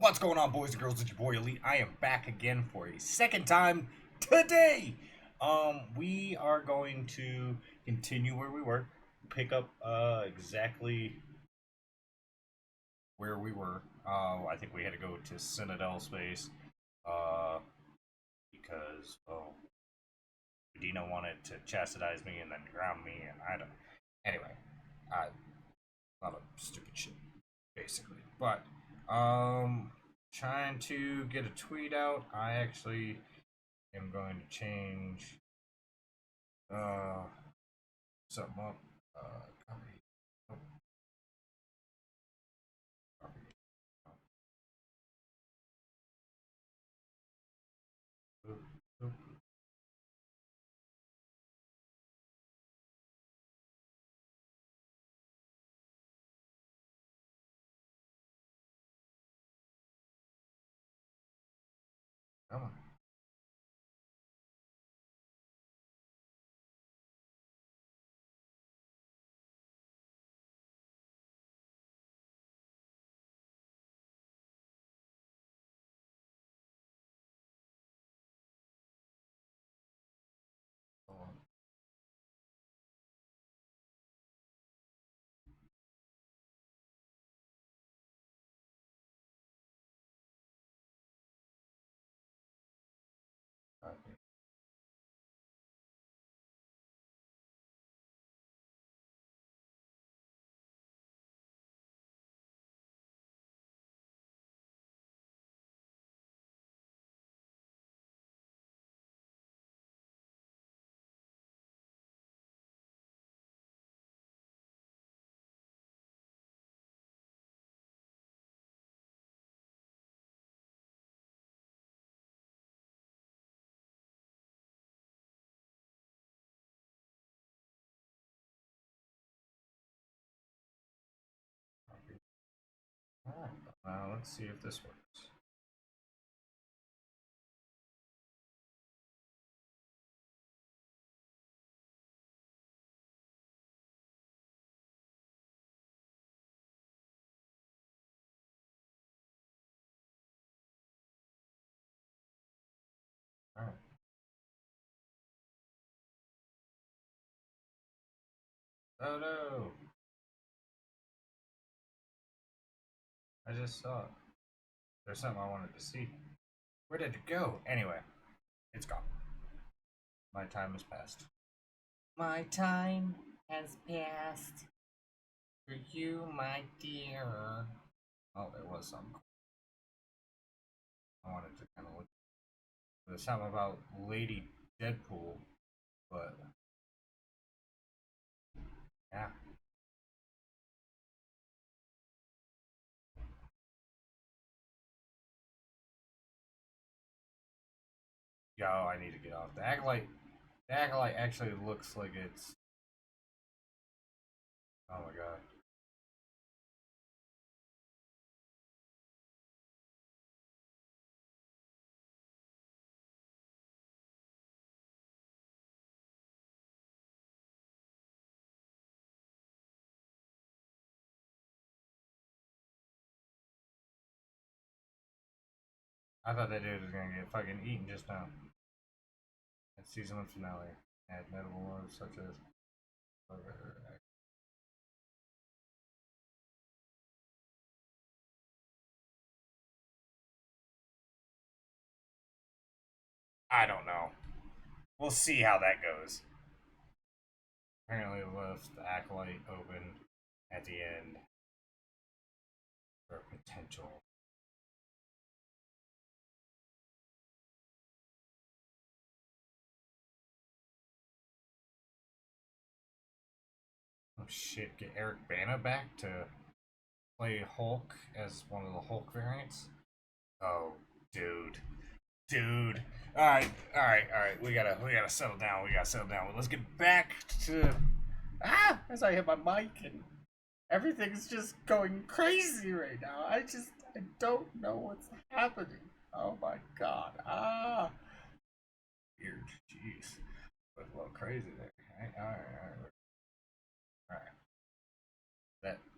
What's going on, boys and girls? It's your boy Elite. I am back again for a second time today. We are going to continue where we were, pick up exactly where we were. I think we had to go to Citadel space, uh, because Dina wanted to chastise me and then ground me, and I don't. Anyway, a lot of stupid shit, basically. But trying to get a tweet out. I actually am going to change uh something up. Copy. Oh, copy. Oop, oop. Come on. Hold on. Copy. Copy. Alright. Let's see if this works. Alright. Oh no! I just saw it. There's something I wanted to see. Where did it go? Anyway, it's gone. My time has passed. My time has passed for you, my dear. Oh, there was some. I wanted to kind of look. There's something about Lady Deadpool, but yeah. Yo, I need to get off. The acolyte actually looks like it's. Oh my god. I thought that dude was gonna get fucking eaten just now. At season one finale, had notable words such as. I don't know. We'll see how that goes. Apparently left the acolyte open at the end for potential. Oh shit! Get Eric Bana back to play Hulk as one of the Hulk variants. Oh, dude, dude. All right. We gotta settle down. We gotta settle down. Let's get back to as I hit my mic and everything's just going crazy right now. I don't know what's happening. Oh my god. Weird. Jeez. Went a little crazy there. All right.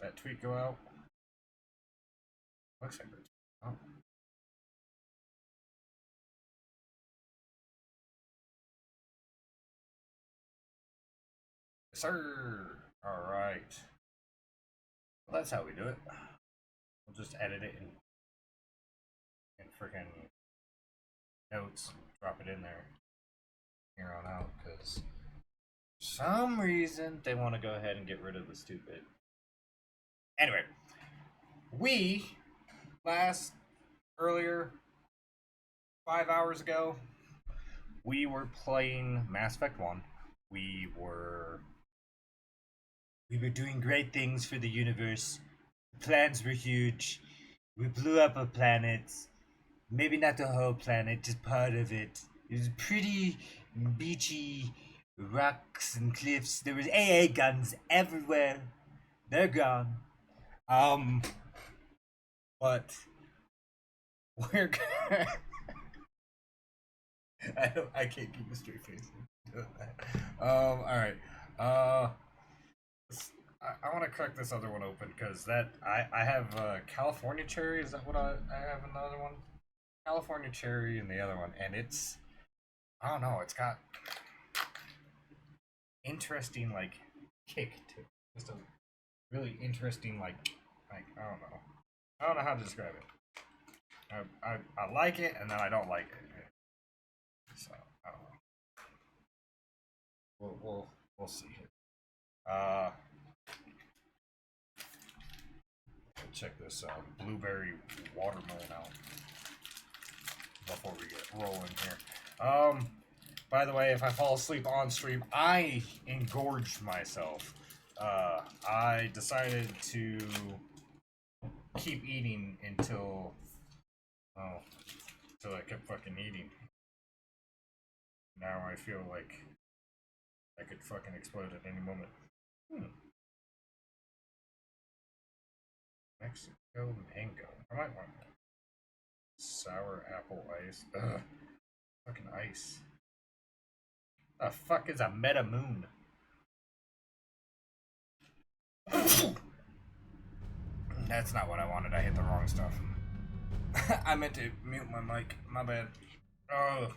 That tweet go out. Looks like it. Oh. sir. All right. Well, that's how we do it. We'll just edit it in freaking notes, drop it in there here on out, because for some reason they want to go ahead and get rid of the stupid. Anyway, we earlier 5 hours ago, we were playing Mass Effect 1. We were doing great things for the universe. Plans were huge. We blew up a planet. Maybe not the whole planet, just part of it. It was pretty beachy, rocks and cliffs. There was AA guns everywhere. They're gone. But we're I can't keep a straight face. All right. I want to crack this other one open because I have California cherry. Is that what I have? Another one, California cherry, and the other one, and it's, I don't know. It's got interesting like kick to it. Just a really interesting like I don't know how to describe it. I like it and then I don't like it. So I don't know. We'll see. Check this blueberry watermelon out before we get rolling here. By the way, if I fall asleep on stream, I engorged myself. I decided to keep eating until I kept fucking eating. Now I feel like I could fucking explode at any moment. Mexico mango. I might want that. Sour apple ice. Ugh. Fucking ice. The fuck is a meta moon? That's not what I wanted. I hit the wrong stuff. I meant to mute my mic. My bad. Oh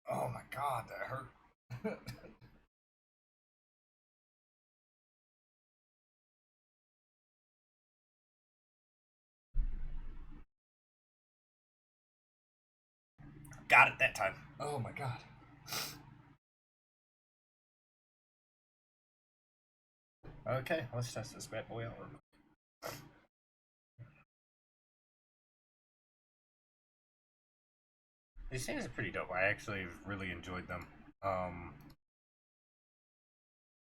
my god, that hurt. Got it that time. Oh my god. Okay, let's test this bad boy out. These things are pretty dope. I actually really enjoyed them.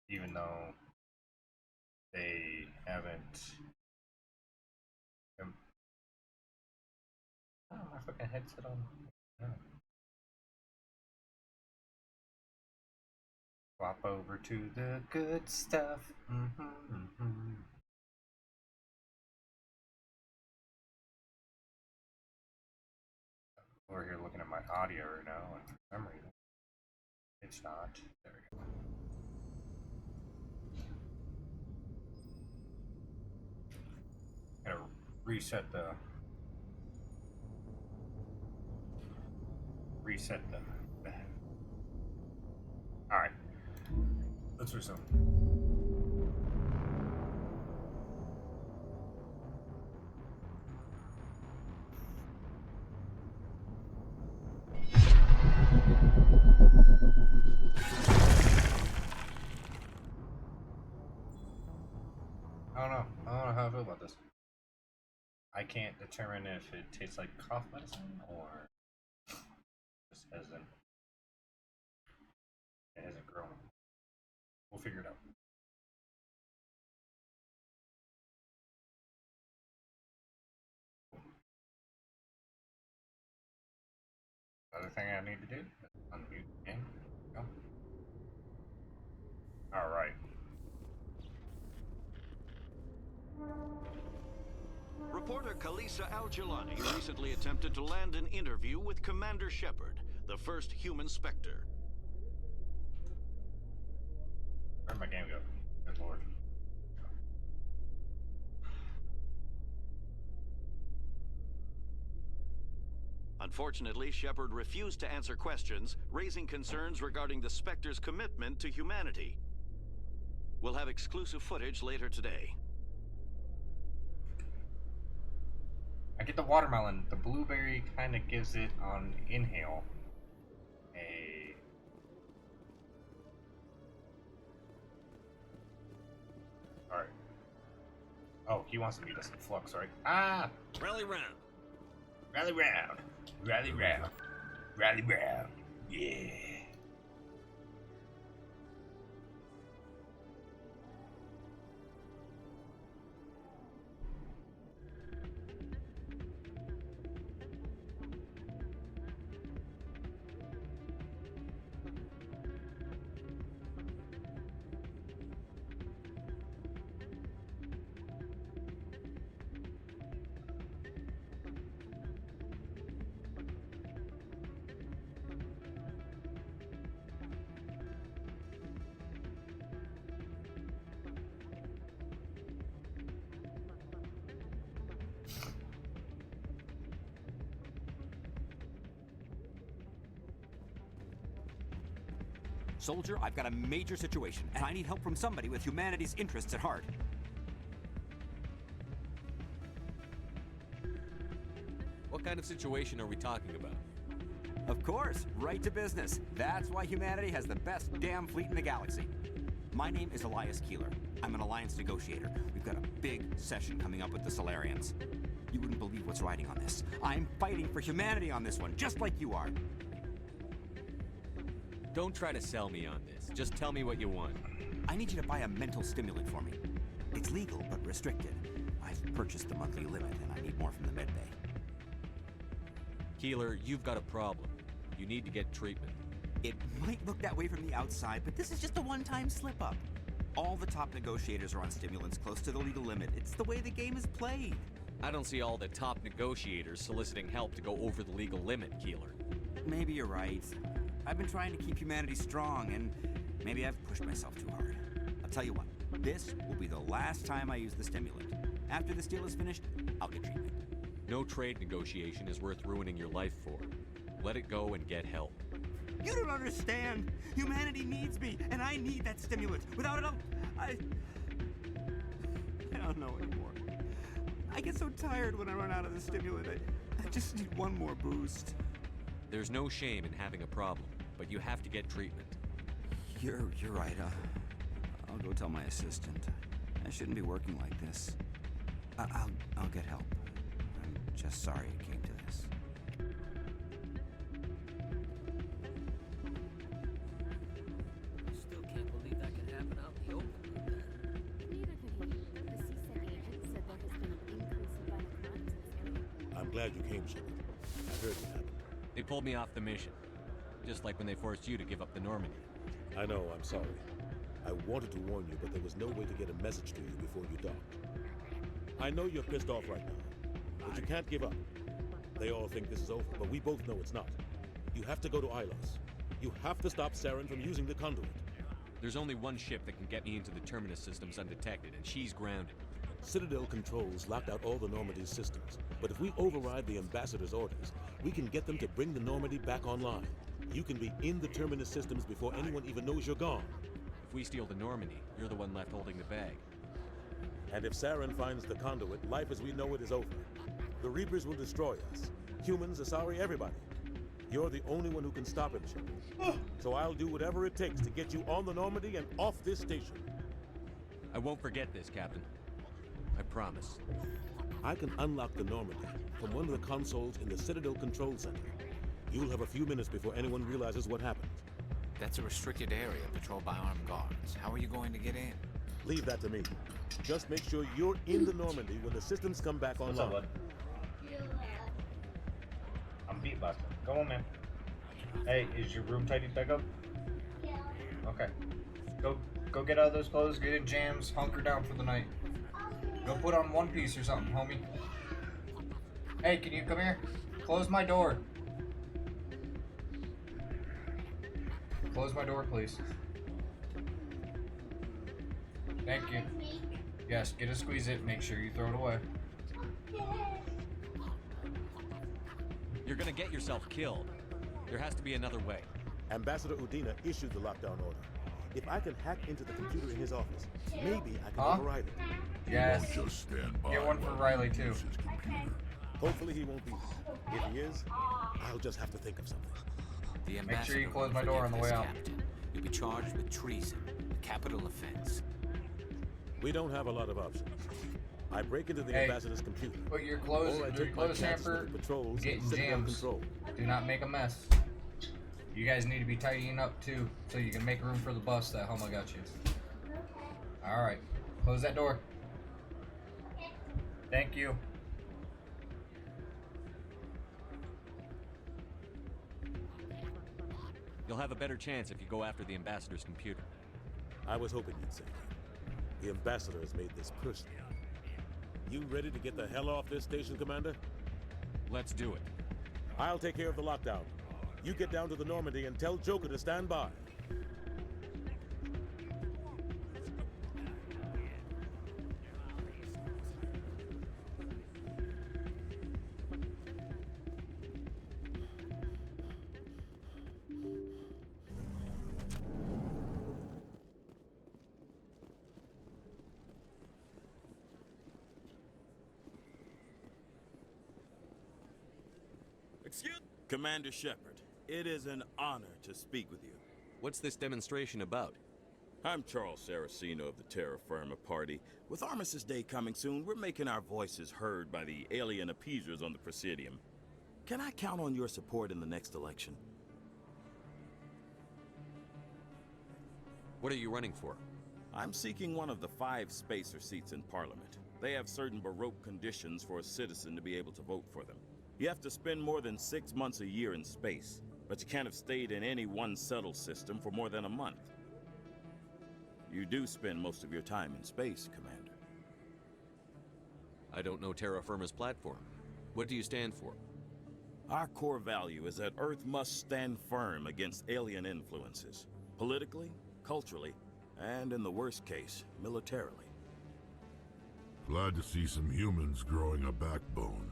Even though they haven't. Oh, my fucking headset on. No. Swap over to the good stuff. We're here looking at my audio right now, and for some reason, it's not. There we go. Gotta reset the. Alright. Let's resume. I don't know how I feel about this. I can't determine if it tastes like cough medicine or just hasn't grown. We'll figure it out. Other thing I need to do is unmute again. Go. All right. Reporter Kalisa Al-Jelani recently attempted to land an interview with Commander Shepard, the first human Spectre. Where'd my game go? Good lord. Unfortunately, Shepard refused to answer questions, raising concerns regarding the Spectre's commitment to humanity. We'll have exclusive footage later today. I get the watermelon. The blueberry kind of gives it on inhale a... Alright. Oh, he wants to meet us in Flux, right? Ah! Rally round. Rally round. Rally round. Rally round. Yeah. Soldier, I've got a major situation, and I need help from somebody with humanity's interests at heart. What kind of situation are we talking about? Of course, right to business. That's why humanity has the best damn fleet in the galaxy. My name is Elias Keeler. I'm an Alliance negotiator. We've got a big session coming up with the Solarians. You wouldn't believe what's riding on this. I'm fighting for humanity on this one, just like you are. Don't try to sell me on this. Just tell me what you want. I need you to buy a mental stimulant for me. It's legal, but restricted. I've purchased the monthly limit, and I need more from the medbay. Keeler, you've got a problem. You need to get treatment. It might look that way from the outside, but this is just a one-time slip-up. All the top negotiators are on stimulants close to the legal limit. It's the way the game is played. I don't see all the top negotiators soliciting help to go over the legal limit, Keeler. Maybe you're right. I've been trying to keep humanity strong, and maybe I've pushed myself too hard. I'll tell you what, this will be the last time I use the stimulant. After this deal is finished, I'll get treatment. No trade negotiation is worth ruining your life for. Let it go and get help. You don't understand! Humanity needs me, and I need that stimulant. Without it, I don't know anymore. I get so tired when I run out of the stimulant. I just need one more boost. There's no shame in having a problem, but you have to get treatment. You're right. I'll go tell my assistant. I shouldn't be working like this. I'll get help. I'm just sorry it came to this. Still can't believe that can happen out in the open like that. Neither could he. The CSEC agent said there has been an increase in violent crimes in this area. I'm glad you came, Shepard. I heard what happened. They pulled me off the mission. Just like when they forced you to give up the Normandy. I know, I'm sorry. I wanted to warn you, but there was no way to get a message to you before you docked. I know you're pissed off right now, but you can't give up. They all think this is over, but we both know it's not. You have to go to Ilos. You have to stop Saren from using the conduit. There's only one ship that can get me into the Terminus systems undetected, and she's grounded. Citadel controls locked out all the Normandy's systems, but if we override the Ambassador's orders, we can get them to bring the Normandy back online. You can be in the Terminus systems before anyone even knows you're gone. If we steal the Normandy, you're the one left holding the bag. And if Saren finds the conduit, life as we know it is over. The Reapers will destroy us. Humans, Asari, everybody. You're the only one who can stop him, Shepard. So I'll do whatever it takes to get you on the Normandy and off this station. I won't forget this, Captain. I promise. I can unlock the Normandy from one of the consoles in the Citadel Control Center. You'll have a few minutes before anyone realizes what happened. That's a restricted area patrolled by armed guards. How are you going to get in? Leave that to me. Just make sure you're in the Normandy when the systems come back online. What's up, bud? I'm beatboxing. Go on, man. Hey, is your room tidied back up? Yeah. Okay. Go get out of those clothes, get in jams, hunker down for the night. Go put on One Piece or something, homie. Hey, can you come here? Close my door. Close my door, please. Thank you. Yes, get a squeeze it. Make sure you throw it away. You're You're gonna get yourself killed. There has to be another way. Ambassador Udina issued the lockdown order. If I can hack into the computer in his office, maybe I can Huh? override it. Yes. Just stand by. Get one for while Riley, he too. uses his computer. Hopefully he won't be. If he is, I'll just have to think of something. The Make sure you ambassador close won't my door forgive on the this, way out. Captain. You'll be charged with treason, a capital offense. We don't have a lot of options. I break into the Hey, ambassador's computer. Put your clothes, Or I your take my clothes chances hamper, with the patrols getting and set it on jams. control. Do not make a mess. You guys need to be tidying up too, so you can make room for the bus that Homa got you. Alright. Close that door. Thank you. You'll have a better chance if you go after the ambassador's computer. I was hoping you'd say that. The ambassador has made this personal. You ready to get the hell off this station, Commander? Let's do it. I'll take care of the lockdown. You get down to the Normandy and tell Joker to stand by. Excuse Commander Shepard, it is an honor to speak with you. What's this demonstration about? I'm Charles Saraceno of the Terra Firma Party. With Armistice Day coming soon, we're making our voices heard by the alien appeasers on the Presidium. Can I count on your support in the next election? What are you running for? I'm seeking one of the 5 spacer seats in Parliament. They have certain Baroque conditions for a citizen to be able to vote for them. You have to spend more than 6 months a year in space, but you can't have stayed in any one settled system for more than a month. You do spend most of your time in space, Commander. I don't know Terra Firma's platform. What do you stand for? Our core value is that Earth must stand firm against alien influences, politically, culturally, and in the worst case, militarily. Glad to see some humans growing a backbone.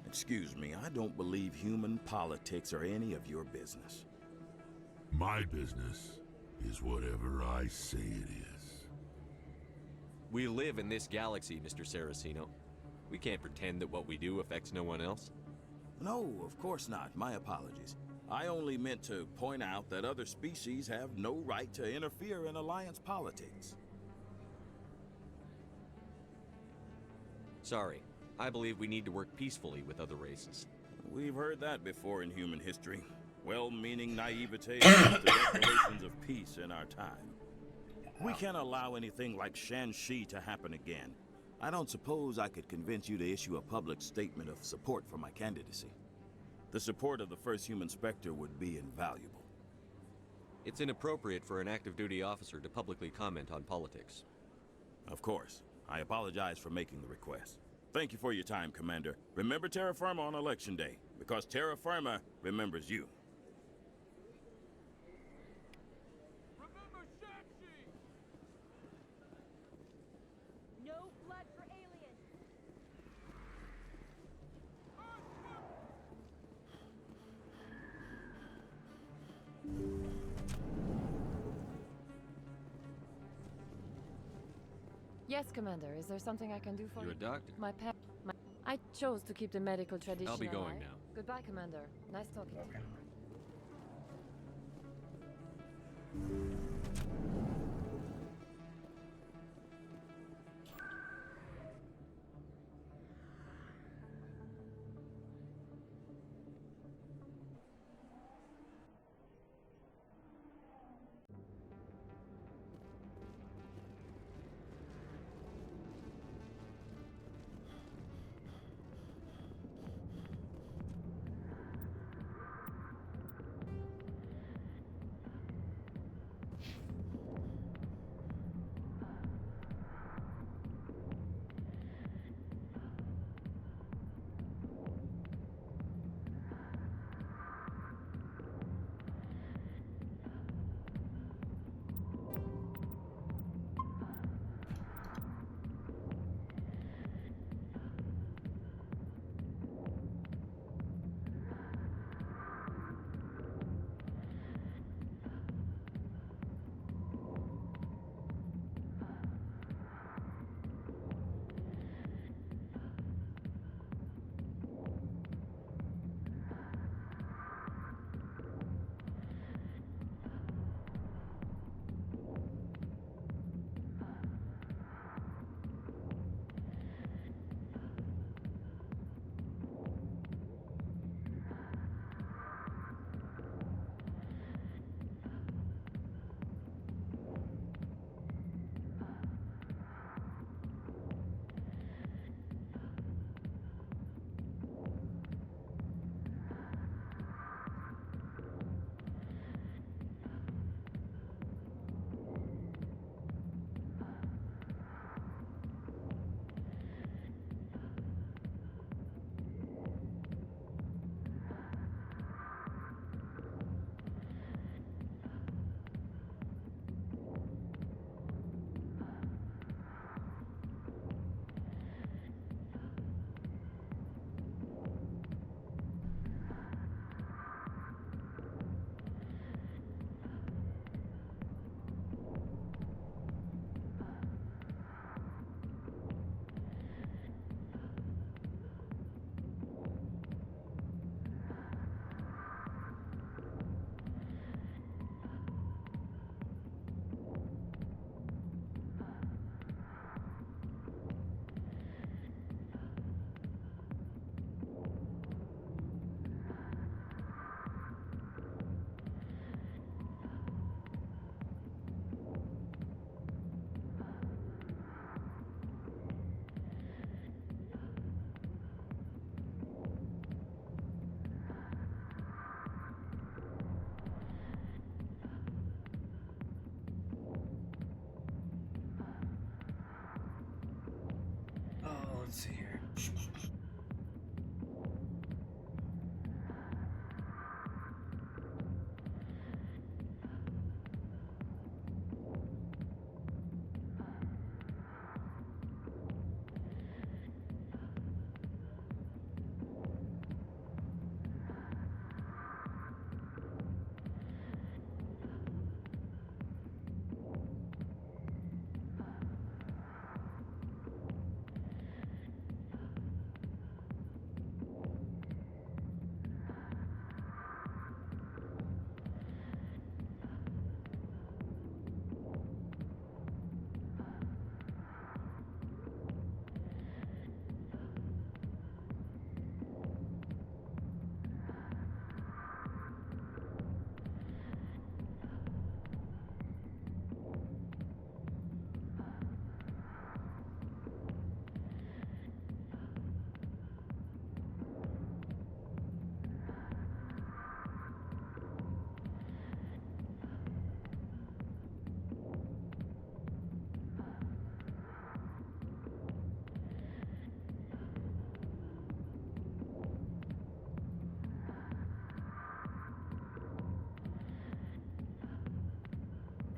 Excuse me, I don't believe human politics are any of your business. My business is whatever I say it is. We live in this galaxy, Mr. Saraceno. We can't pretend that what we do affects no one else. No, of course not. My apologies. I only meant to point out that other species have no right to interfere in Alliance politics. Sorry. I believe we need to work peacefully with other races. We've heard that before in human history. Well-meaning naivete is the declarations of peace in our time. We can't allow anything like Shan-Shi to happen again. I don't suppose I could convince you to issue a public statement of support for my candidacy. The support of the first human Spectre would be invaluable. It's inappropriate for an active duty officer to publicly comment on politics. Of course. I apologize for making the request. Thank you for your time, Commander. Remember Terra Firma on Election Day, because Terra Firma remembers you. Remember Shang-Chi! No blood for aliens! Yes, Commander. Is there something I can do for You're you? a doctor. I chose to keep the medical tradition I'll be going alive. now. Goodbye, Commander. Nice talking to you. let's see here.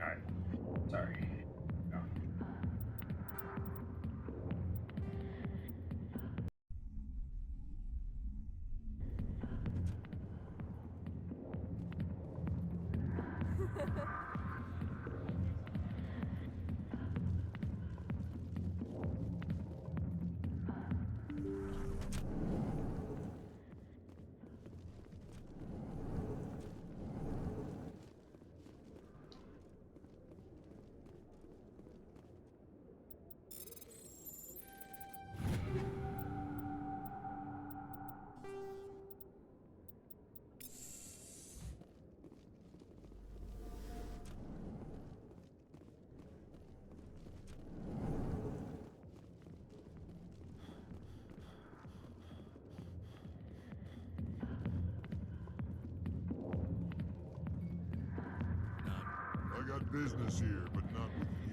Alright, sorry. No. I got business here, but not with you.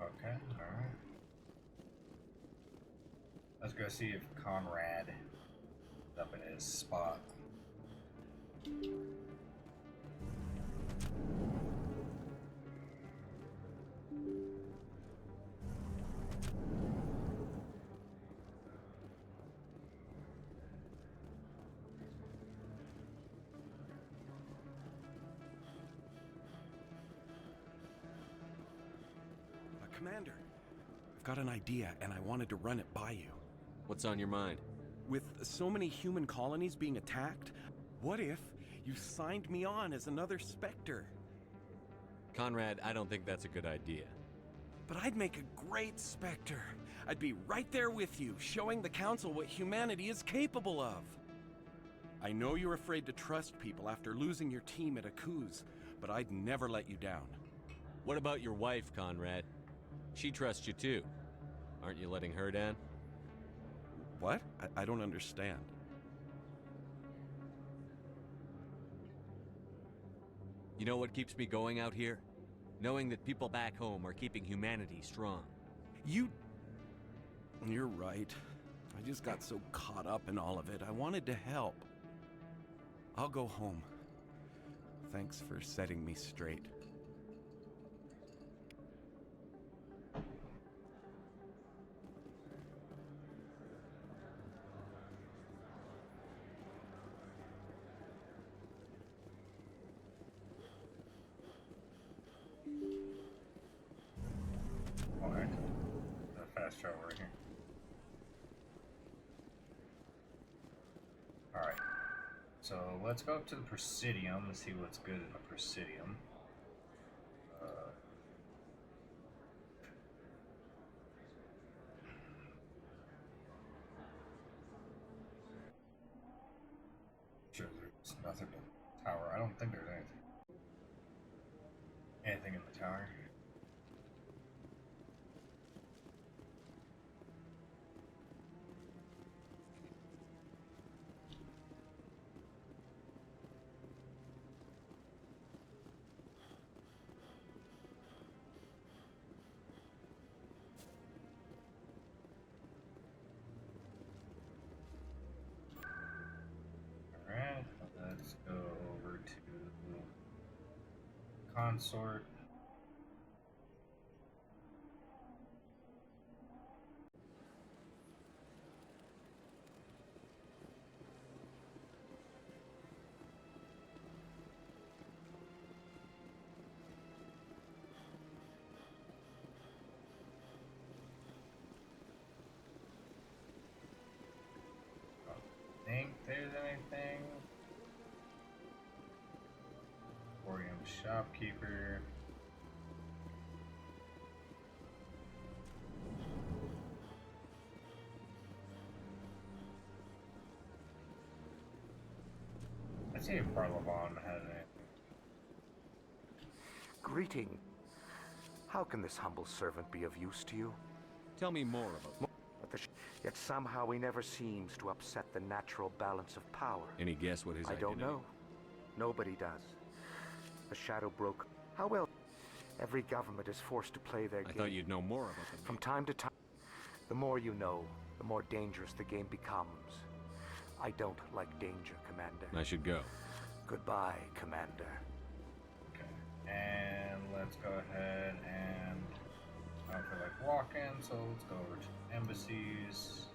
Okay, alright. Let's go see if Conrad is up in his spot. Commander, I've got an idea and I wanted to run it by you. What's on your mind? With so many human colonies being attacked, what if you signed me on as another Spectre? Conrad, I don't think that's a good idea. But I'd make a great Spectre. I'd be right there with you, showing the Council what humanity is capable of. I know you're afraid to trust people after losing your team at Akuz, but I'd never let you down. What about your wife, Conrad? She trusts you too. Aren't you letting her down? What? I don't understand. You know what keeps me going out here? Knowing that people back home are keeping humanity strong. You're right. I just got so caught up in all of it. I wanted to help. I'll go home. Thanks for setting me straight. Alright. The fast travel right here. Alright. So let's go up to the Presidium and see what's good in the Presidium. Sure, there's nothing in the tower. I don't think there's anything in the tower. Alright, let's go over to Consort. Think there's anything. Emporium shopkeeper. Let's see if Parlavon has anything. Greeting. How can this humble servant be of use to you? Tell me more about Yet somehow he never seems to upset the natural balance of power. Any guess what his I don't know. Nobody does. The Shadow broke. How well? Every government is forced to play their game. I thought you'd know more about them. From time to time. The more you know, the more dangerous the game becomes. I don't like danger, Commander. I should go. Goodbye, Commander. Okay. And let's go ahead and I don't feel like walking, so let's go over to embassies.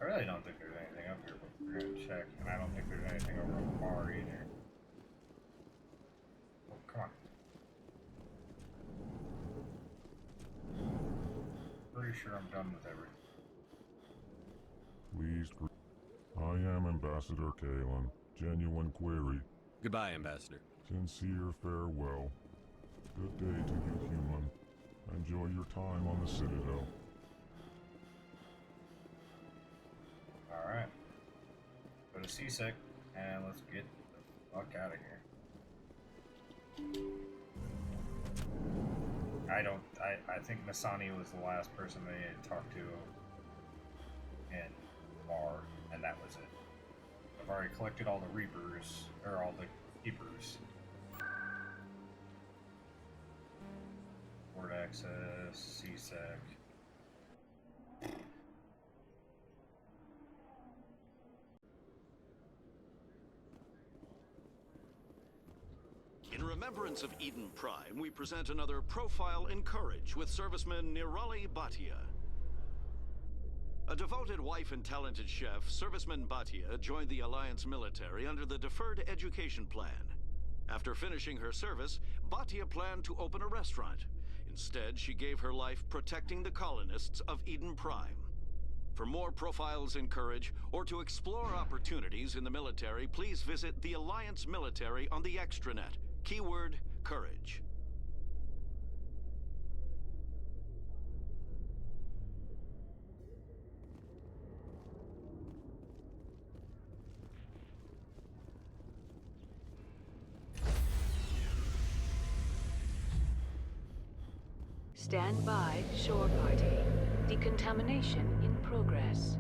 I really don't think there's anything up here, but we're gonna check, and I don't think there's anything over on the bar either. Oh, come on. Pretty sure I'm done with everything. Please, I am Ambassador Kalen. Genuine query. Goodbye, Ambassador. Sincere farewell. Good day to you, human. Enjoy your time on the Citadel. Alright. Go to CSEC, and let's get the fuck out of here. I think Masani was the last person they had talked to in bar, and that was it. I've already collected all the Reapers, or all the Keepers. Port access, CSEC. In remembrance of Eden Prime, we present another profile in courage with serviceman Nirali Bhatia. A devoted wife and talented chef, Serviceman Bhatia joined the Alliance military under the Deferred Education Plan. After finishing her service, Bhatia planned to open a restaurant. Instead, she gave her life protecting the colonists of Eden Prime. For more profiles in courage, or to explore opportunities in the military, please visit the Alliance military on the extranet. Keyword, courage. Stand by, shore party. Decontamination in progress.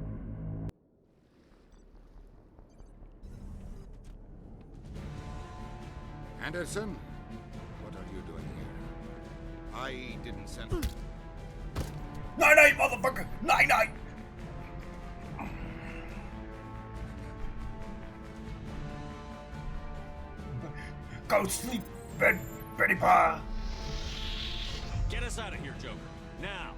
Anderson, what are you doing here? I didn't send... Night-night, motherfucker! Night-night! Go sleep, Betty Pie! Get us out of here, Joker. Now!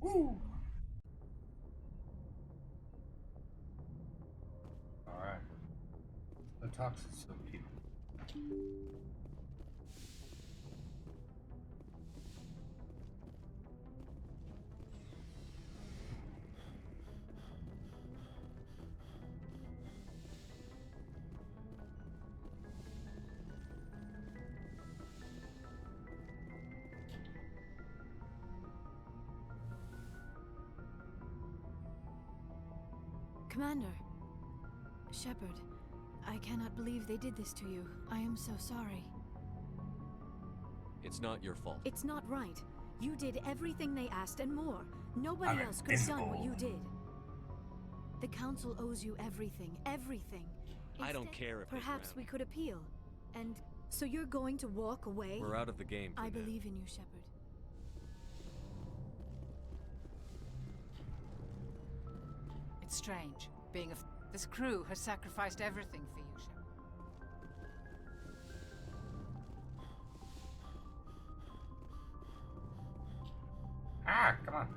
Woo! Alright. The toxic people. Commander. Shepard, I cannot believe they did this to you. I am so sorry. It's not your fault. It's not right. You did everything they asked and more. Nobody else could have done what you did. The Council owes you everything. Everything. I don't care if they Perhaps drown. we could appeal. And so you're going to walk away? We're out of the game for I now. believe in you, Shepard. It's strange, being this crew has sacrificed everything for you, Shepard. Ah, come on.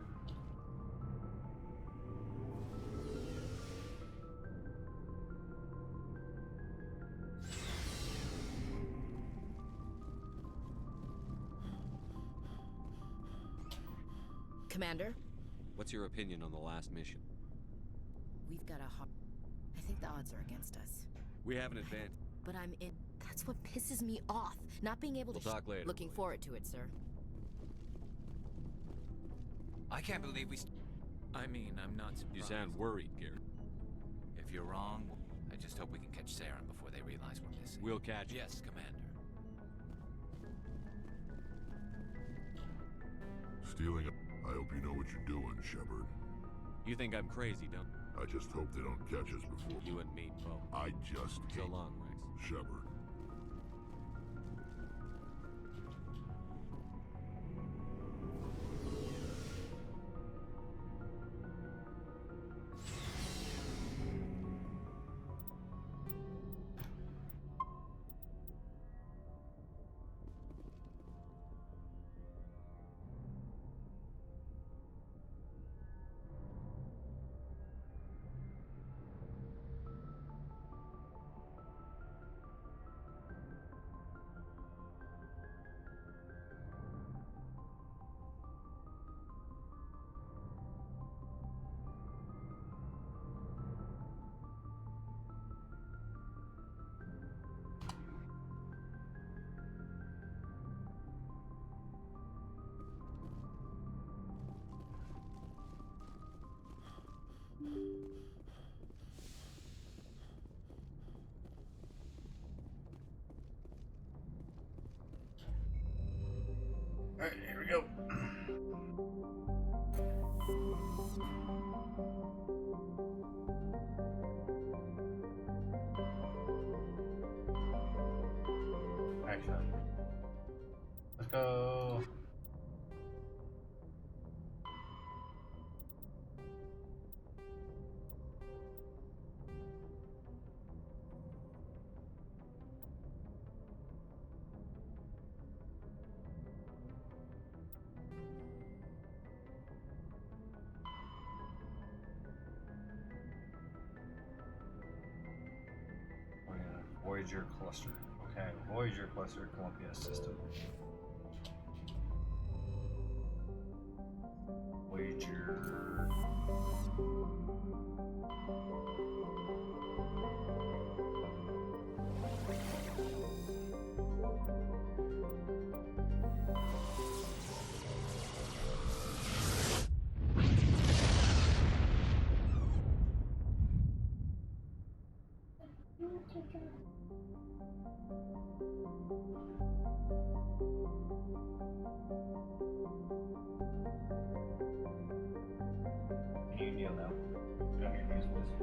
Commander, What's your opinion on the last mission? we've got a hard... I think the odds are against us. We have an advantage. But I'm in... That's what pisses me off. Not being able We'll to... talk later. Looking forward to it, sir. I can't believe we... I mean, I'm not surprised. You sound worried, Garrett. If you're wrong, I just hope we can catch Saren before they realize we're missing. We'll catch you. Yes, Commander. Stealing I hope you know what you're doing, Shepard. You think I'm crazy, don't I just hope they don't catch us before... you and me both? I just So hate long, Rex. Shepard. actually. Let's go. Voyager cluster. Okay, Voyager cluster, Columbia system. Voyager. Can you kneel now? Get on your knees, please.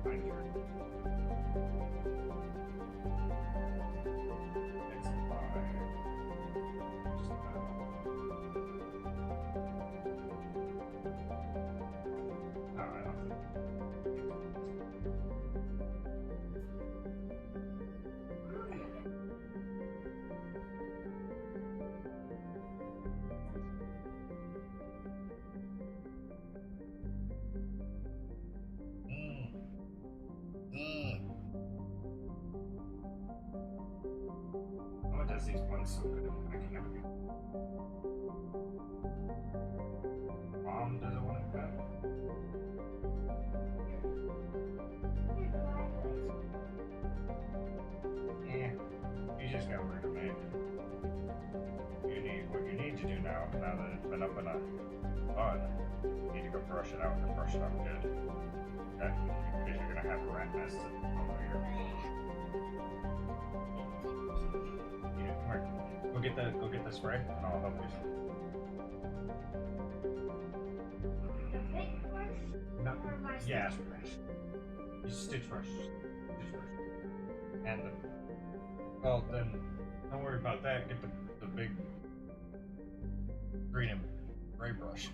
Find your exit by just I don't think. Why does these ones so good at packing everything? Mom doesn't want to cut. Yeah, you just got rid of me. What you need to do now that it's been up in a bud, you need to go brush it out and brush it out good. Okay? Because you're gonna have rat nests all over here. Yeah, come here. Go get the spray, and I'll help you. No, yeah. You stitch brush. Stitch brush. And well, then don't worry about that. Get the big green and gray brush.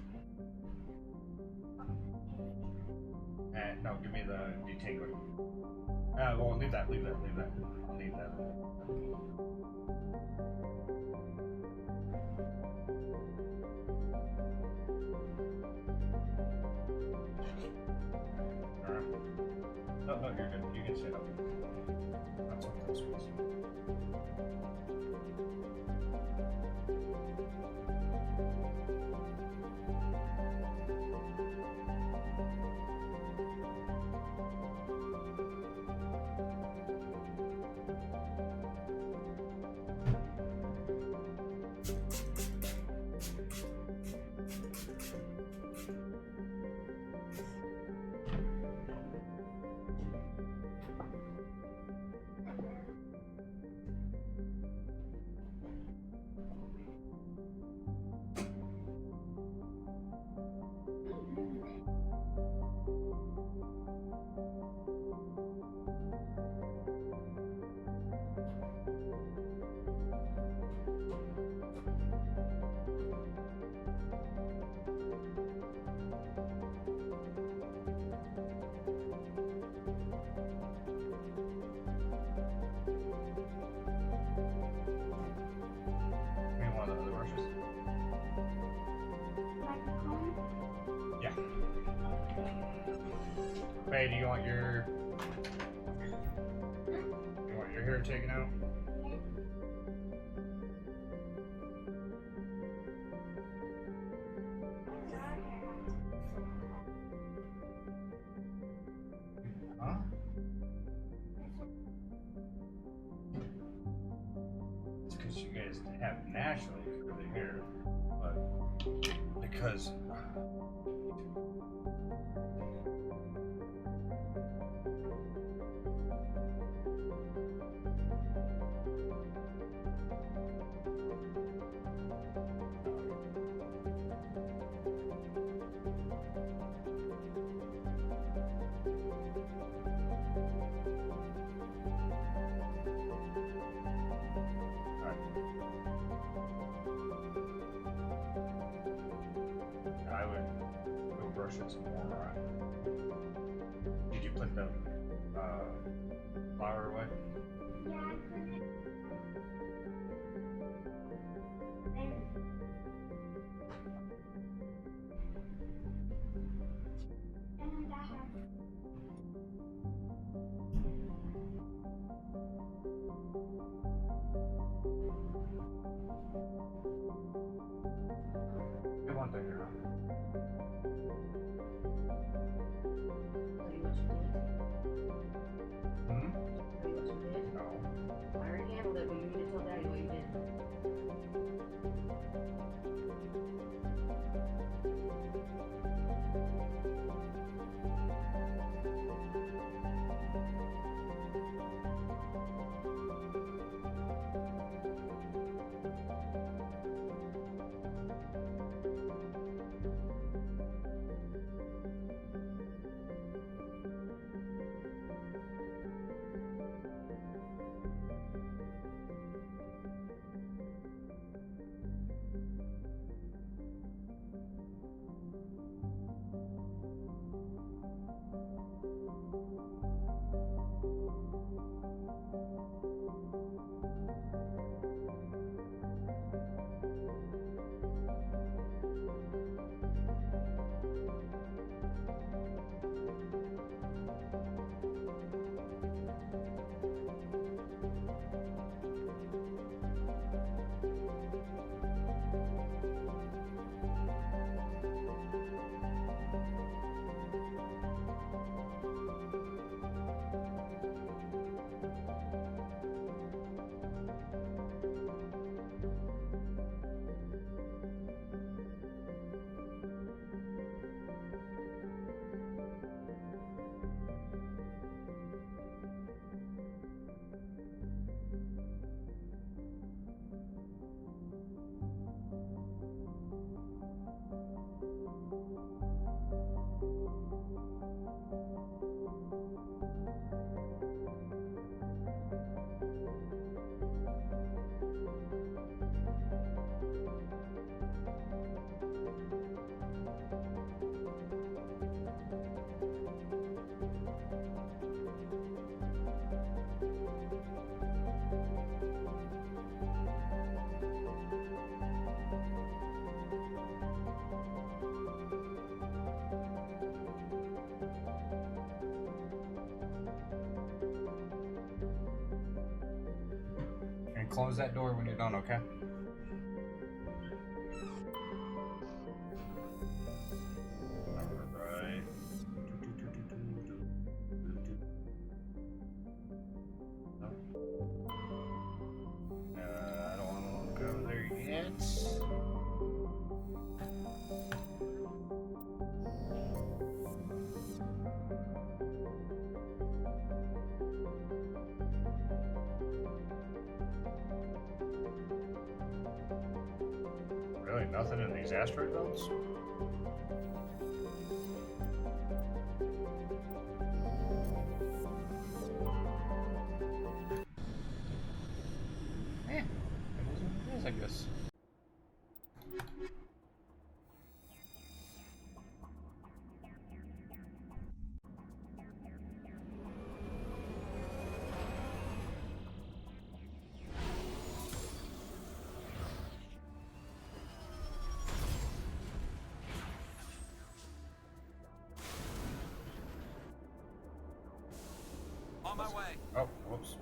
And no, give me the detangler. Well, leave that. I'll need that. Alright. No, you're good. You can sit up. That's what this was. Hey, do you want your hair taken out? Huh? It's because you guys have naturally curly hair, but because brush it some more. Did you put the flour away? Yeah, I put it. And I have. Good one thing, girl. Hmm? No. I already handled it, but you need to tell Daddy what you did. And close that door when you're done, okay? Alright. I don't want to go there yet. Really, nothing in these asteroid belts? Eh, it is what it is, I guess. On my way. Oh, whoops.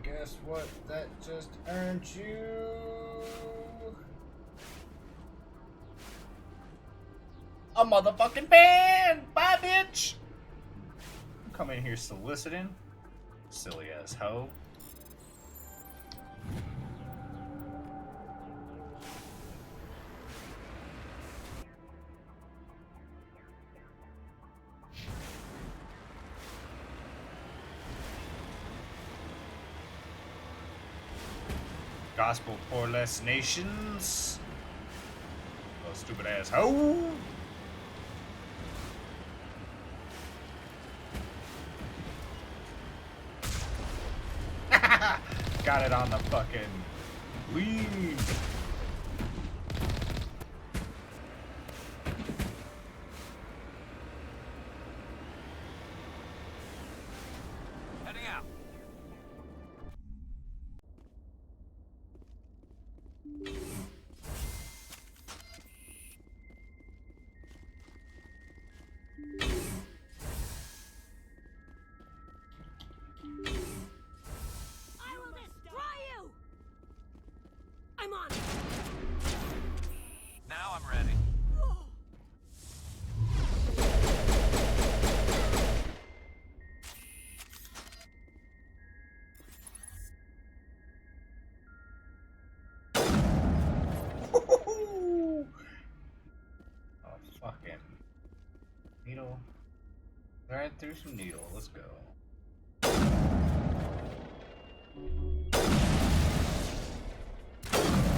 And guess what? That just earned you a motherfucking ban! Bye, bitch! Come in here soliciting. Silly ass hoe. Gospel for less nations. Oh, stupid ass hoe. Got it on the fucking lead. Heading out. I will destroy you! I'm on. Now I'm ready. Oh, fucking needle. Right through some needle. Let's go.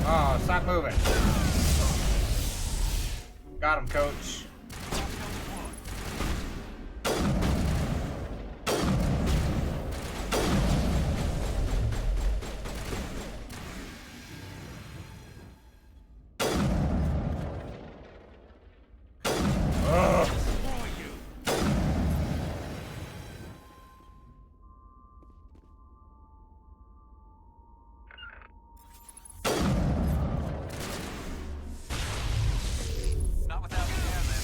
Oh, stop moving. Got him, coach. Ugh. Not without the air, then.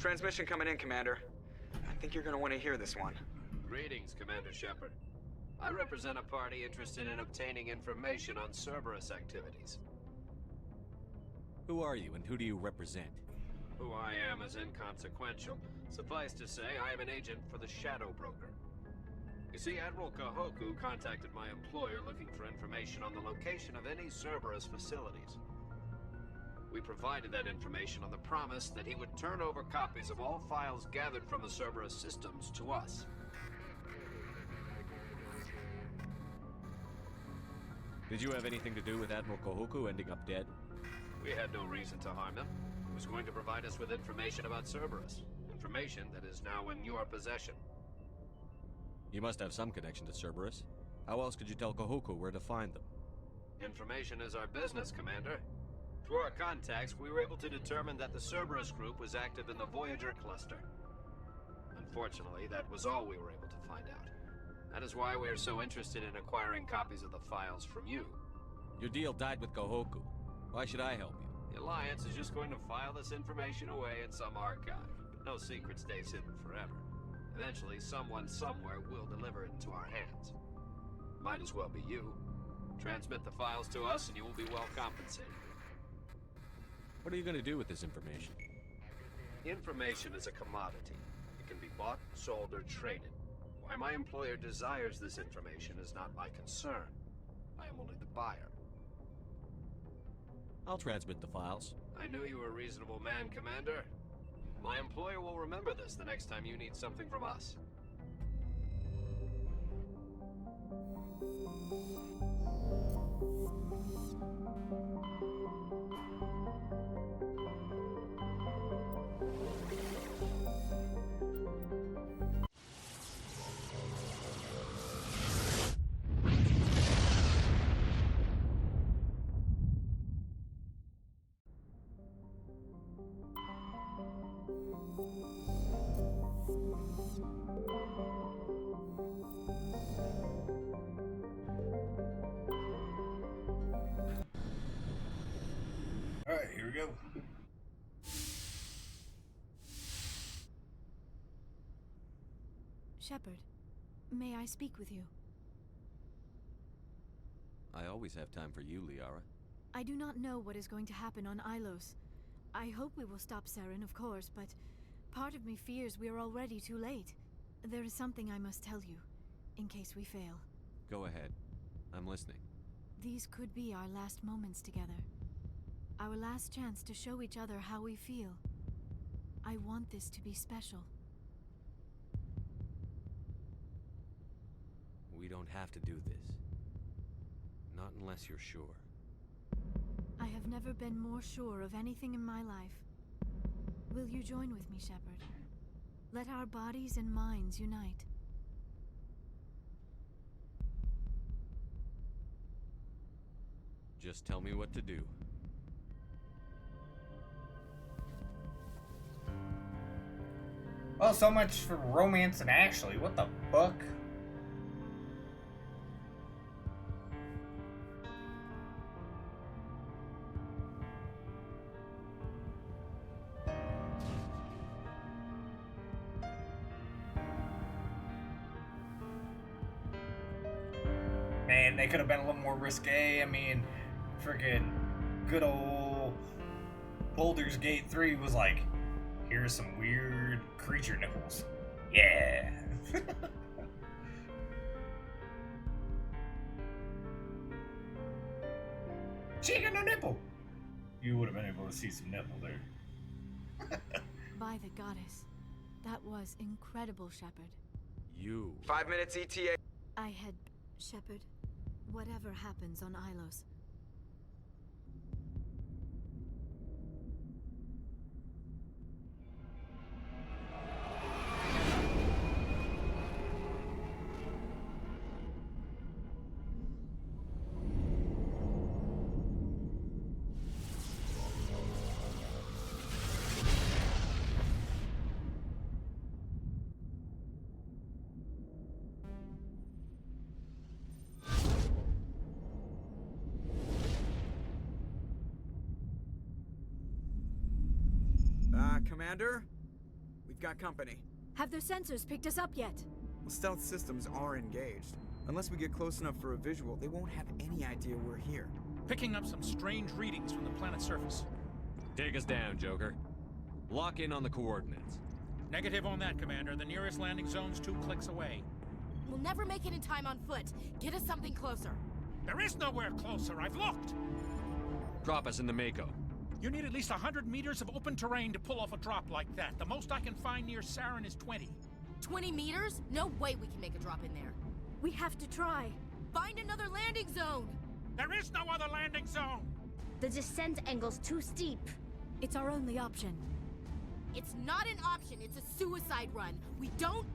Transmission coming in, Commander. I think you're gonna want to hear this one. Greetings, Commander Shepard. I represent a party interested in obtaining information on Cerberus activities. Who are you, and who do you represent? Who I am is inconsequential. Suffice to say, I am an agent for the Shadow Broker. You see, Admiral Kahoku contacted my employer looking for information on the location of any Cerberus facilities. We provided that information on the promise that he would turn over copies of all files gathered from the Cerberus systems to us. Did you have anything to do with Admiral Kahoku ending up dead? We had no reason to harm him. He was going to provide us with information about Cerberus. Information that is now in your possession. You must have some connection to Cerberus. How else could you tell Kahoku where to find them? Information is our business, Commander. Through our contacts, we were able to determine that the Cerberus group was active in the Voyager cluster. Unfortunately, that was all we were able to find out. That is why we are so interested in acquiring copies of the files from you. Your deal died with Kahoku. Why should I help you? The Alliance is just going to file this information away in some archive. But no secret stays hidden forever. Eventually, someone somewhere will deliver it into our hands. Might as well be you. Transmit the files to us and you will be well compensated. What are you going to do with this information? Information is a commodity. It can be bought, sold, or traded. Why my employer desires this information is not my concern. I am only the buyer. I'll transmit the files. I knew you were a reasonable man, Commander. My employer will remember this the next time you need something from us. Alright, here we go. Shepard, may I speak with you? I always have time for you, Liara. I do not know what is going to happen on Ilos. I hope we will stop Saren, of course, but part of me fears we are already too late. There is something I must tell you, in case we fail. Go ahead. I'm listening. These could be our last moments together. Our last chance to show each other how we feel. I want this to be special. We don't have to do this. Not unless you're sure. I have never been more sure of anything in my life. Will you join with me, Shepard? Let our bodies and minds unite. Just tell me what to do. Well, so much for romance and Ashley. What the fuck? Man, they could have been a little more risque. I mean, freaking good old Baldur's Gate 3 was like, here's some weird creature nipples. Yeah. She ain't got no nipple. You would have been able to see some nipple there. By the goddess. That was incredible, Shepard. You. 5 minutes ETA. I had... Shepard, whatever happens on Ilos, Commander? got company. Have their sensors picked us up yet? Well, stealth systems are engaged. Unless we get close enough for a visual, they won't have any idea we're here. Picking up some strange readings from the planet's surface. Take us down, Joker. Lock in on the coordinates. Negative on that, Commander. The nearest landing zone's 2 clicks away. We'll never make it in time on foot. Get us something closer. There is nowhere closer. I've looked. Drop us in the Mako. You need at least 100 meters of open terrain to pull off a drop like that. The most I can find near Saren is 20. 20 meters? No way we can make a drop in there. We have to try. Find another landing zone! There is no other landing zone! The descent angle's too steep. It's our only option. It's not an option, it's a suicide run. We don't...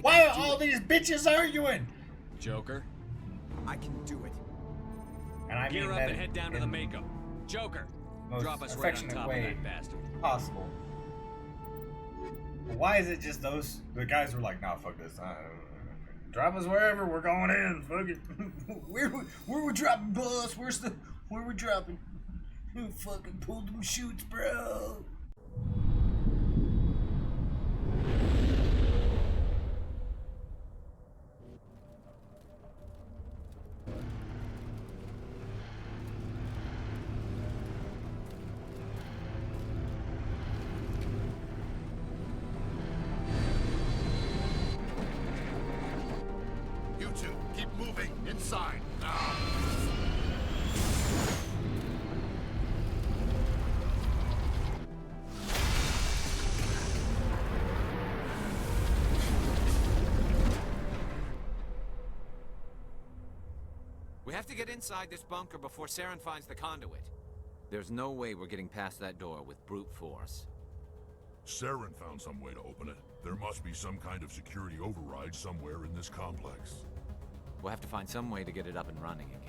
Why are all these bitches arguing? Joker? I can do it. And I Gear mean up that and head down to the in Mako. Joker, most drop us right on affectionate top way of that bastard. possible. Why is it just the guys were like, nah, fuck this. Drop us wherever, we're going in. Fuck it. where we dropping, boss? Where we dropping? Who fucking pulled them chutes, bro? You two, keep moving inside now. We have to get inside this bunker before Saren finds the conduit. There's no way we're getting past that door with brute force. Saren found some way to open it. There must be some kind of security override somewhere in this complex. We'll have to find some way to get it up and running again.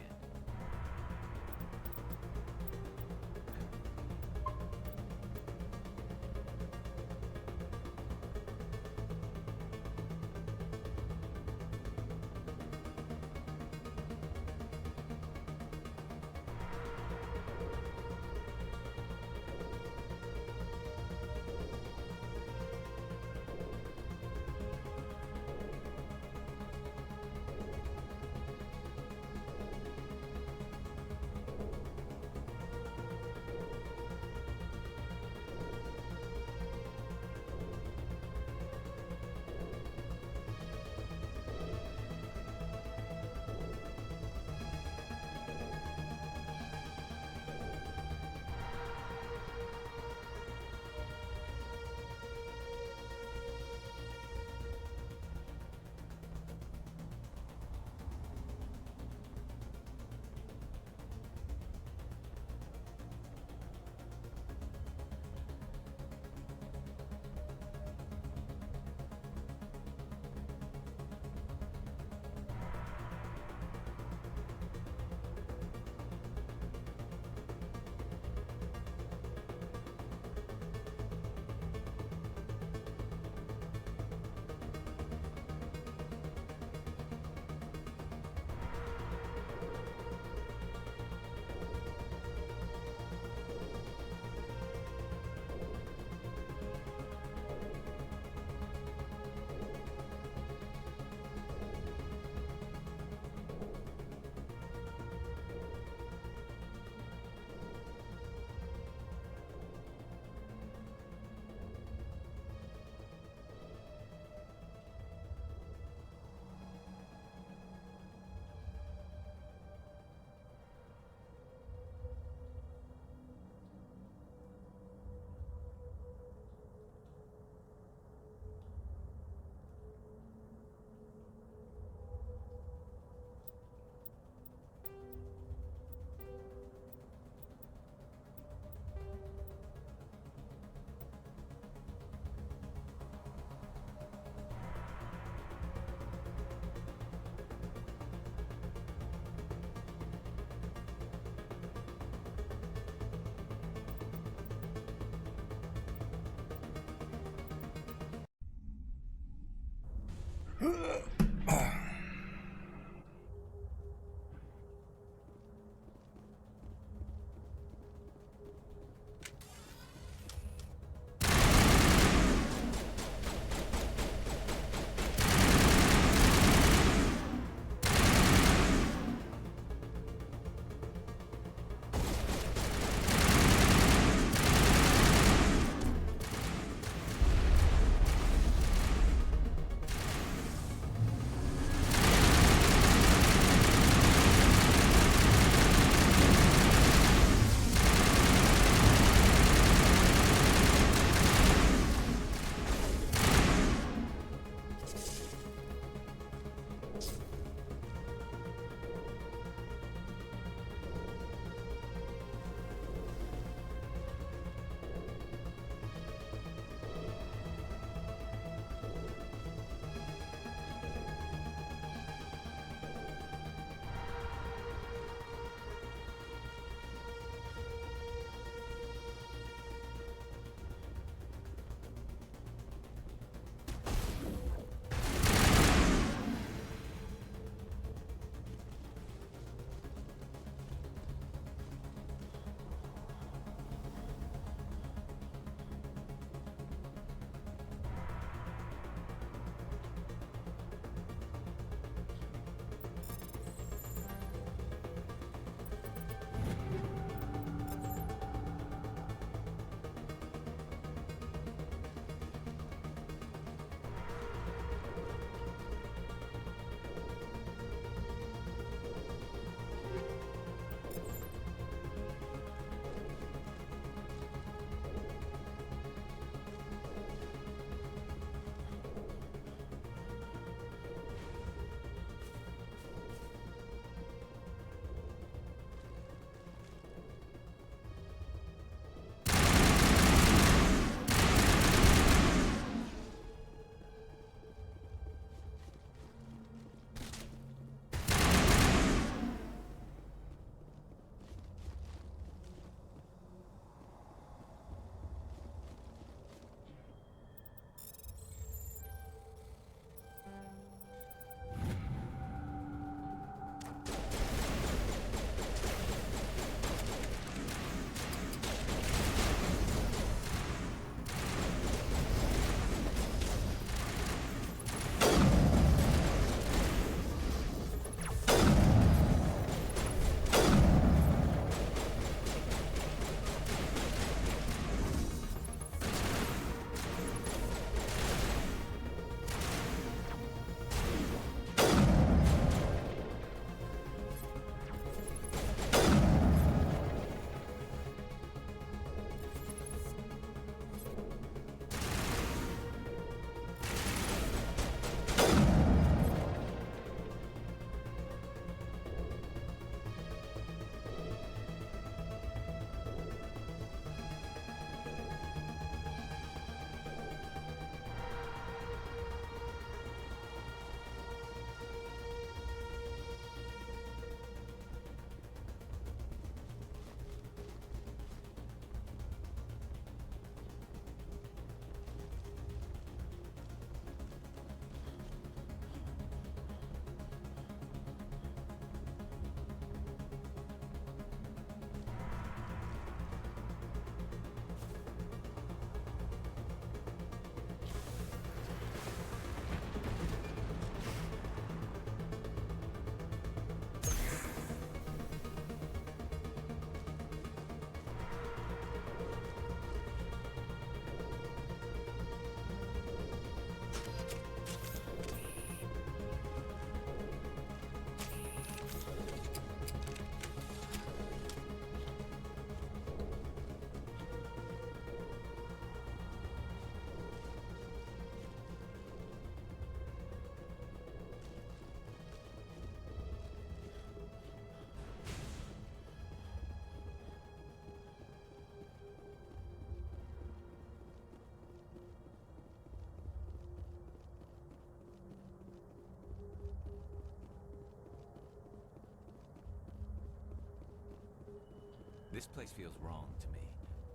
This place feels wrong to me,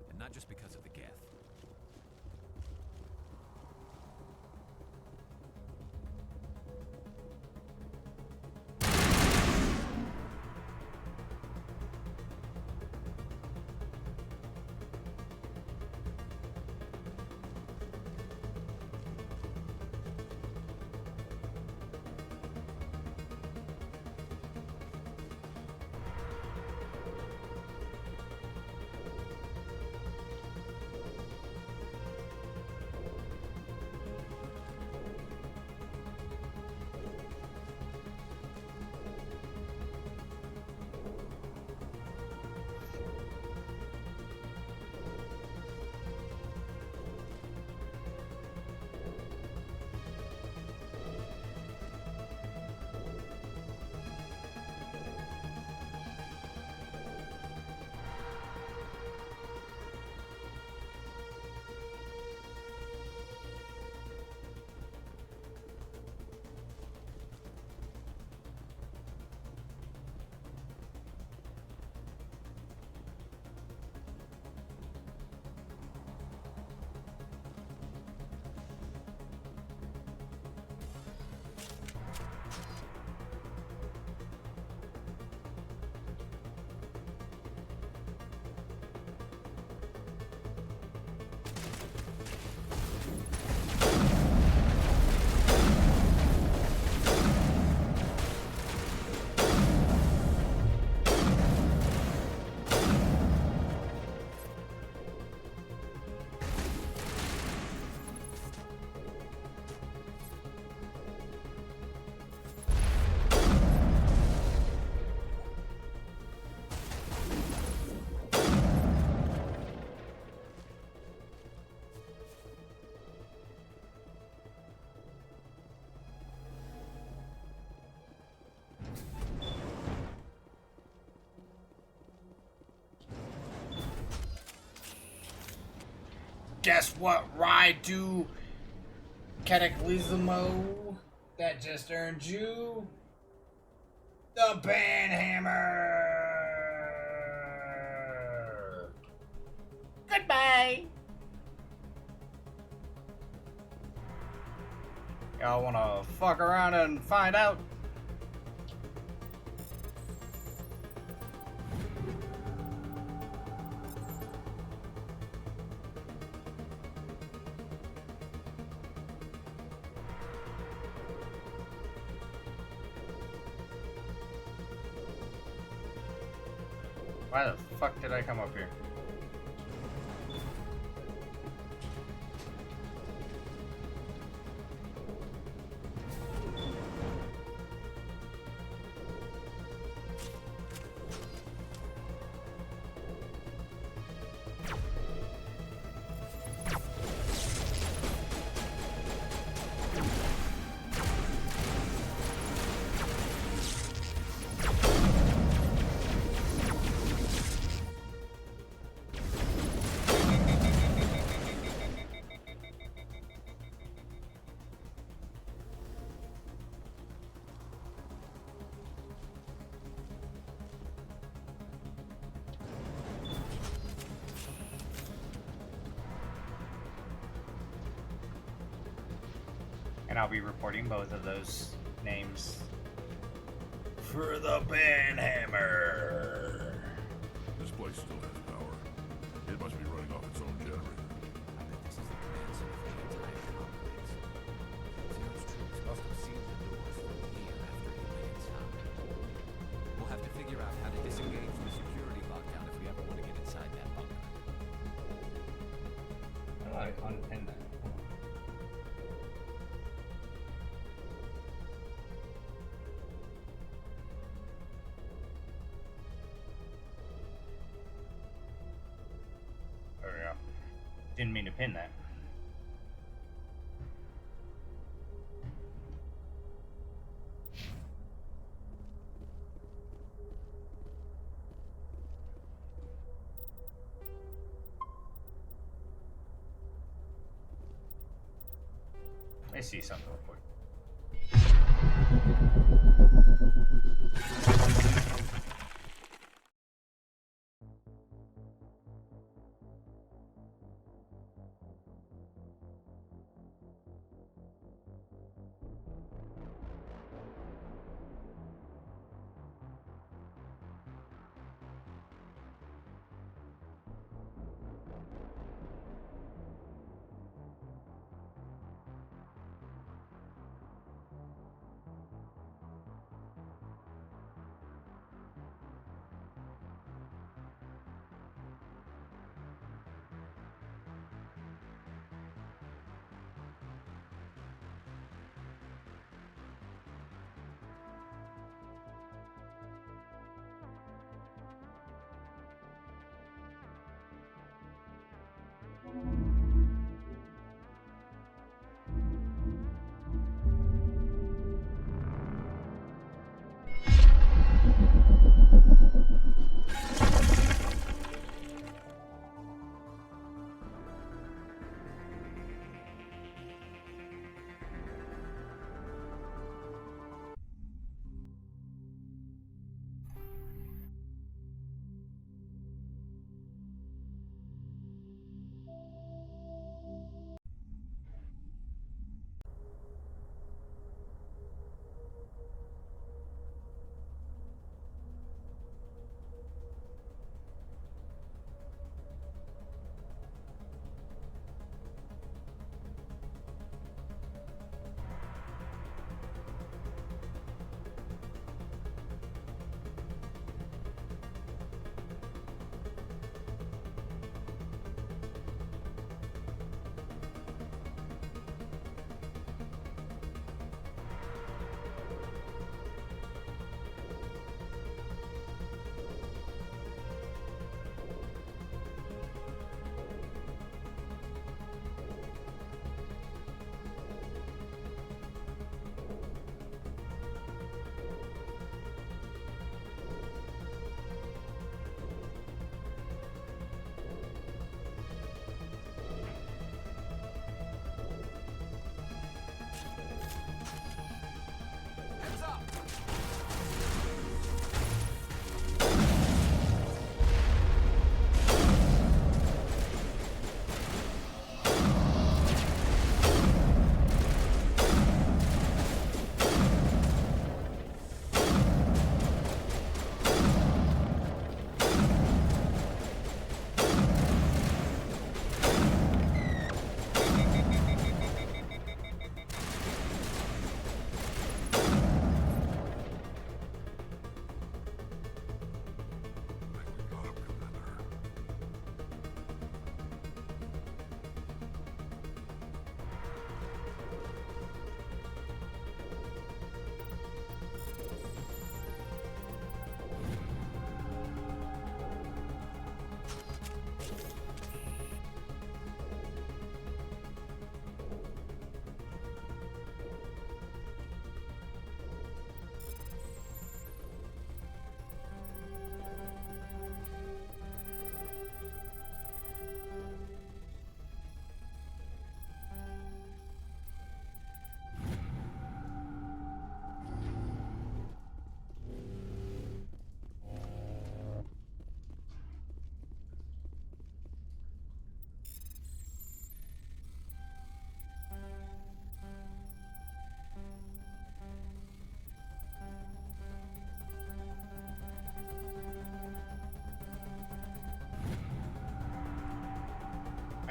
and not just because of the Geth. Guess what, Raidu Cataclysmo? That just earned you the Banhammer! Goodbye! Y'all wanna fuck around and find out? Why the fuck did I come up here? And I'll be reporting both of those names for the Banhammer. This place still has power. It must be running off its own generator. I bet this is the command center for the entire complex. Zero's troops must have sealed the doors from here after he went inside. We'll have to figure out how to disengage the security lockdown if we ever want to get inside that bunker. How do I unpin that? Didn't mean to pin that. I see something real quick.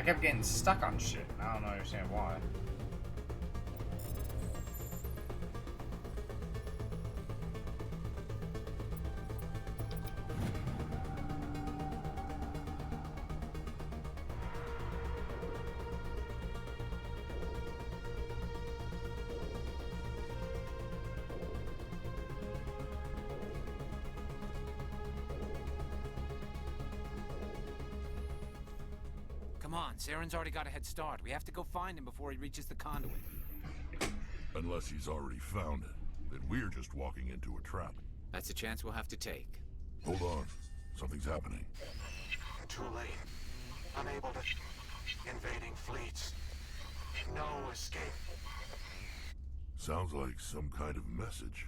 I kept getting stuck on shit. I don't understand why. Come on, Saren's already got a head start. We have to go find him before he reaches the conduit. Unless he's already found it, then we're just walking into a trap. That's a chance we'll have to take. Hold on. Something's happening. Too late. Unable to... Invading fleets. No escape. Sounds like some kind of message,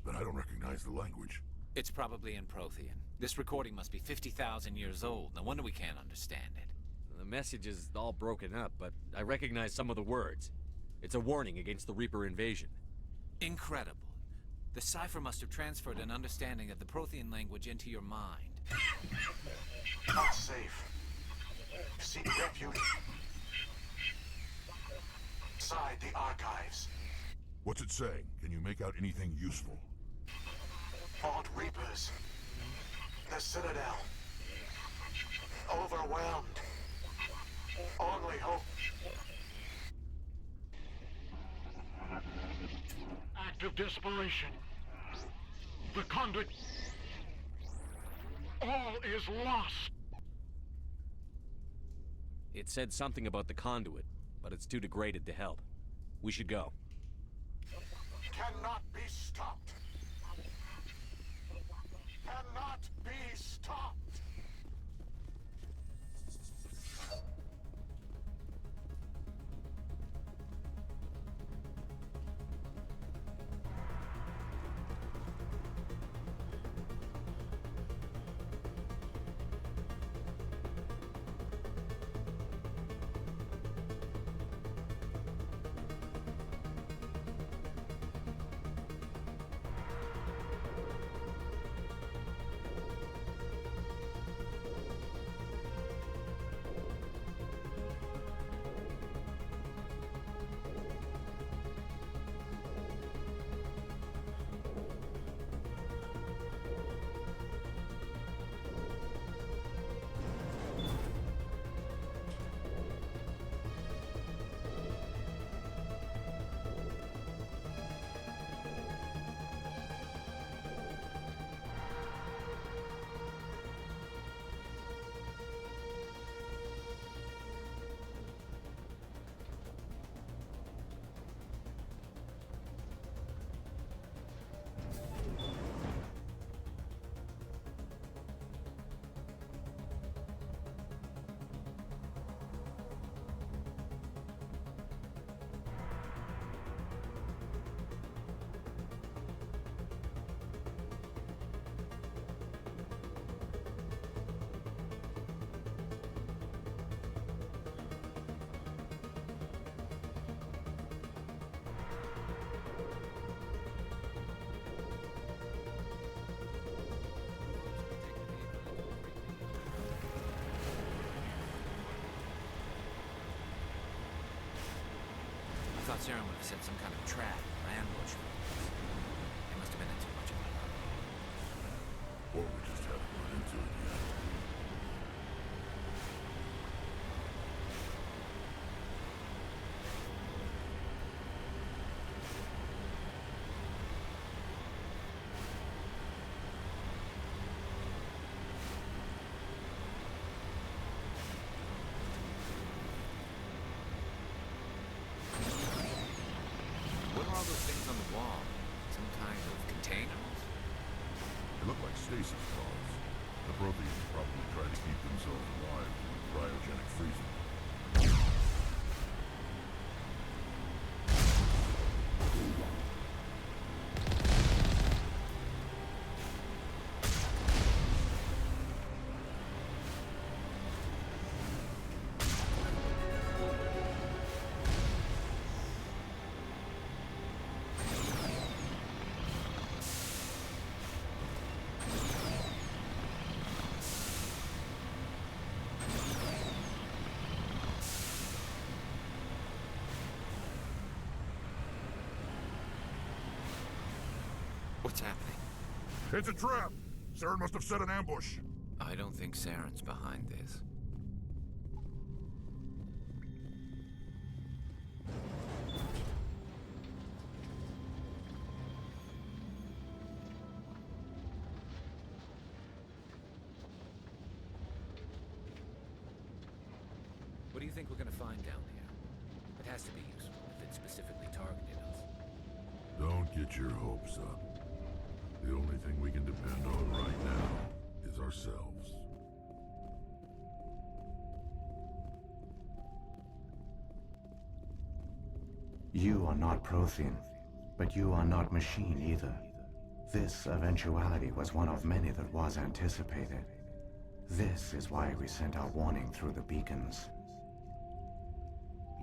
but I don't recognize the language. It's probably in Prothean. This recording must be 50,000 years old. No wonder we can't understand it. The message is all broken up, but I recognize some of the words. It's a warning against the Reaper invasion. Incredible. The cipher must have transferred an understanding of the Prothean language into your mind. Not safe. Seek refuge. Inside the archives. What's it saying? Can you make out anything useful? Fought Reapers. The Citadel. Overwhelmed. Only hope. Act of desperation. The conduit. All is lost. It said something about the conduit, but it's too degraded to help. We should go. Cannot be stopped. Cannot be stopped. I thought Saren would have set some kind of trap or ambush for us. They must have been in too much of a hurry. Or we just haven't run into it yet. What are all those things on the wall? Some kind of containers? They look like stasis pods. The Protheans probably try to keep themselves alive through cryogenic freezing. What's happening? It's a trap! Saren must have set an ambush. I don't think Saren's behind this. What do you think we're gonna find down here? It has to be useful if it specifically targeted us. Don't get your hopes up. The only thing we can depend on right now is ourselves. You are not Prothean, but you are not machine either. This eventuality was one of many that was anticipated. This is why we sent our warning through the beacons.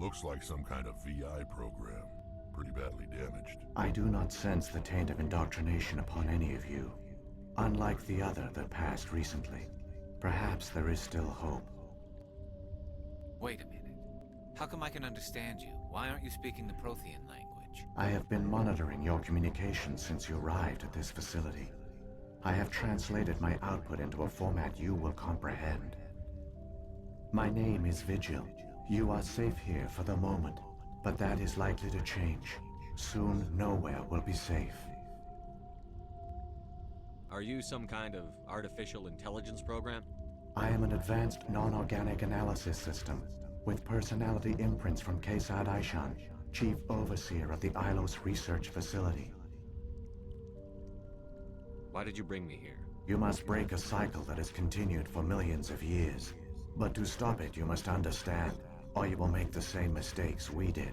Looks like some kind of VI program. Pretty badly damaged. I do not sense the taint of indoctrination upon any of you. Unlike the other that passed recently. Perhaps there is still hope. Wait a minute. How come I can understand you? Why aren't you speaking the Prothean language? I have been monitoring your communications since you arrived at this facility. I have translated my output into a format you will comprehend. My name is Vigil. You are safe here for the moment, but that is likely to change. Soon, nowhere will be safe. Are you some kind of artificial intelligence program? I am an advanced non-organic analysis system, with personality imprints from Kesad Aishan, Chief Overseer of the Ilos Research Facility. Why did you bring me here? You must break a cycle that has continued for millions of years. But to stop it, you must understand, or you will make the same mistakes we did.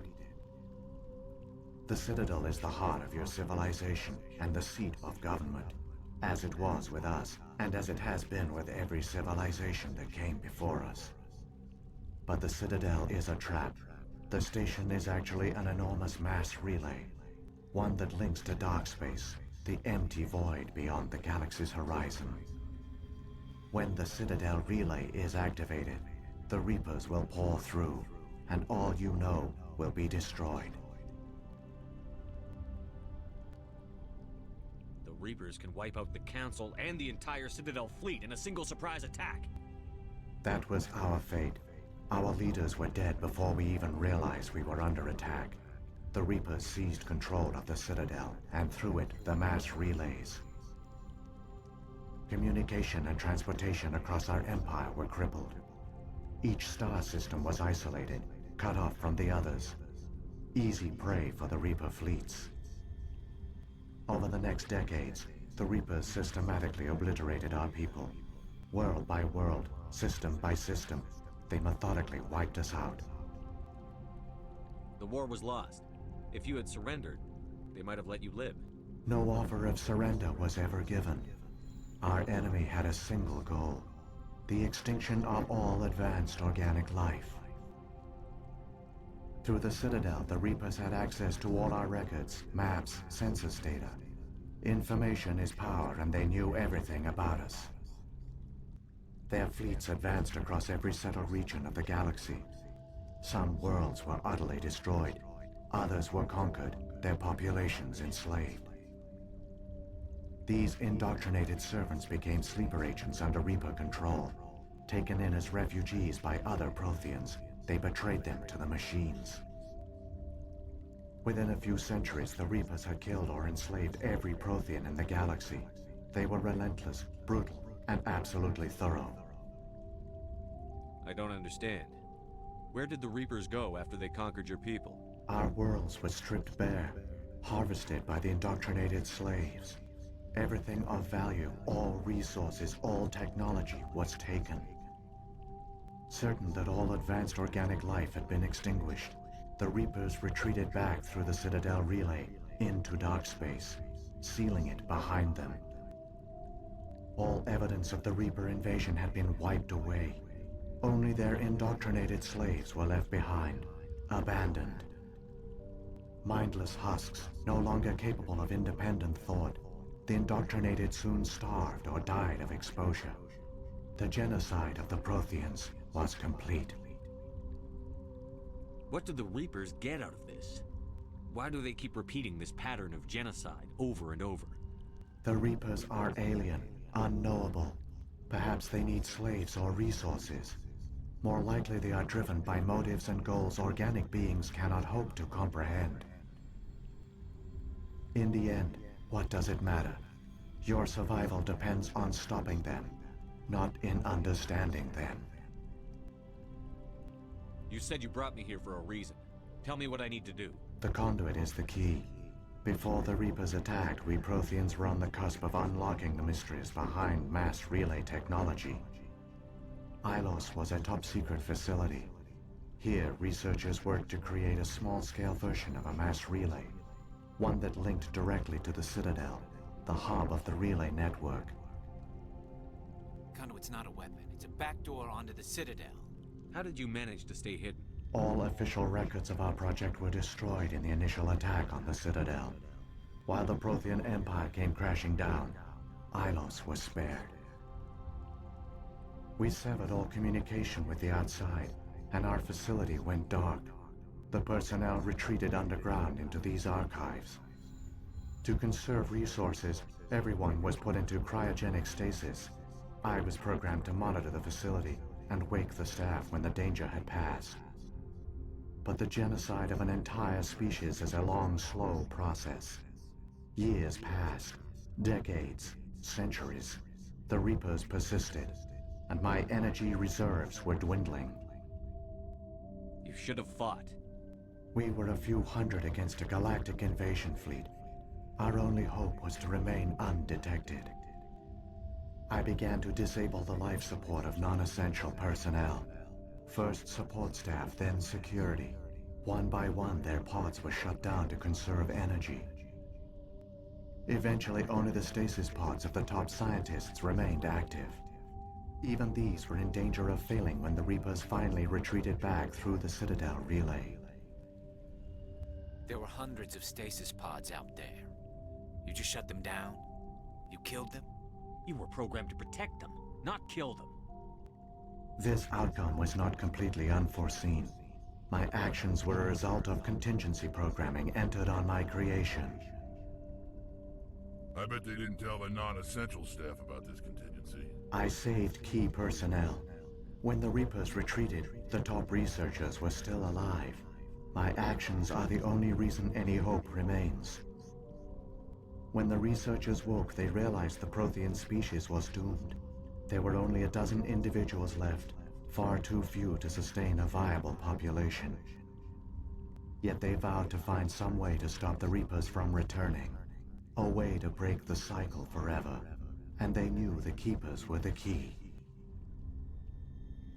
The Citadel is the heart of your civilization and the seat of government, as it was with us, and as it has been with every civilization that came before us. But the Citadel is a trap. The station is actually an enormous mass relay, one that links to dark space, the empty void beyond the galaxy's horizon. When the Citadel relay is activated, the Reapers will pour through, and all you know will be destroyed. The Reapers can wipe out the Council and the entire Citadel fleet in a single surprise attack. That was our fate. Our leaders were dead before we even realized we were under attack. The Reapers seized control of the Citadel, and through it, the mass relays. Communication and transportation across our empire were crippled. Each star system was isolated, cut off from the others. Easy prey for the Reaper fleets. Over the next decades, the Reapers systematically obliterated our people. World by world, system by system, they methodically wiped us out. The war was lost. If you had surrendered, they might have let you live. No offer of surrender was ever given. Our enemy had a single goal: the extinction of all advanced organic life. Through the Citadel, the Reapers had access to all our records, maps, census data. Information is power, and they knew everything about us. Their fleets advanced across every settled region of the galaxy. Some worlds were utterly destroyed. Others were conquered, their populations enslaved. These indoctrinated servants became sleeper agents under Reaper control. Taken in as refugees by other Protheans, they betrayed them to the machines. Within a few centuries, the Reapers had killed or enslaved every Prothean in the galaxy. They were relentless, brutal, and absolutely thorough. I don't understand. Where did the Reapers go after they conquered your people? Our worlds were stripped bare, harvested by the indoctrinated slaves. Everything of value, all resources, all technology was taken. Certain that all advanced organic life had been extinguished, the Reapers retreated back through the Citadel relay into dark space, sealing it behind them. All evidence of the Reaper invasion had been wiped away. Only their indoctrinated slaves were left behind, abandoned. Mindless husks, no longer capable of independent thought, the indoctrinated soon starved or died of exposure. The genocide of the Protheans was complete. What do the Reapers get out of this? Why do they keep repeating this pattern of genocide over and over? The Reapers are alien, unknowable. Perhaps they need slaves or resources. More likely they are driven by motives and goals organic beings cannot hope to comprehend. In the end, what does it matter? Your survival depends on stopping them, not in understanding them. You said you brought me here for a reason. Tell me what I need to do. The conduit is the key. Before the Reapers attacked, we Protheans were on the cusp of unlocking the mysteries behind mass relay technology. Ilos was a top-secret facility. Here, researchers worked to create a small-scale version of a mass relay, one that linked directly to the Citadel, the hub of the relay network. Conduit's not a weapon. It's a backdoor onto the Citadel. How did you manage to stay hidden? All official records of our project were destroyed in the initial attack on the Citadel. While the Prothean Empire came crashing down, Ilos was spared. We severed all communication with the outside, and our facility went dark. The personnel retreated underground into these archives. To conserve resources, everyone was put into cryogenic stasis. I was programmed to monitor the facility and wake the staff when the danger had passed. But the genocide of an entire species is a long, slow process. Years passed, decades, centuries. The Reapers persisted, and my energy reserves were dwindling. You should have fought. We were a few hundred against a galactic invasion fleet. Our only hope was to remain undetected. I began to disable the life support of non-essential personnel. First support staff, then security. One by one, their pods were shut down to conserve energy. Eventually, only the stasis pods of the top scientists remained active. Even these were in danger of failing when the Reapers finally retreated back through the Citadel relay. There were hundreds of stasis pods out there. You just shut them down? You killed them? You were programmed to protect them, not kill them. This outcome was not completely unforeseen. My actions were a result of contingency programming entered on my creation. I bet they didn't tell the non-essential staff about this contingency. I saved key personnel. When the Reapers retreated, the top researchers were still alive. My actions are the only reason any hope remains. When the researchers woke, they realized the Prothean species was doomed. There were only a dozen individuals left, far too few to sustain a viable population. Yet they vowed to find some way to stop the Reapers from returning. A way to break the cycle forever. And they knew the Keepers were the key.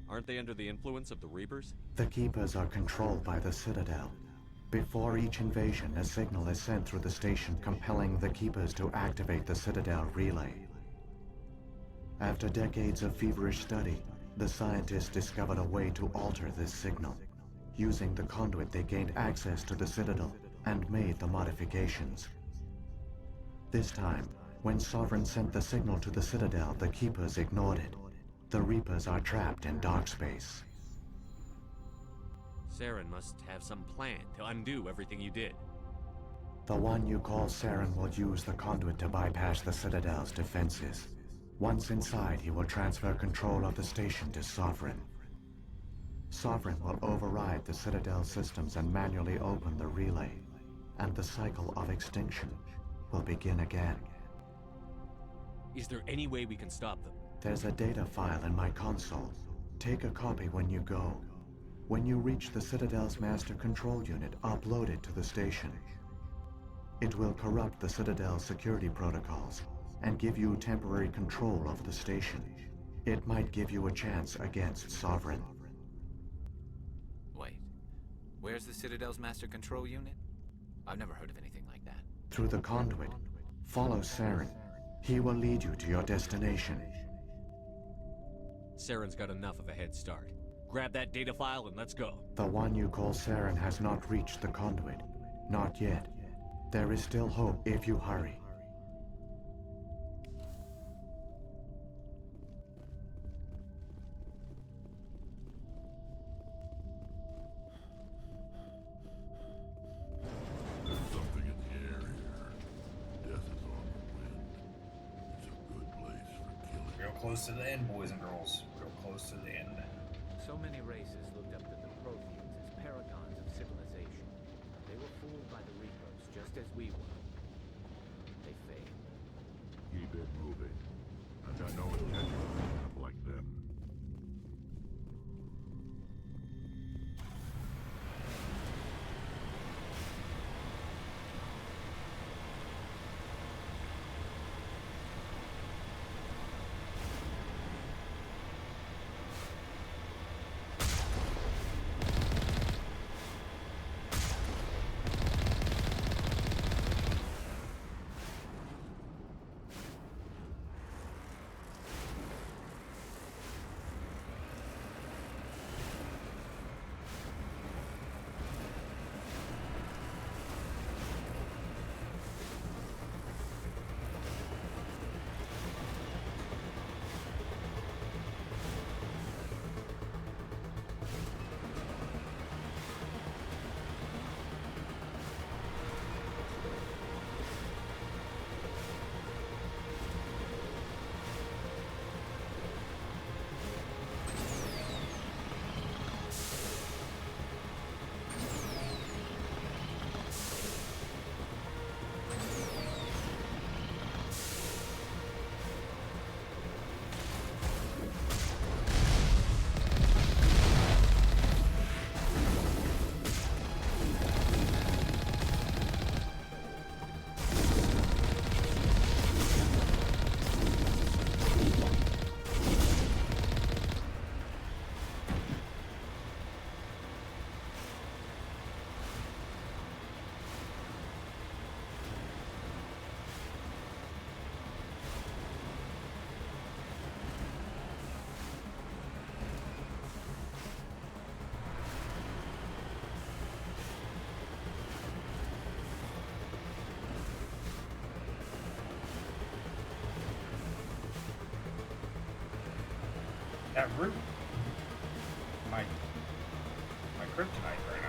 Aren't they under the influence of the Reapers? The Keepers are controlled by the Citadel. Before each invasion, a signal is sent through the station compelling the Keepers to activate the Citadel relay. After decades of feverish study, the scientists discovered a way to alter this signal. Using the conduit, they gained access to the Citadel and made the modifications. This time, when Sovereign sent the signal to the Citadel, the Keepers ignored it. The Reapers are trapped in dark space. Saren must have some plan to undo everything you did. The one you call Saren will use the conduit to bypass the Citadel's defenses. Once inside, he will transfer control of the station to Sovereign. Sovereign will override the Citadel systems and manually open the relay, and the cycle of extinction will begin again. Is there any way we can stop them? There's a data file in my console. Take a copy when you go. When you reach the Citadel's master control unit, upload it to the station. It will corrupt the Citadel's security protocols and give you temporary control of the station. It might give you a chance against Sovereign. Wait, where's the Citadel's master control unit? I've never heard of anything like that. Through the conduit, follow Saren. He will lead you to your destination. Saren's got enough of a head start. Grab that data file and let's go. The one you call Saren has not reached the conduit. Not yet. There is still hope if you hurry. There's something in the air here. Death is on the wind. close to the end, boys and girls. Real close to the end. So many races looked up to the Protheans as paragons of civilization. They were fooled by the Reapers, just as we were. They failed. Keep it moving. I got no intention of ending up like them. That root. My kryptonite right now.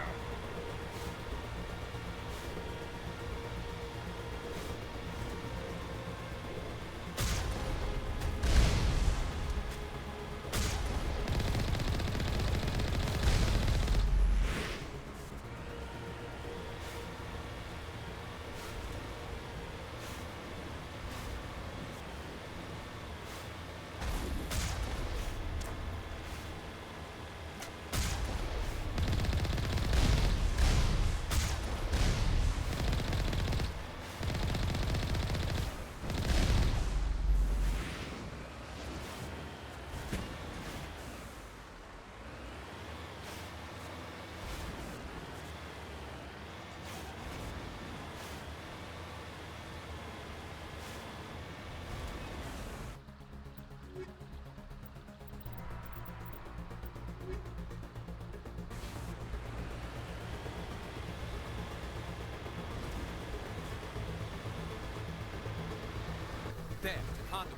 There, the conduit.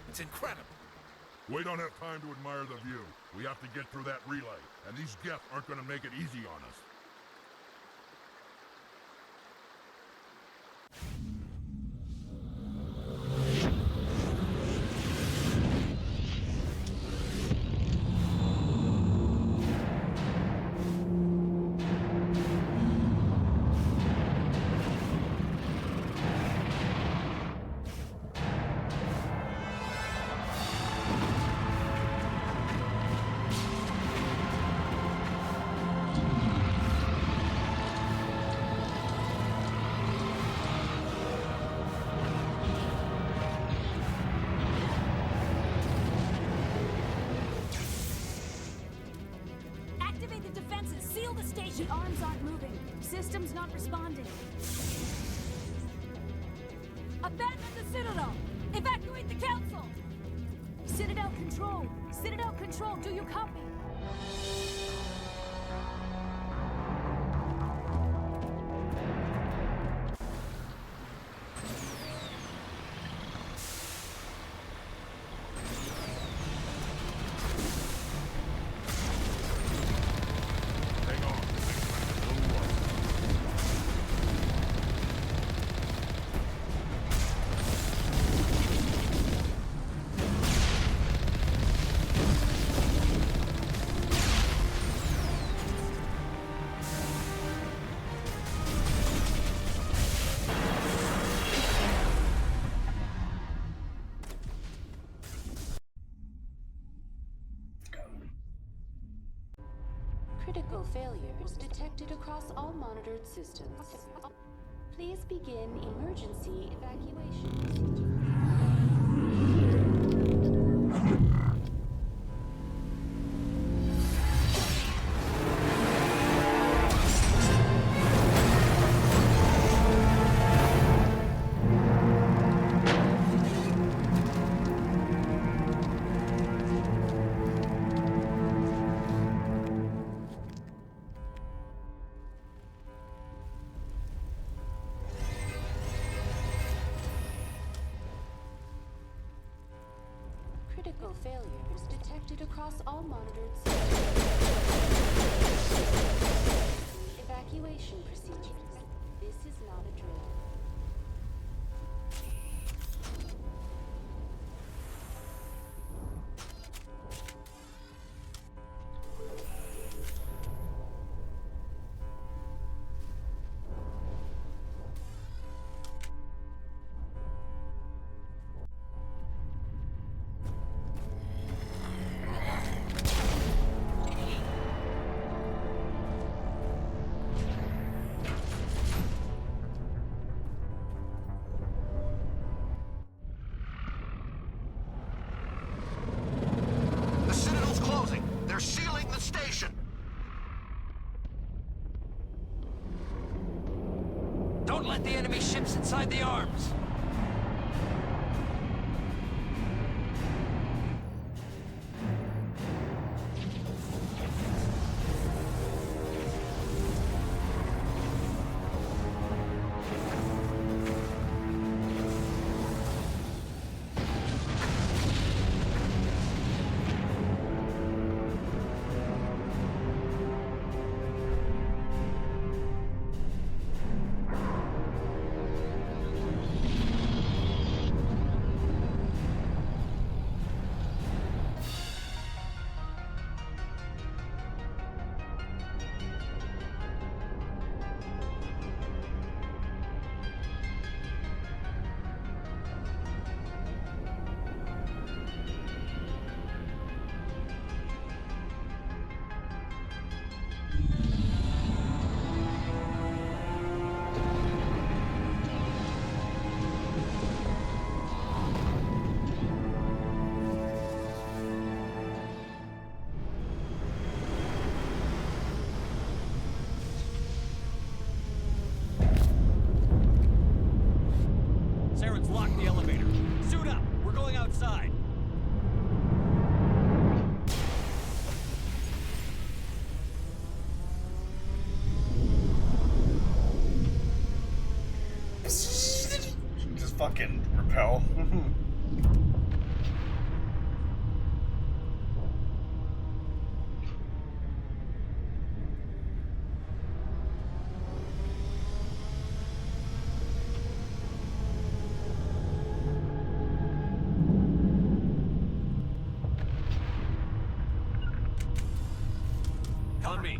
It's incredible. We don't have time to admire the view. We have to get through that relay, and these Geth aren't gonna make it easy on us. Activate the defenses! Seal the station! The arms aren't moving. Systems not responding. Abandon the Citadel! Evacuate the Council! Citadel Control! Citadel Control, do you copy? Critical failures detected across all monitored systems. Please begin emergency evacuation procedure. Critical failures detected across all monitored systems. Evacuation procedures. This is not a drill. The Citadel's closing. They're sealing the station. Don't let the enemy ships inside the arms! Saren's locked the elevator. Suit up! We're going outside! Just fucking repel. On me.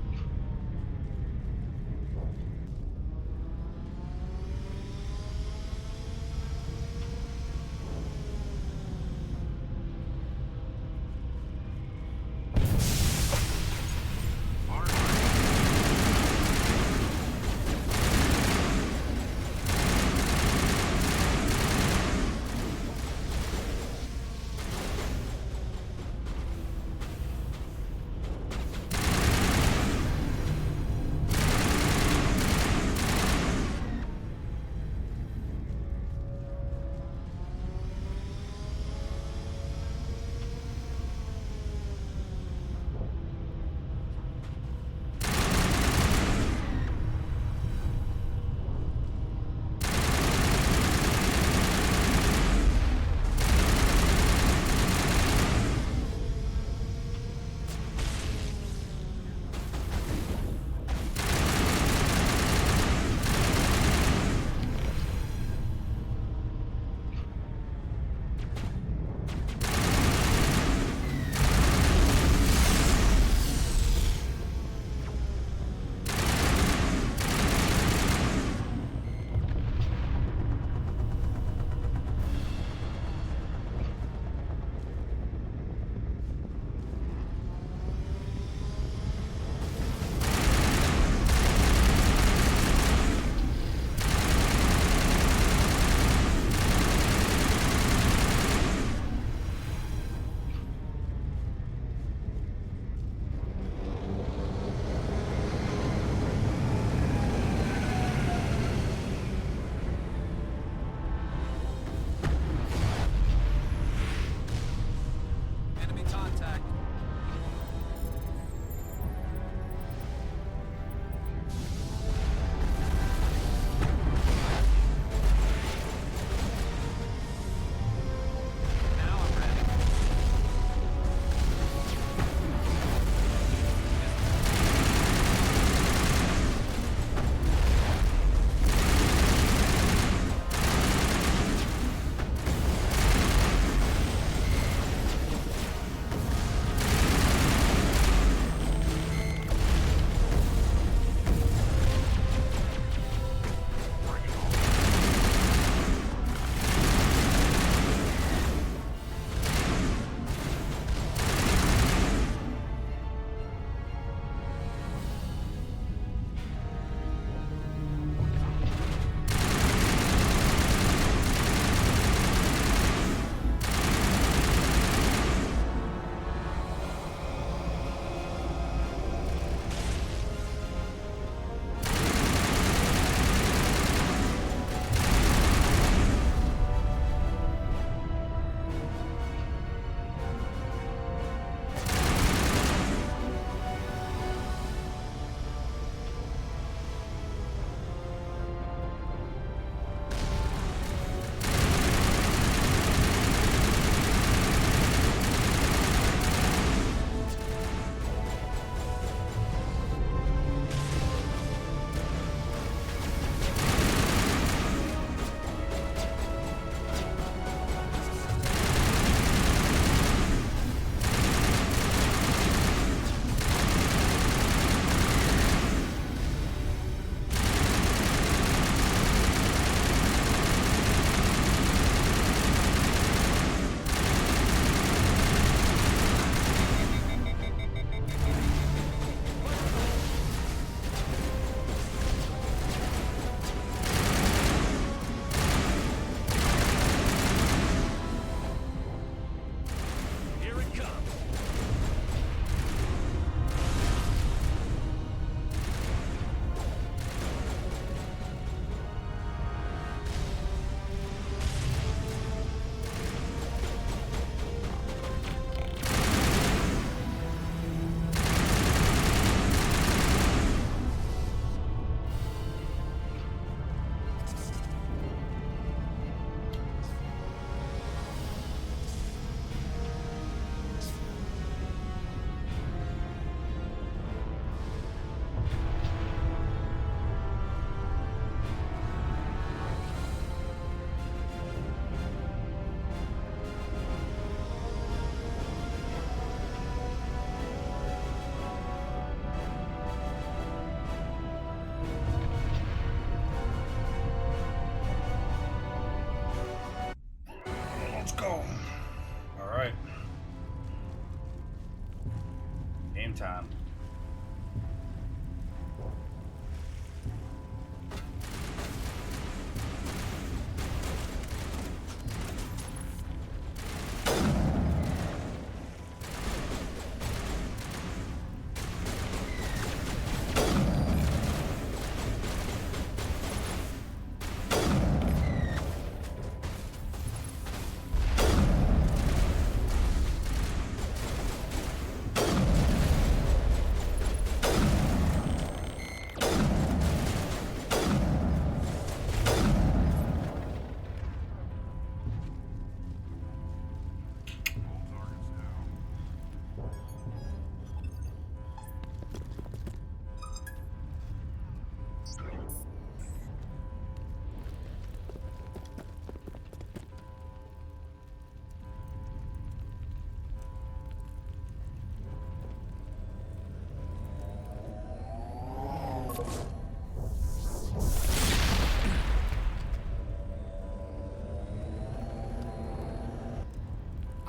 I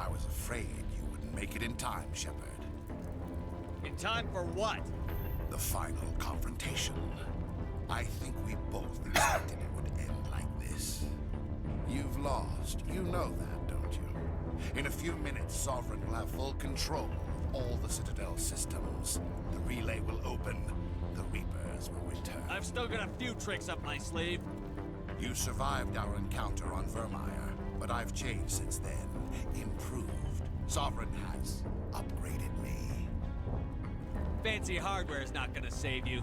was afraid you wouldn't make it in time, Shepard. In time for what? The final confrontation. I think we both expected it would end like this. You've lost. You know that, don't you? In a few minutes, Sovereign will have full control of all the Citadel systems. The relay will open. The Reapers will return. I've still got a few tricks up my sleeve. You survived our encounter on Vermeer, but I've changed since then. Improved. Sovereign has upgraded me. Fancy hardware is not gonna save you.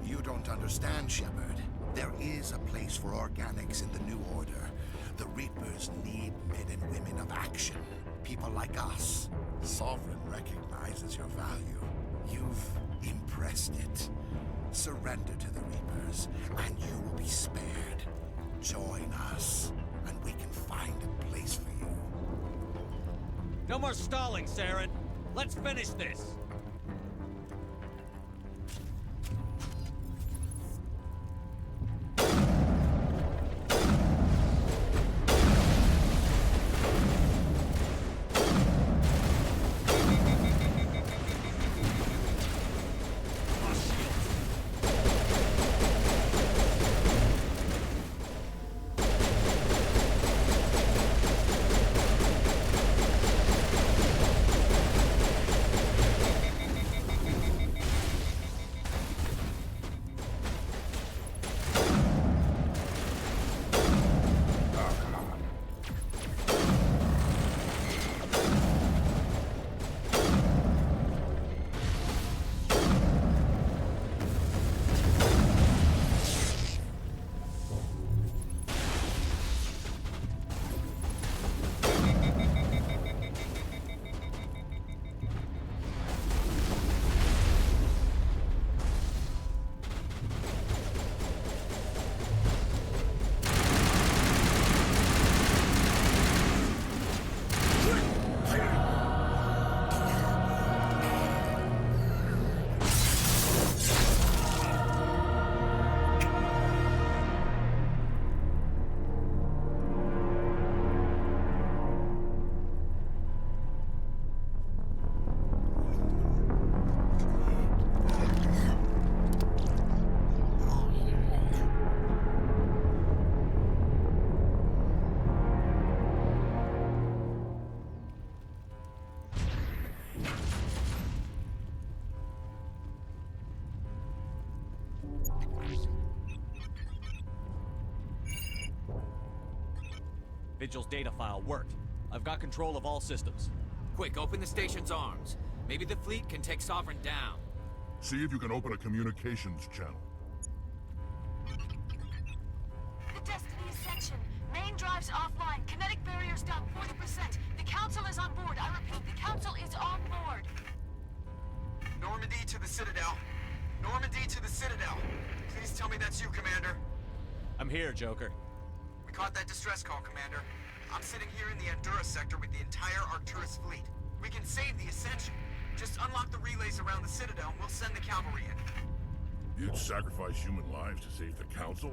You don't understand, Shepard. There is a place for organics in the New Order. The Reapers need men and women of action. People like us. Sovereign recognizes your value. You've impressed it. Surrender to the Reapers, and you will be spared. Join us, and we can find a place for you. No more stalling, Saren. Let's finish this. Vigil's data file worked. I've got control of all systems. Quick, open the station's arms. Maybe the fleet can take Sovereign down. See if you can open a communications channel. The Destiny Ascension. Main drives offline. Kinetic barriers down 40%. The Council is on board. I repeat, the Council is on board. Normandy to the Citadel. Normandy to the Citadel. Please tell me that's you, Commander. I'm here, Joker. We caught that distress call, Commander. I'm sitting here in the Andurra sector with the entire Arcturus fleet. We can save the Ascension. Just unlock the relays around the Citadel and we'll send the cavalry in. You'd sacrifice human lives to save the Council?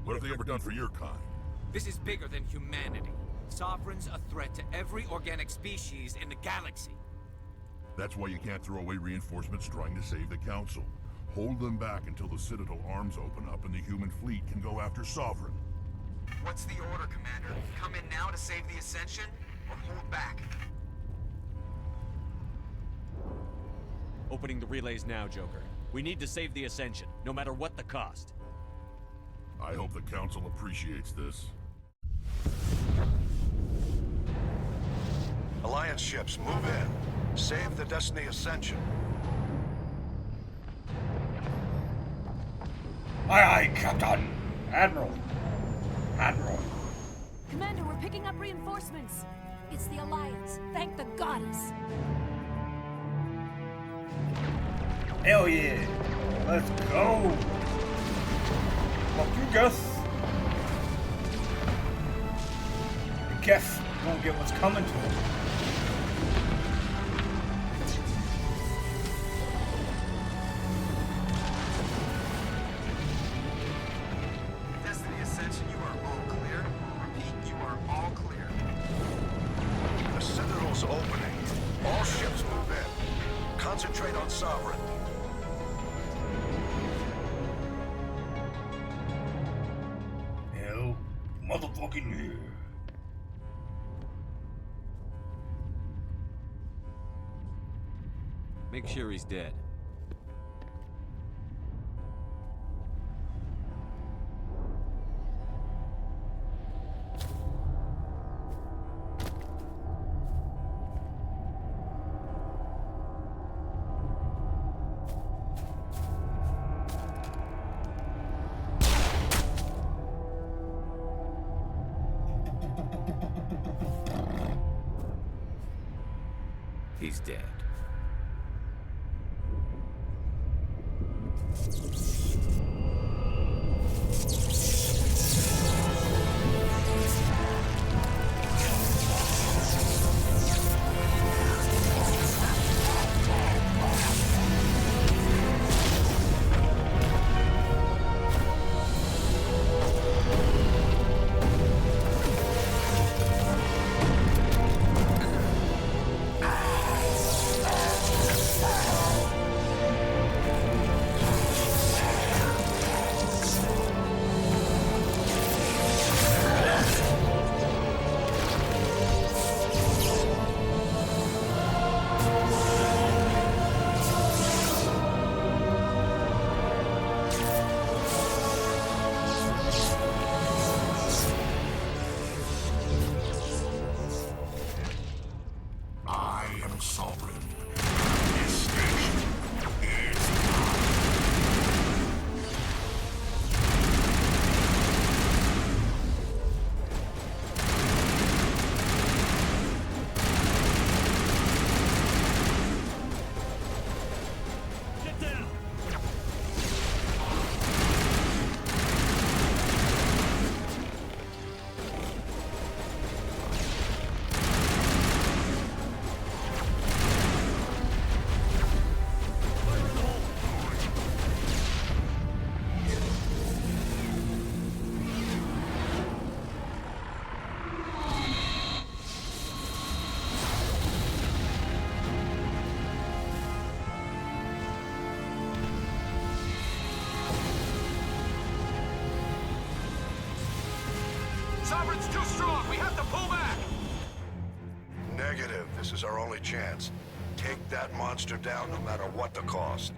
What have they ever done for your kind? This is bigger than humanity. Sovereign's a threat to every organic species in the galaxy. That's why you can't throw away reinforcements trying to save the Council. Hold them back until the Citadel arms open up and the human fleet can go after Sovereign. What's the order, Commander? Come in now to save the Ascension, or hold back? Opening the relays now, Joker. We need to save the Ascension, no matter what the cost. I hope the Council appreciates this. Alliance ships, move in. Save the Destiny Ascension. Aye, aye, Captain! Admiral! Admiral! Commander, we're picking up reinforcements. It's the Alliance. Thank the goddess. Hell yeah! Let's go! Fuck you, Gus! Be careful, you won't get what's coming to him. Sovereign. Hell, motherfucking yeah. Make sure he's dead. He's dead. I am Sovereign. This station is Get down! Sovereign's too strong. We have to pull back. Negative. This is our only chance. Take that monster down no matter what the cost.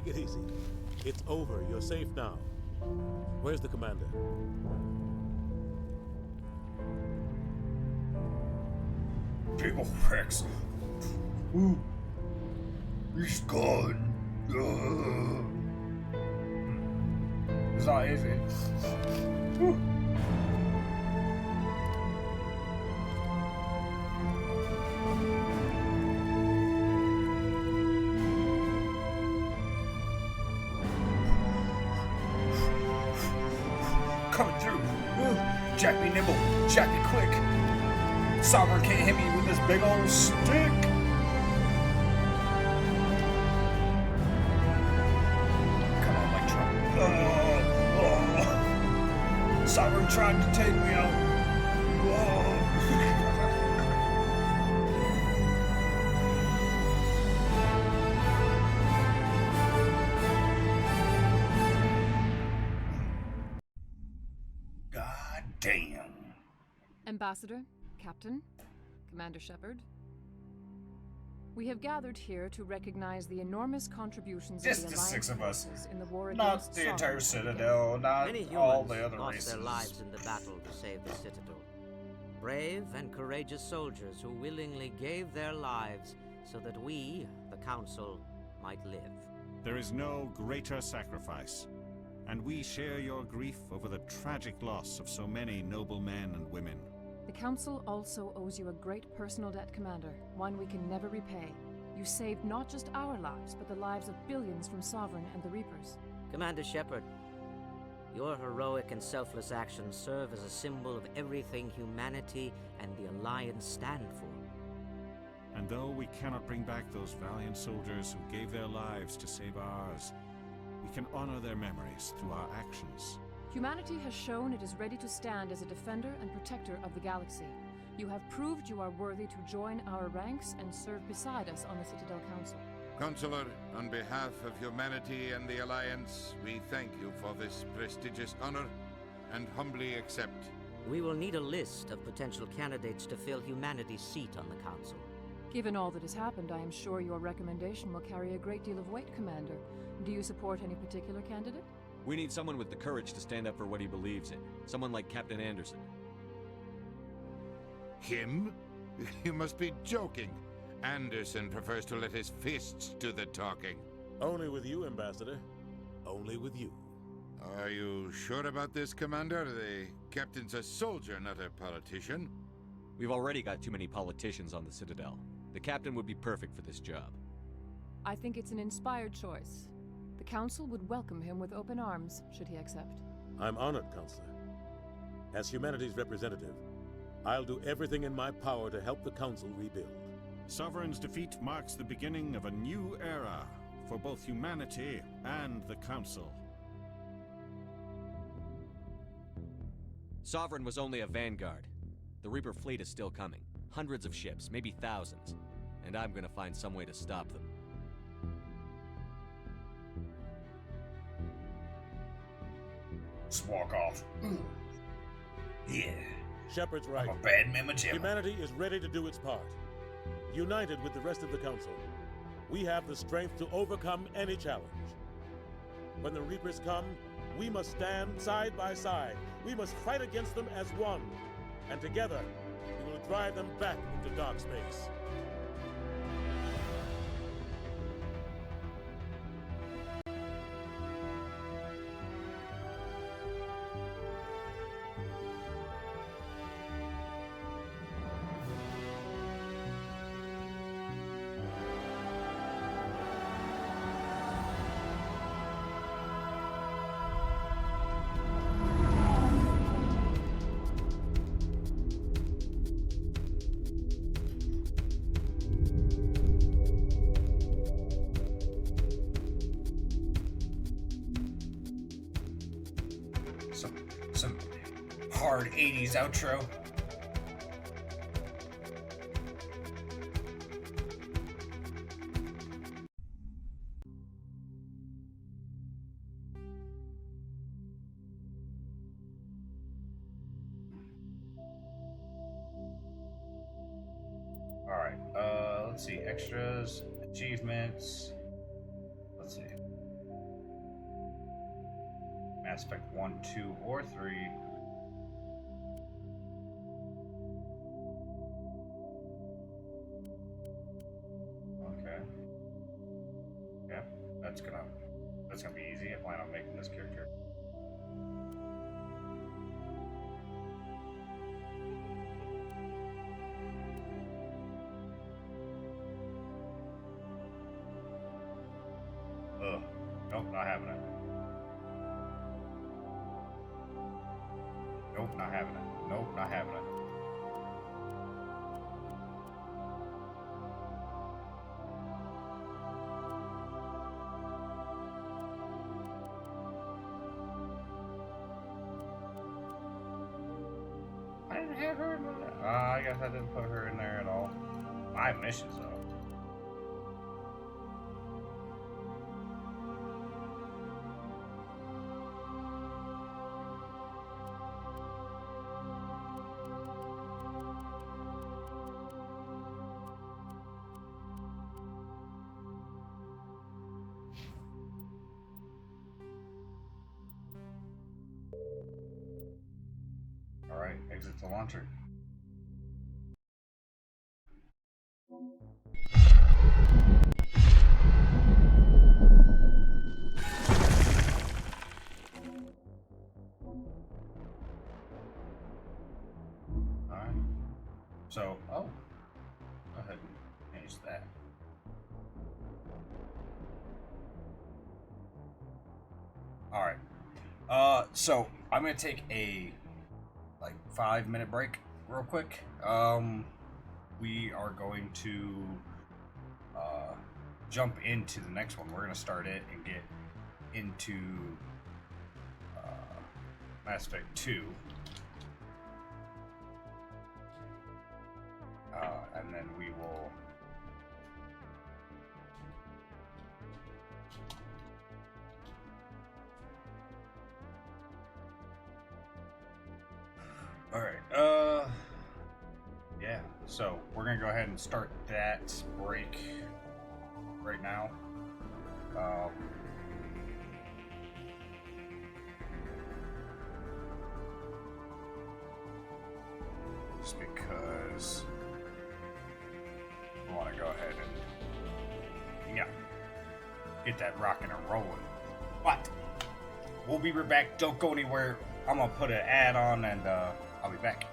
Take it easy. It's over. You're safe now. Where's the commander? Big ol' Rex. Ooh. He's gone. It's not easy. Woo. Coming through. Woo. Jack me nimble. Jack me quick. Sovereign can't hit me with this big old stick. Come on, Mike Trump. Sovereign tried to take me out. God damn. Ambassador, Captain, Commander Shepard. We have gathered here to recognize the enormous contributions Just of the the six of us. forces in the war Not against the entire Sovereign. Citadel, not Many all humans the other lost races. their lives in the battle to save the Citadel. Brave and courageous soldiers who willingly gave their lives so that we, the Council, might live. There is no greater sacrifice, and we share your grief over the tragic loss of so many noble men and women. The Council also owes you a great personal debt, Commander, one we can never repay. You saved not just our lives, but the lives of billions from Sovereign and the Reapers. Commander Shepard, your heroic and selfless actions serve as a symbol of everything humanity and the Alliance stand for. And though we cannot bring back those valiant soldiers who gave their lives to save ours, we can honor their memories through our actions. Humanity has shown it is ready to stand as a defender and protector of the galaxy. You have proved you are worthy to join our ranks and serve beside us on the Citadel Council. Consular, on behalf of humanity and the Alliance, we thank you for this prestigious honor and humbly accept. We will need a list of potential candidates to fill humanity's seat on the Council. Given all that has happened, I am sure your recommendation will carry a great deal of weight, Commander. Do you support any particular candidate? We need someone with the courage to stand up for what he believes in. Someone like Captain Anderson. Him? You must be joking. Anderson prefers to let his fists do the talking. Only with you, Ambassador. Only with you. Are you sure about this, Commander? The captain's a soldier, not a politician. We've already got too many politicians on the Citadel. The captain would be perfect for this job. I think it's an inspired choice. The Council would welcome him with open arms, should he accept. I'm honored, Counselor. As humanity's representative, I'll do everything in my power to help the Council rebuild. Sovereign's defeat marks the beginning of a new era for both humanity and the Council. Sovereign was only a vanguard. The Reaper fleet is still coming. Hundreds of ships, maybe thousands. And I'm gonna find some way to stop them. Just walk off. Yeah. Shepard's right. I'm a bad mamma jamma. Humanity is ready to do its part. United with the rest of the Council, we have the strength to overcome any challenge. When the Reapers come, we must stand side by side. We must fight against them as one. And together, we will drive them back into dark space. Some hard 80s outro. Alright, let's see. Extras, achievements. Let's see. Mass Effect 1, 2, or 3. Okay. Yeah, that's gonna be easy. I plan on making this character. Ugh. Nope, not having it. Nope, not having it. Nope, not having it. I didn't have her in there. I guess I didn't put her in there at all. 5 missions, though. Alright, exit the launcher. Alright. So, oh. Go ahead and change that. Alright. So I'm gonna take a 5-minute break real quick. We are going to jump into the next one. We're gonna start it and get into Mass Effect 2. And then we will Alright, yeah, so we're gonna go ahead and start that break right now. Just because I want to go ahead and, yeah, get that rocking and rolling. But we'll be right back. Don't go anywhere. I'm gonna put an ad on and I'll be back.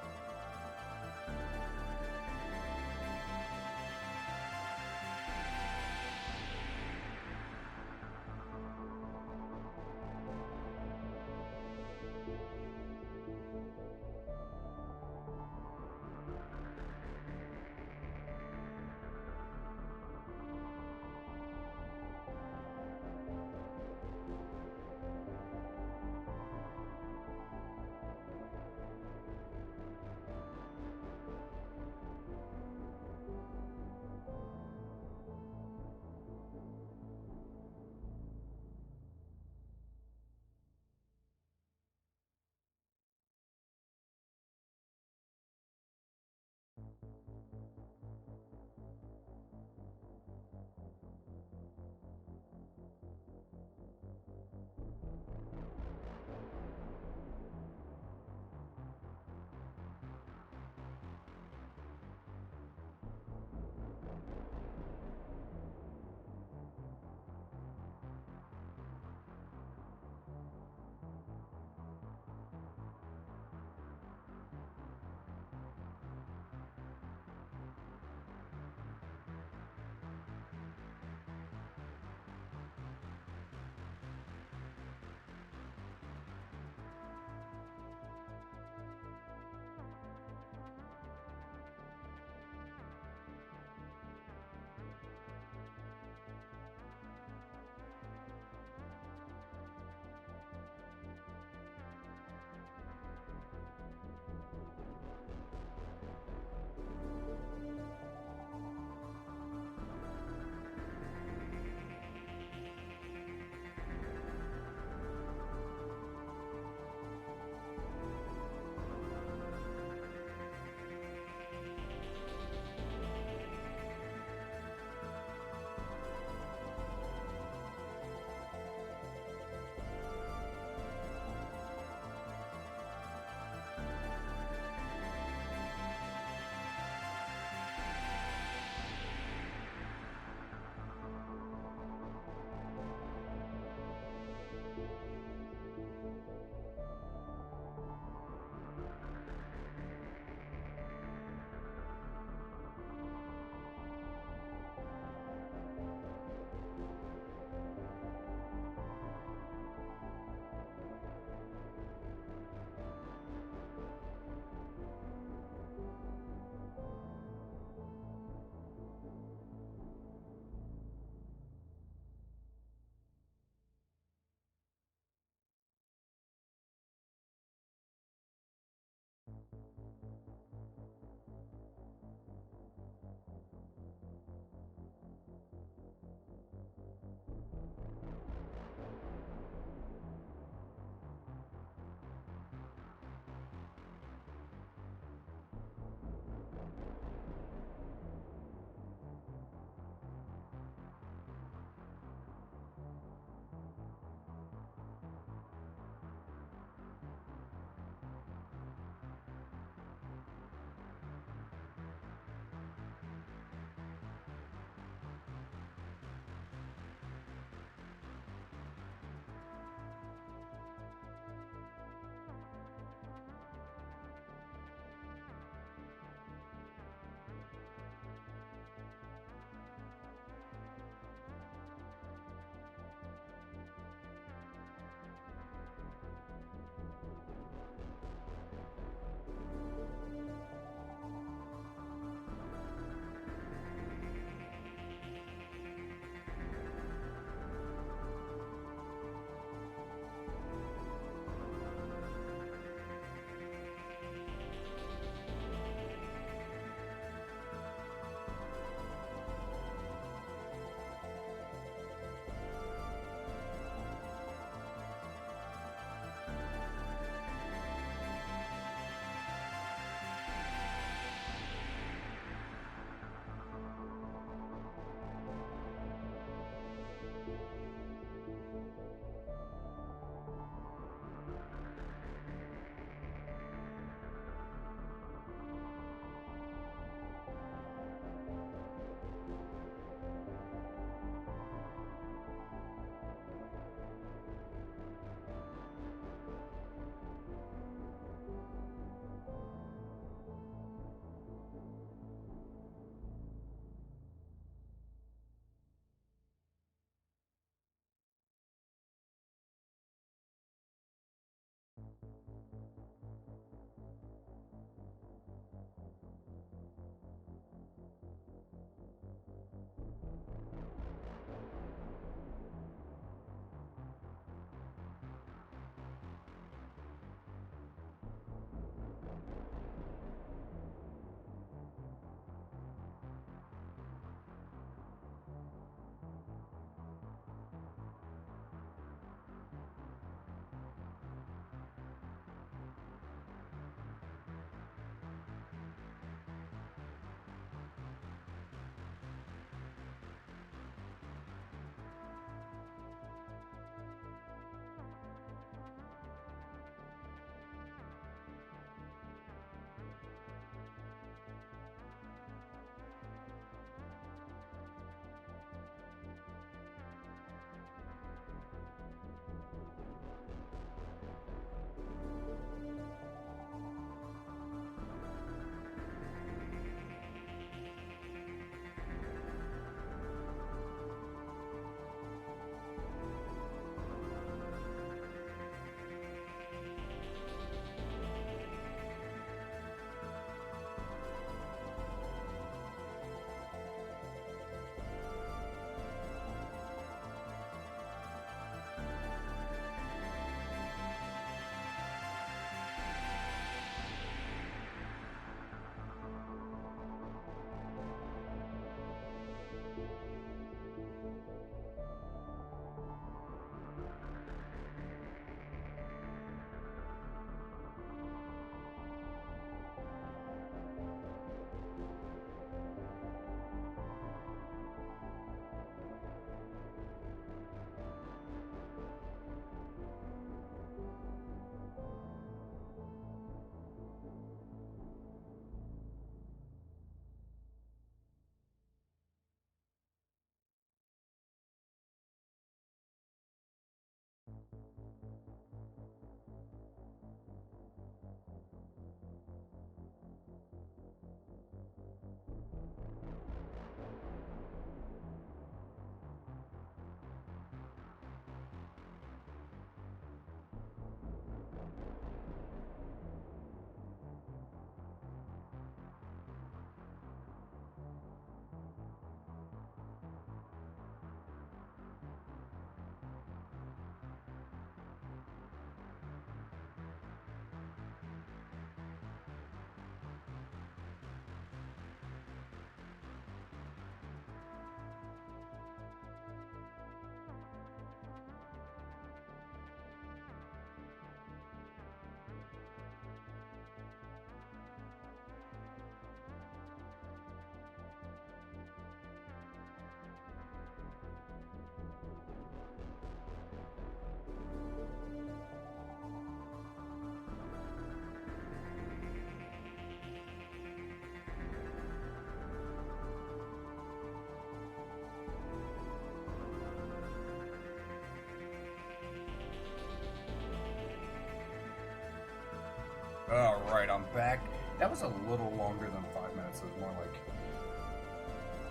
Alright, I'm back. That was a little longer than 5 minutes. It was more like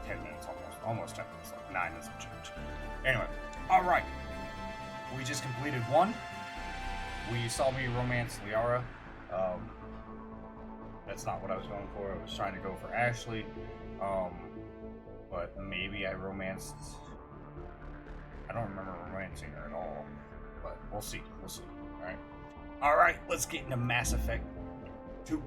10 minutes almost 10 minutes, like 9 and some change. Anyway, alright. We just completed one. We saw me romance Liara. That's not what I was going for. I was trying to go for Ashley. But maybe I romanced... I don't remember romancing her at all. But we'll see. We'll see. Alright? Alright, let's get into Mass Effect 2.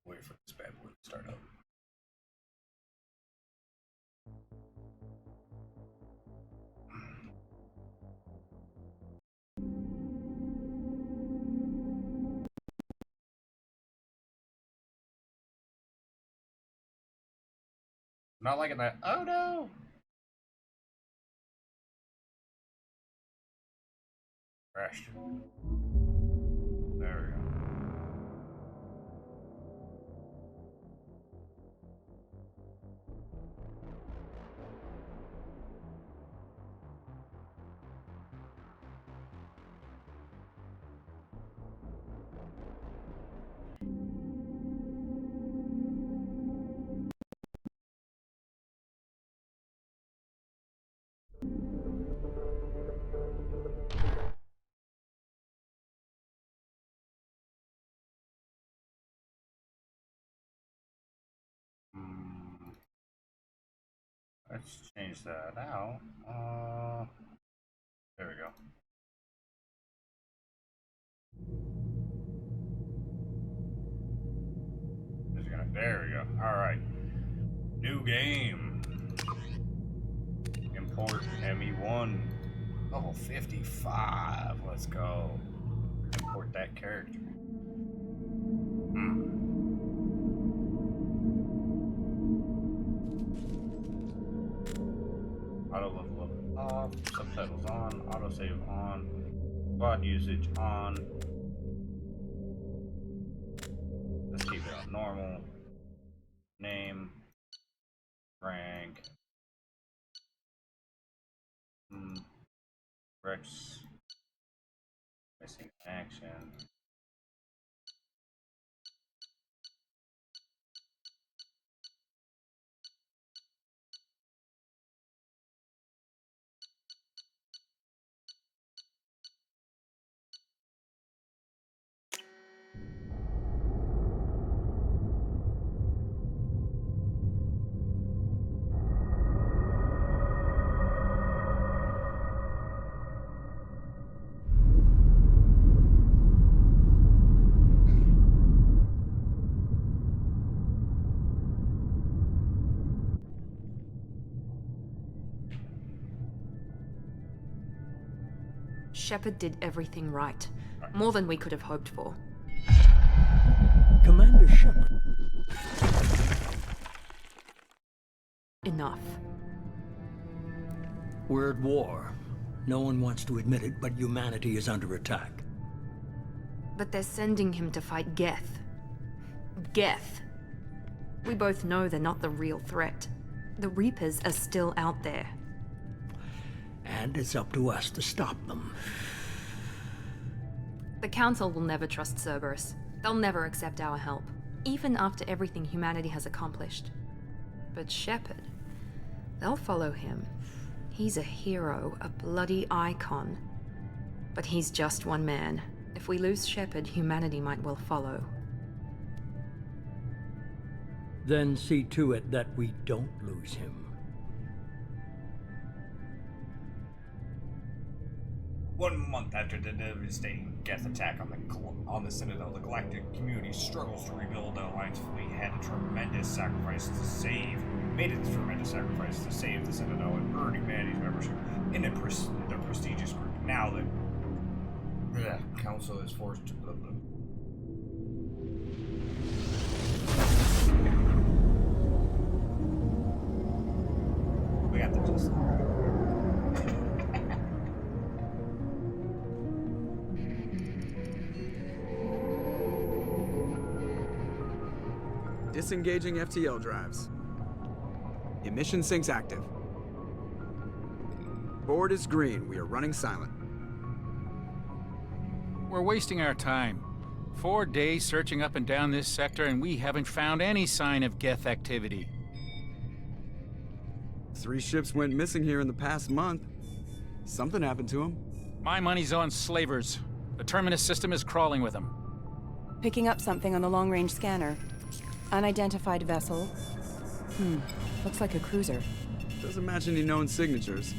Wait for this bad boy to start up. Not liking that. Oh no! Crashed. There we go. Let's change that out. There we go. There we go. Alright. New game. Import ME1. Level 55. Let's go. Import that character. Auto level up off, subtitles on, autosave on, squad usage on. Let's keep it on normal. Name, rank, Rex, missing action. Shepard did everything right. More than we could have hoped for. Commander Shepard. Enough. We're at war. No one wants to admit it, but humanity is under attack. But they're sending him to fight Geth. Geth. We both know they're not the real threat. The Reapers are still out there. And it's up to us to stop them. The Council will never trust Cerberus. They'll never accept our help, even after everything humanity has accomplished. But Shepard, they'll follow him. He's a hero, a bloody icon. But he's just one man. If we lose Shepard, humanity might well follow. Then see to it that we don't lose him. 1 month after the devastating Geth attack on the Citadel, the galactic community struggles to rebuild. The Alliance fleet made a tremendous sacrifice to save the Citadel and earn humanity's membership in the prestigious group. Now that the Council is forced to... We got the gist. Disengaging FTL drives. Emission sinks active. Board is green. We are running silent. We're wasting our time. 4 days searching up and down this sector, and we haven't found any sign of Geth activity. 3 ships went missing here in the past month. Something happened to them. My money's on slavers. The Terminus system is crawling with them. Picking up something on the long-range scanner. Unidentified vessel. Looks like a cruiser. Doesn't match any known signatures.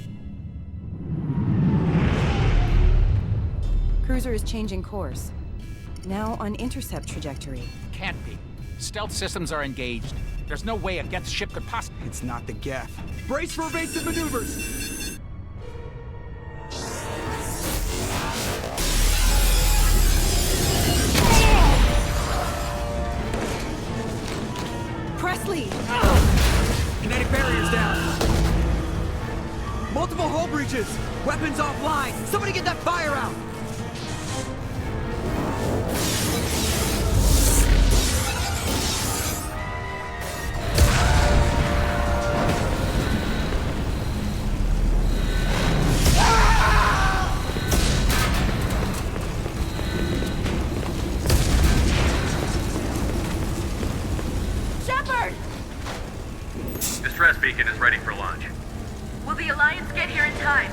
Cruiser is changing course. Now on intercept trajectory. Can't be. Stealth systems are engaged. There's no way a Geth ship could possibly... It's not the Geth. Brace for evasive maneuvers! Presley! Kinetic barriers down. Multiple hull breaches. Weapons offline. Somebody get that fire out. Distress beacon is ready for launch. Will the Alliance get here in time?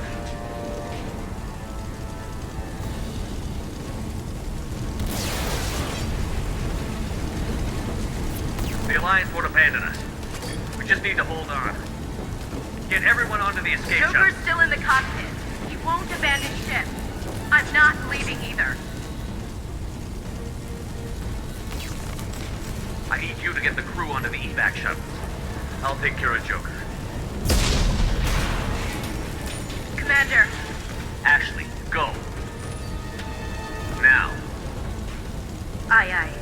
The Alliance won't abandon us. We just need to hold on. Get everyone onto the escape shuttle. Joker's still in the cockpit. He won't abandon ship. I'm not leaving either. I need you to get the crew onto the evac shuttle. I'll take care of Joker. Commander. Ashley, go. Now. Aye, aye.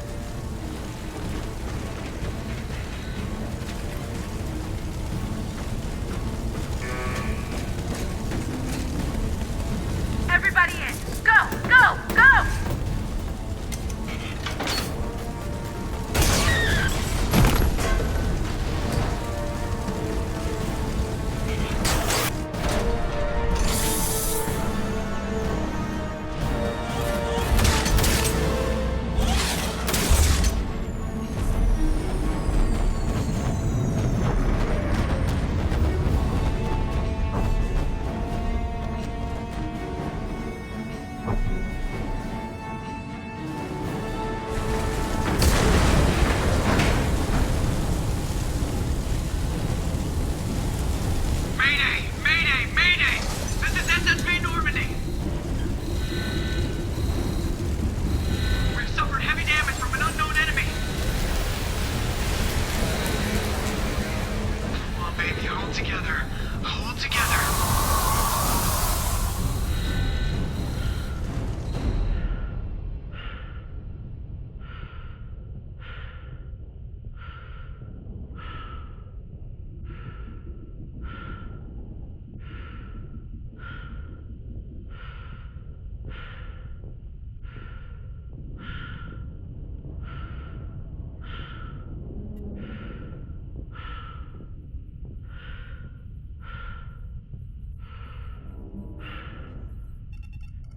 Everybody in. Go, go, go!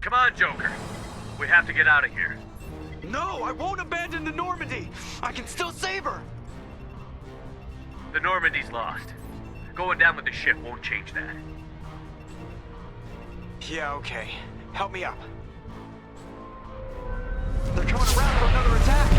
Come on, Joker. We have to get out of here. No, I won't abandon the Normandy. I can still save her. The Normandy's lost. Going down with the ship won't change that. Yeah, okay. Help me up. They're coming around for another attack.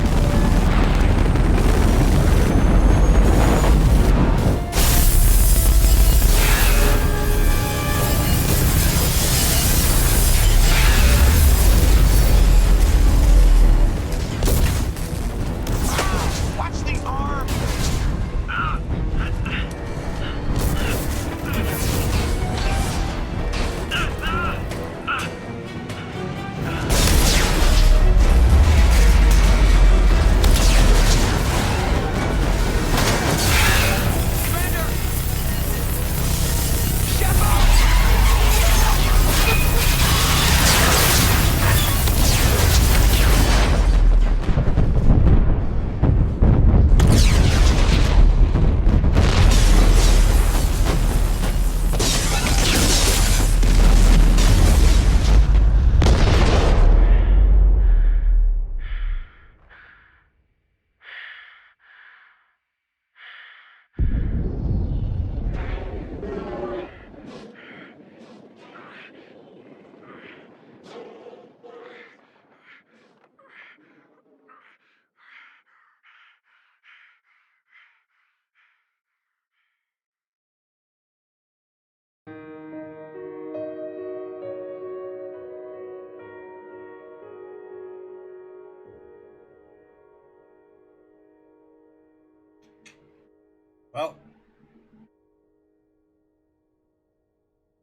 Well,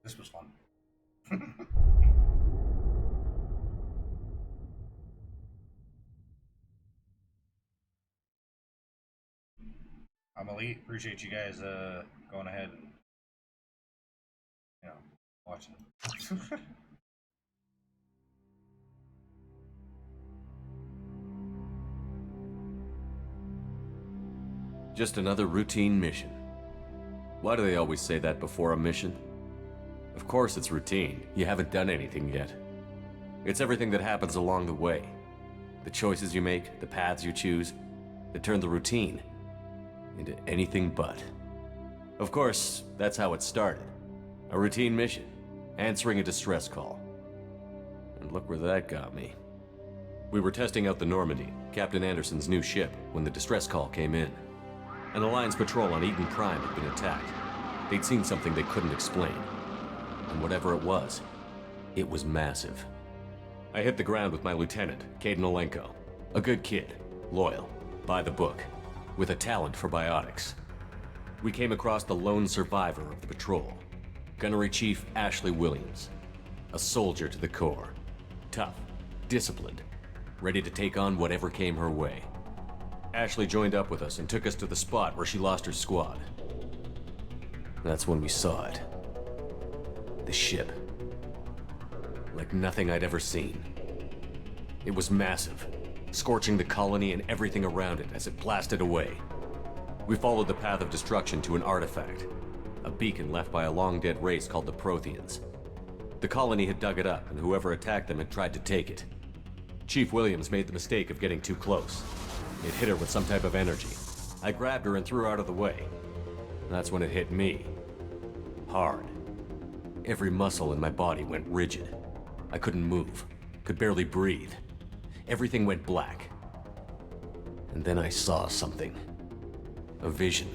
this was fun. I'm Elite. Appreciate you guys going ahead and, you know, watching. Just another routine mission. Why do they always say that before a mission? Of course it's routine. You haven't done anything yet. It's everything that happens along the way. The choices you make, the paths you choose, that turn the routine into anything but. Of course, that's how it started. A routine mission, answering a distress call. And look where that got me. We were testing out the Normandy, Captain Anderson's new ship, when the distress call came in. An Alliance patrol on Eden Prime had been attacked. They'd seen something they couldn't explain. And whatever it was massive. I hit the ground with my lieutenant, Kaidan Alenko. A good kid, loyal, by the book, with a talent for biotics. We came across the lone survivor of the patrol, Gunnery Chief Ashley Williams. A soldier to the core. Tough, disciplined, ready to take on whatever came her way. Ashley joined up with us and took us to the spot where she lost her squad. That's when we saw it. The ship. Like nothing I'd ever seen. It was massive, scorching the colony and everything around it as it blasted away. We followed the path of destruction to an artifact, a beacon left by a long-dead race called the Protheans. The colony had dug it up, and whoever attacked them had tried to take it. Chief Williams made the mistake of getting too close. It hit her with some type of energy. I grabbed her and threw her out of the way. That's when it hit me. Hard. Every muscle in my body went rigid. I couldn't move, could barely breathe. Everything went black. And then I saw something. A vision.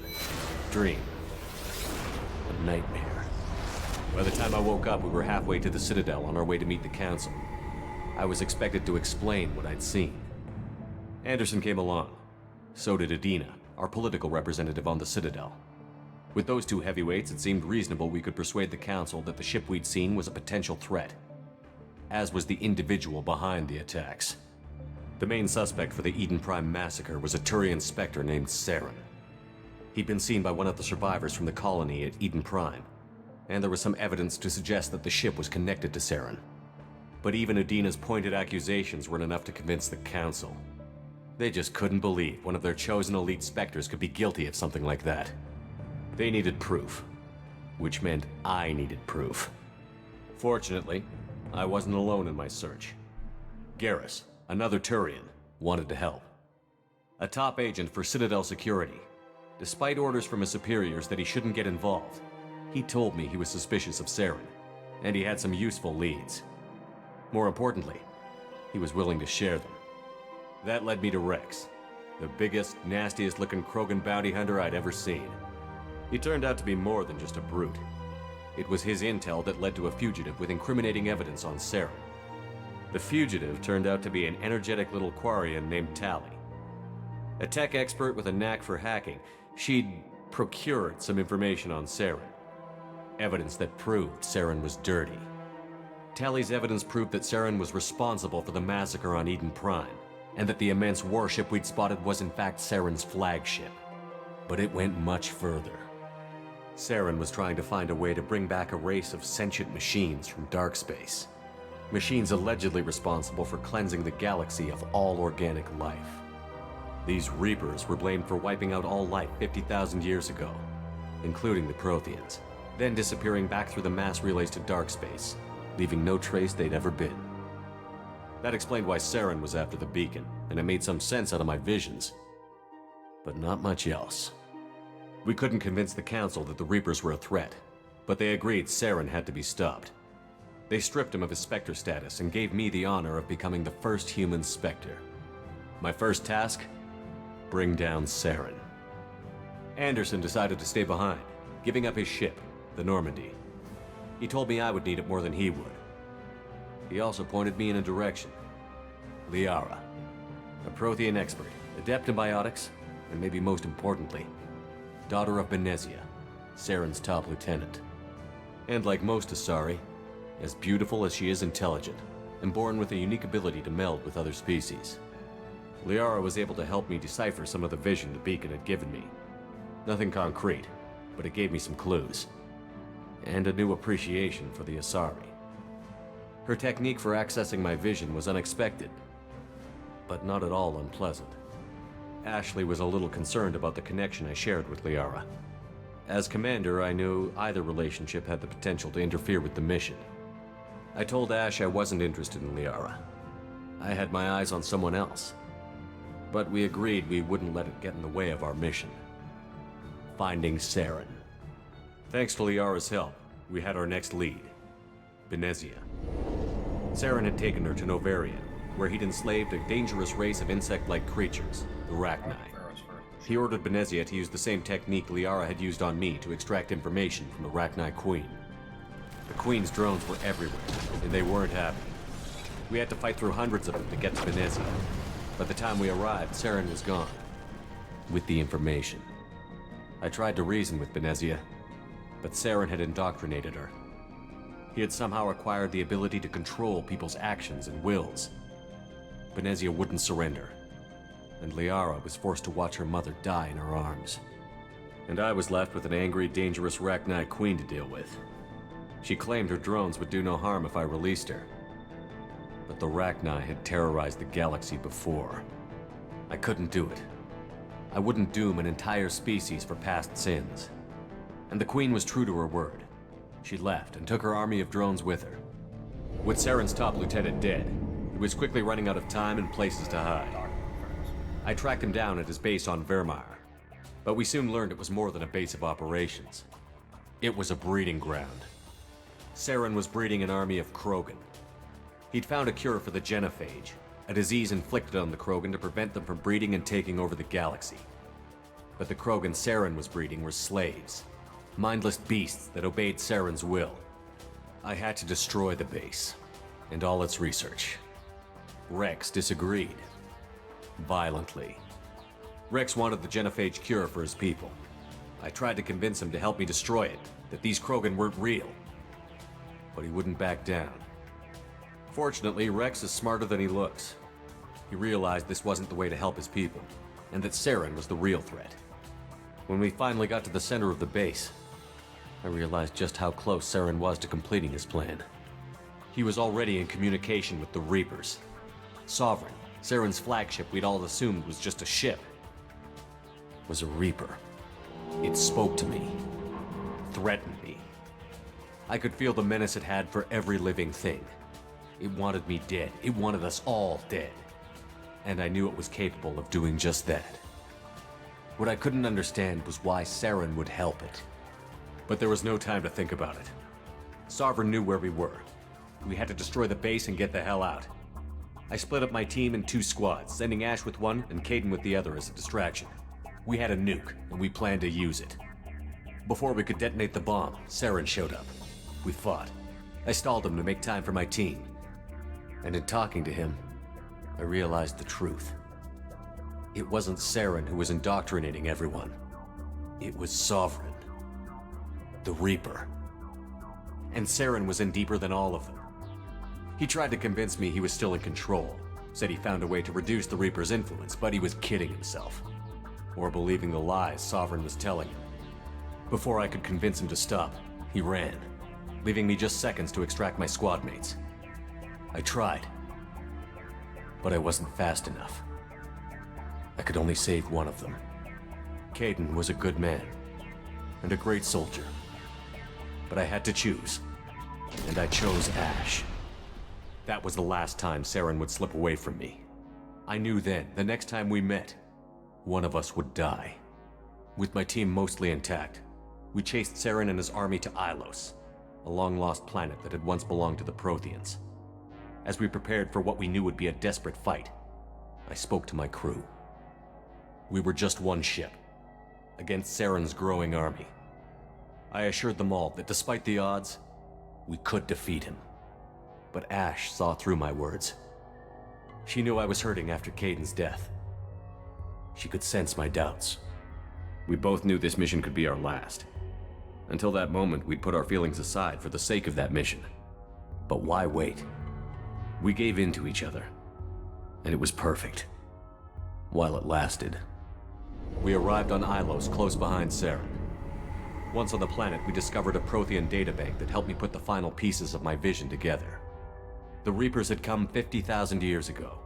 Dream. A nightmare. By the time I woke up, we were halfway to the Citadel on our way to meet the Council. I was expected to explain what I'd seen. Anderson came along. So did Adina, our political representative on the Citadel. With those two heavyweights, it seemed reasonable we could persuade the Council that the ship we'd seen was a potential threat. As was the individual behind the attacks. The main suspect for the Eden Prime massacre was a Turian Spectre named Saren. He'd been seen by one of the survivors from the colony at Eden Prime, and there was some evidence to suggest that the ship was connected to Saren. But even Adina's pointed accusations weren't enough to convince the Council. They just couldn't believe one of their chosen elite Spectres could be guilty of something like that. They needed proof, which meant I needed proof. Fortunately, I wasn't alone in my search. Garrus, another Turian, wanted to help. A top agent for Citadel Security. Despite orders from his superiors that he shouldn't get involved, he told me he was suspicious of Saren, and he had some useful leads. More importantly, he was willing to share them. That led me to Rex, the biggest, nastiest-looking Krogan bounty hunter I'd ever seen. He turned out to be more than just a brute. It was his intel that led to a fugitive with incriminating evidence on Saren. The fugitive turned out to be an energetic little Quarian named Tali. A tech expert with a knack for hacking, she'd procured some information on Saren. Evidence that proved Saren was dirty. Tali's evidence proved that Saren was responsible for the massacre on Eden Prime, and that the immense warship we'd spotted was in fact Saren's flagship. But it went much further. Saren was trying to find a way to bring back a race of sentient machines from dark space. Machines allegedly responsible for cleansing the galaxy of all organic life. These Reapers were blamed for wiping out all life 50,000 years ago, including the Protheans, then disappearing back through the mass relays to dark space, leaving no trace they'd ever been. That explained why Saren was after the beacon, and it made some sense out of my visions. But not much else. We couldn't convince the Council that the Reapers were a threat, but they agreed Saren had to be stopped. They stripped him of his Spectre status and gave me the honor of becoming the first human Spectre. My first task? Bring down Saren. Anderson decided to stay behind, giving up his ship, the Normandy. He told me I would need it more than he would. He also pointed me in a direction. Liara, a Prothean expert, adept in biotics, and maybe most importantly, daughter of Benezia, Saren's top lieutenant. And like most Asari, as beautiful as she is intelligent, and born with a unique ability to meld with other species. Liara was able to help me decipher some of the vision the beacon had given me. Nothing concrete, but it gave me some clues. And a new appreciation for the Asari. Her technique for accessing my vision was unexpected, but not at all unpleasant. Ashley was a little concerned about the connection I shared with Liara. As commander, I knew either relationship had the potential to interfere with the mission. I told Ash I wasn't interested in Liara. I had my eyes on someone else. But we agreed we wouldn't let it get in the way of our mission. Finding Saren. Thanks to Liara's help, we had our next lead. Benezia. Saren had taken her to Novaria, where he'd enslaved a dangerous race of insect-like creatures, the Rachni. He ordered Benezia to use the same technique Liara had used on me to extract information from the Rachni Queen. The Queen's drones were everywhere, and they weren't happy. We had to fight through hundreds of them to get to Benezia. By the time we arrived, Saren was gone. With the information. I tried to reason with Benezia, but Saren had indoctrinated her. He had somehow acquired the ability to control people's actions and wills. Benezia wouldn't surrender, and Liara was forced to watch her mother die in her arms. And I was left with an angry, dangerous Rachni Queen to deal with. She claimed her drones would do no harm if I released her. But the Rachni had terrorized the galaxy before. I couldn't do it. I wouldn't doom an entire species for past sins. And the Queen was true to her word. She left and took her army of drones with her. With Saren's top lieutenant dead, he was quickly running out of time and places to hide. I tracked him down at his base on Vermeer, but we soon learned it was more than a base of operations. It was a breeding ground. Saren was breeding an army of Krogan. He'd found a cure for the genophage, a disease inflicted on the Krogan to prevent them from breeding and taking over the galaxy. But the Krogan Saren was breeding were slaves, mindless beasts that obeyed Saren's will. I had to destroy the base, and all its research. Rex disagreed. Violently. Rex wanted the genophage cure for his people. I tried to convince him to help me destroy it, that these Krogan weren't real. But he wouldn't back down. Fortunately, Rex is smarter than he looks. He realized this wasn't the way to help his people, and that Saren was the real threat. When we finally got to the center of the base, I realized just how close Saren was to completing his plan. He was already in communication with the Reapers. Sovereign, Saren's flagship we'd all assumed was just a ship, was a Reaper. It spoke to me, threatened me. I could feel the menace it had for every living thing. It wanted me dead. It wanted us all dead. And I knew it was capable of doing just that. What I couldn't understand was why Saren would help it. But there was no time to think about it. Sovereign knew where we were. We had to destroy the base and get the hell out. I split up my team in 2 squads, sending Ash with one and Kaidan with the other as a distraction. We had a nuke, and we planned to use it. Before we could detonate the bomb, Saren showed up. We fought. I stalled him to make time for my team. And in talking to him, I realized the truth. It wasn't Saren who was indoctrinating everyone. It was Sovereign. The Reaper. And Saren was in deeper than all of them. He tried to convince me he was still in control, said he found a way to reduce the Reaper's influence, but he was kidding himself. Or believing the lies Sovereign was telling him. Before I could convince him to stop, he ran, leaving me just seconds to extract my squad mates. I tried, but I wasn't fast enough. I could only save one of them. Kaidan was a good man, and a great soldier. But I had to choose, and I chose Ash. That was the last time Saren would slip away from me. I knew then, the next time we met, one of us would die. With my team mostly intact, we chased Saren and his army to Ilos, a long-lost planet that had once belonged to the Protheans. As we prepared for what we knew would be a desperate fight, I spoke to my crew. We were just one ship, against Saren's growing army. I assured them all that despite the odds, we could defeat him. But Ash saw through my words. She knew I was hurting after Kaidan's death. She could sense my doubts, We both knew this mission could be our last. Until that moment, we'd put our feelings aside for the sake of that mission. But why wait? We gave in to each other, and it was perfect. While it lasted. We arrived on Ilos, close behind Saren. Once on the planet, we discovered a Prothean databank that helped me put the final pieces of my vision together. The Reapers had come 50,000 years ago,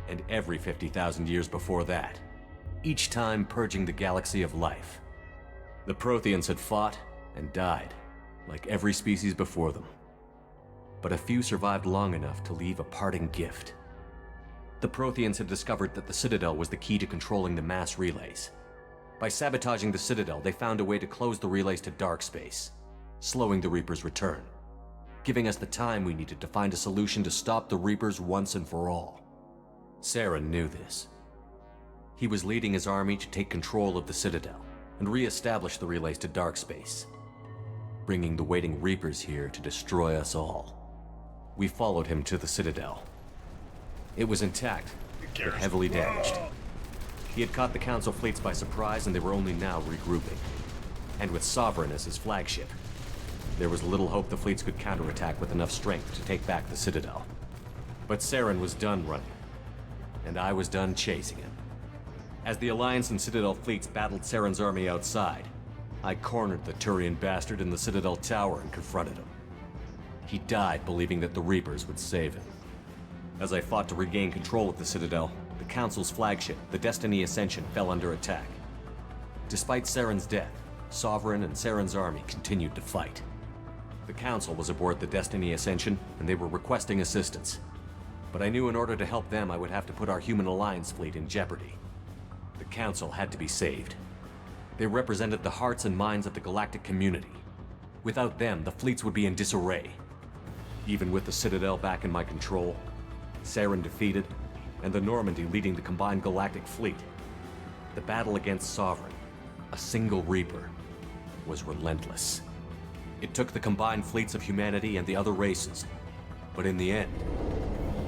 and every 50,000 years before that, each time purging the galaxy of life. The Protheans had fought and died, like every species before them. But a few survived long enough to leave a parting gift. The Protheans had discovered that the Citadel was the key to controlling the mass relays. By sabotaging the Citadel, they found a way to close the relays to dark space, slowing the Reapers' return, giving us the time we needed to find a solution to stop the Reapers once and for all. Saren knew this. He was leading his army to take control of the Citadel and re-establish the relays to dark space, bringing the waiting Reapers here to destroy us all. We followed him to the Citadel. It was intact, but heavily damaged. He had caught the Council fleets by surprise, and they were only now regrouping. And with Sovereign as his flagship, there was little hope the fleets could counterattack with enough strength to take back the Citadel. But Saren was done running, and I was done chasing him. As the Alliance and Citadel fleets battled Saren's army outside, I cornered the Turian bastard in the Citadel tower and confronted him. He died believing that the Reapers would save him. As I fought to regain control of the Citadel, the Council's flagship, the Destiny Ascension, fell under attack. Despite Saren's death, Sovereign and Saren's army continued to fight. The Council was aboard the Destiny Ascension, and they were requesting assistance. But I knew in order to help them, I would have to put our Human Alliance fleet in jeopardy. The Council had to be saved. They represented the hearts and minds of the galactic community. Without them, the fleets would be in disarray. Even with the Citadel back in my control, Saren defeated, and the Normandy leading the combined galactic fleet, the battle against Sovereign, a single Reaper, was relentless. It took the combined fleets of humanity and the other races, but in the end,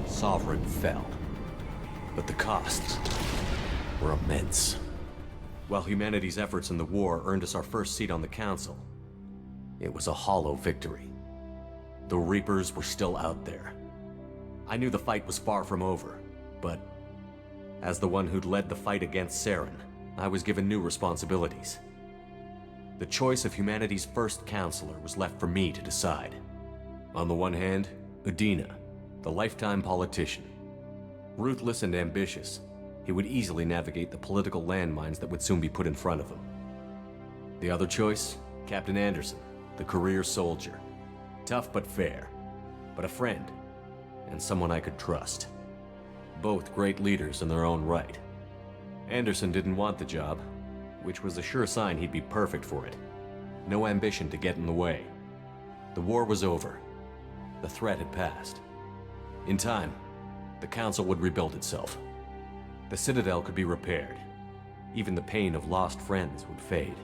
Sovereign fell. But the costs were immense. While humanity's efforts in the war earned us our first seat on the Council, it was a hollow victory. The Reapers were still out there. I knew the fight was far from over, but as the one who'd led the fight against Saren, I was given new responsibilities. The choice of humanity's first counselor was left for me to decide. On the one hand, Udina, the lifetime politician. Ruthless and ambitious, he would easily navigate the political landmines that would soon be put in front of him. The other choice, Captain Anderson, the career soldier. Tough but fair, but a friend, and someone I could trust. Both great leaders in their own right. Anderson didn't want the job, which was a sure sign he'd be perfect for it. No ambition to get in the way. The war was over. The threat had passed. In time, the Council would rebuild itself. The Citadel could be repaired. Even the pain of lost friends would fade.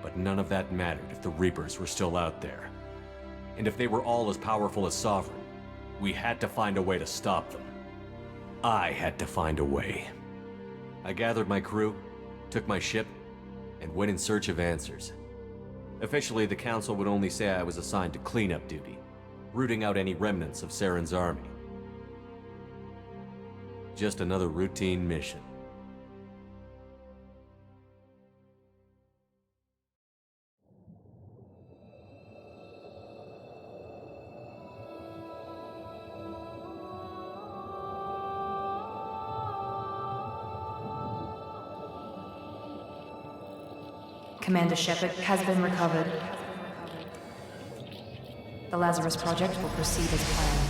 But none of that mattered if the Reapers were still out there. And if they were all as powerful as Sovereign, we had to find a way to stop them. I had to find a way. I gathered my crew, took my ship, and went in search of answers. Officially, the Council would only say I was assigned to cleanup duty, rooting out any remnants of Saren's army. Just another routine mission. Commander Shepard has been recovered. The Lazarus Project will proceed as planned.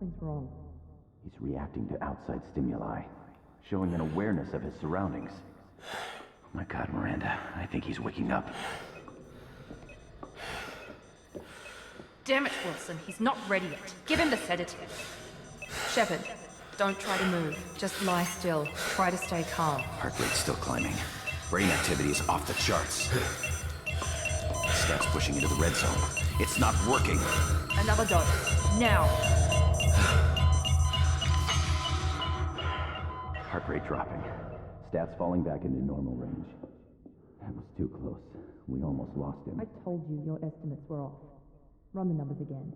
Something's wrong. He's reacting to outside stimuli, showing an awareness of his surroundings. Oh my God, Miranda, I think he's waking up. Damn it, Wilson, he's not ready yet. Give him the sedative. Shepard, don't try to move. Just lie still. Try to stay calm. Heart rate's still climbing. Brain activity is off the charts. Stats pushing into the red zone. It's not working. Another dose. Now. Heart rate dropping. Stats falling back into normal range. That was too close. We almost lost him. I told you your estimates were off. Run the numbers again.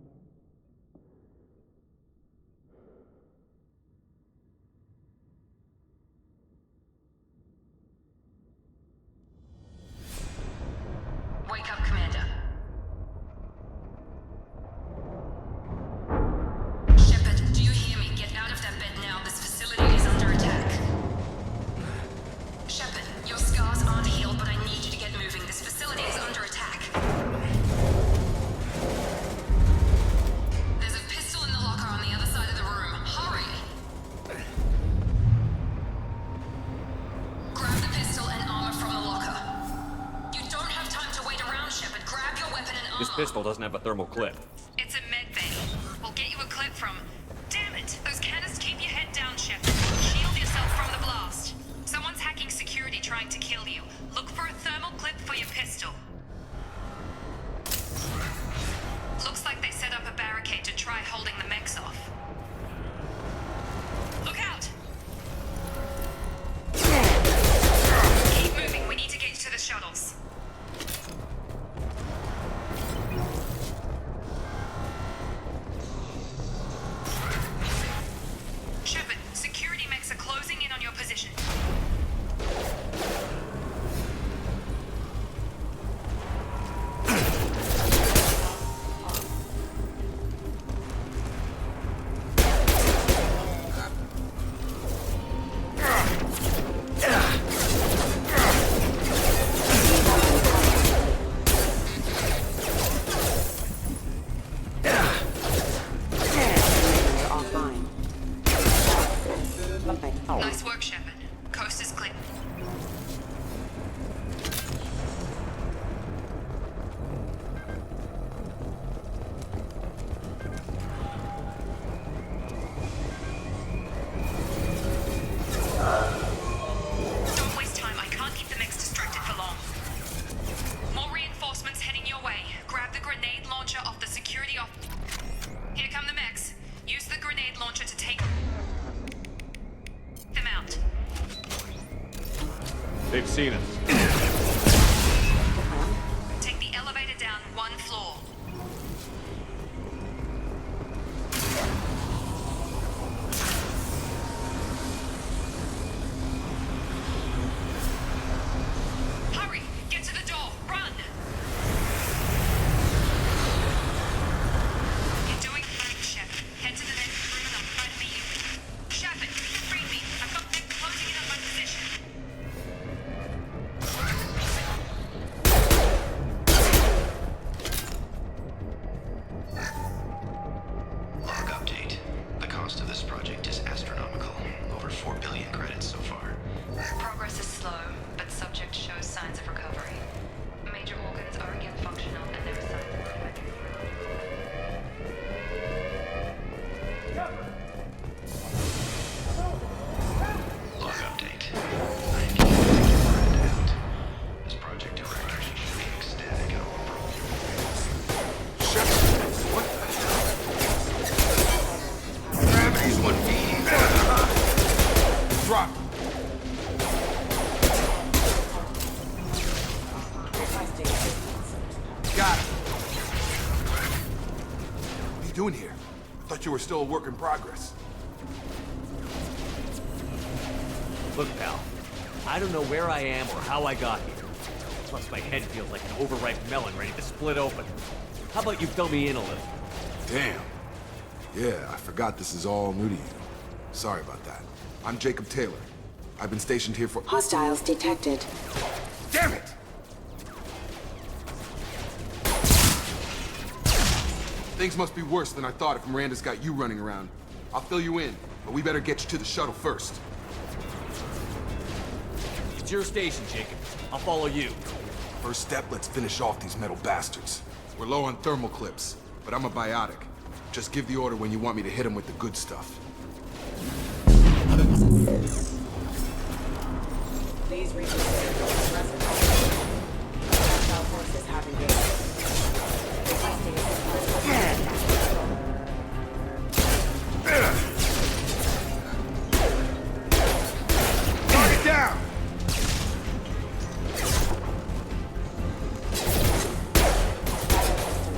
Wake up, Commander. Shepard, do you hear me? Get out of that bed now. This facility is under attack. Shepard, your scars aren't healed, but I need you to get moving. This facility is under attack. There's a pistol in the locker on the other side of the room. Hurry! Grab the pistol and armor from the locker. You don't have time to wait around, Shepard. Grab your weapon and armor. This pistol doesn't have a thermal clip. It's a med bay. We'll get you a clip from... Damn it! Those cannons, keep your head down, Shepard. Shield yourself from the blast. Someone's hacking security trying to kill you. Look for a thermal clip for your pistol. Looks like they set up a barricade to try holding the mechs off. Look out! Keep moving. We need to get you to the shuttles. Shepard, security mechs are closing in on your position. Nice work, Shepard. Coast is clear. Don't waste time. I can't keep the mechs distracted for long. More reinforcements heading your way. Grab the grenade launcher off the security off. Here come the mechs. Use the grenade launcher to take them out. They've seen us. Take the elevator down one floor. Hurry! Get to the door! Run! You're doing fine, Shepard. Head to the next room and I'll try to meet you. Shepard, bring me. I've got them closing in on my position. Log update. The cost of this project is astronomical. Over 4 billion credits so far. Progress is slow, but subject shows signs of recovery. Major organs are again functional, and there are signs of Log update. I need to get Miranda out. As project director, she should be ecstatic how well broke What the hell? Gravity's what feeds. Drop. Got it. What are you doing here? Thought you were still a work in progress. Look, pal, I don't know where I am or how I got here. Plus, my head feels like an overripe melon ready to split open. How about you fill me in a little? Damn. Yeah, I forgot this is all new to you. Sorry about that. I'm Jacob Taylor. I've been stationed here for— Hostiles detected. Damn it! Things must be worse than I thought if Miranda's got you running around. I'll fill you in, but we better get you to the shuttle first. It's your station, Jacob. I'll follow you. First step, let's finish off these metal bastards. We're low on thermal clips, but I'm a biotic. Just give the order when you want me to hit them with the good stuff. Please reconsider your residence. Hostile forces have engaged. Requesting assistance. Target down!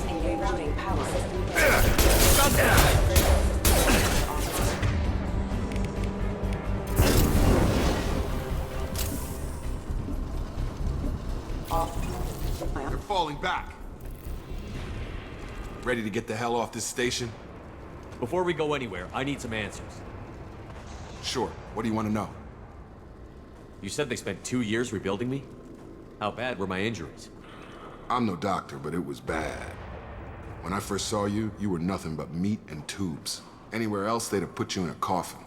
Engaging power. Shut down! They're falling back. Ready to get the hell off this station? Before we go anywhere, I need some answers. Sure. What do you want to know? You said they spent 2 years rebuilding me? How bad were my injuries? I'm no doctor, but it was bad. When I first saw you, you were nothing but meat and tubes. Anywhere else, they'd have put you in a coffin.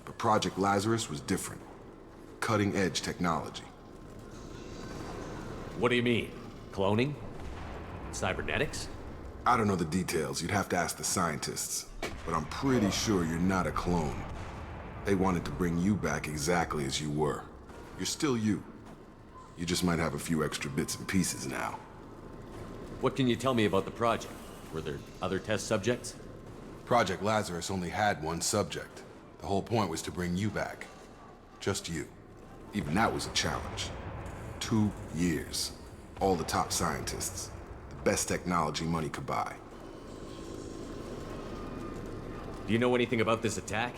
But Project Lazarus was different. Cutting-edge technology. What do you mean? Cloning? Cybernetics? I don't know the details. You'd have to ask the scientists. But I'm pretty sure you're not a clone. They wanted to bring you back exactly as you were. You're still you. You just might have a few extra bits and pieces now. What can you tell me about the project? Were there other test subjects? Project Lazarus only had one subject. The whole point was to bring you back. Just you. Even that was a challenge. 2 years. All the top scientists. The best technology money could buy. Do you know anything about this attack?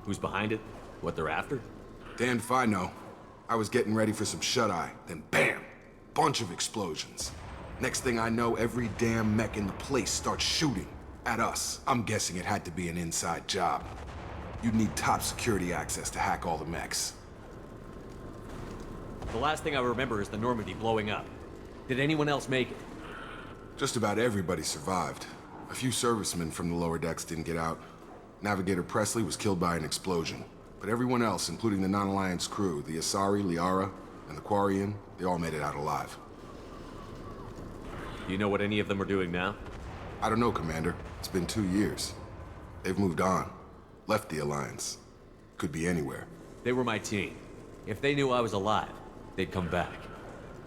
Who's behind it? What they're after? Damned if I know. I was getting ready for some shut-eye, then BAM! Bunch of explosions. Next thing I know, every damn mech in the place starts shooting. At us. I'm guessing it had to be an inside job. You'd need top security access to hack all the mechs. The last thing I remember is the Normandy blowing up. Did anyone else make it? Just about everybody survived. A few servicemen from the lower decks didn't get out. Navigator Presley was killed by an explosion. But everyone else, including the non-Alliance crew, the Asari, Liara, and the Quarian, they all made it out alive. Do you know what any of them are doing now? I don't know, Commander. It's been 2 years. They've moved on. Left the Alliance. Could be anywhere. They were my team. If they knew I was alive, they'd come back.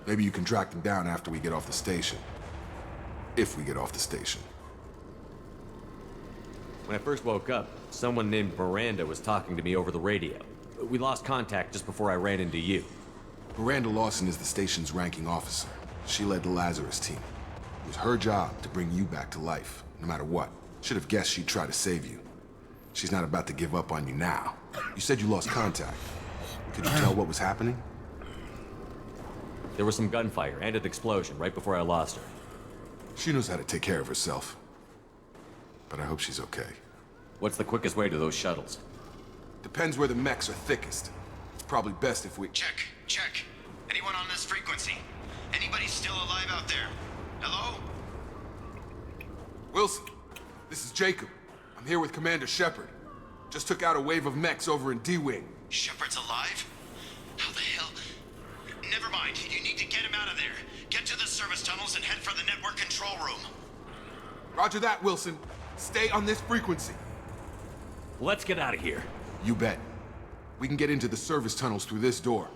Maybe you can track them down after we get off the station. If we get off the station. When I first woke up, someone named Miranda was talking to me over the radio. We lost contact just before I ran into you. Miranda Lawson is the station's ranking officer. She led the Lazarus team. It was her job to bring you back to life, no matter what. Should have guessed she'd try to save you. She's not about to give up on you now. You said you lost contact. Could you tell what was happening? There was some gunfire and an explosion right before I lost her. She knows how to take care of herself. But I hope she's okay. What's the quickest way to those shuttles? Depends where the mechs are thickest. It's probably best if we... Check. Anyone on this frequency? Anybody still alive out there? Hello? Wilson, this is Jacob. I'm here with Commander Shepard. Just took out a wave of mechs over in D-Wing. Shepard's alive? How the hell? Never mind. You need to get him out of there. Get to the service tunnels and head for the network control room. Roger that, Wilson. Stay on this frequency. Let's get out of here. You bet. We can get into the service tunnels through this door.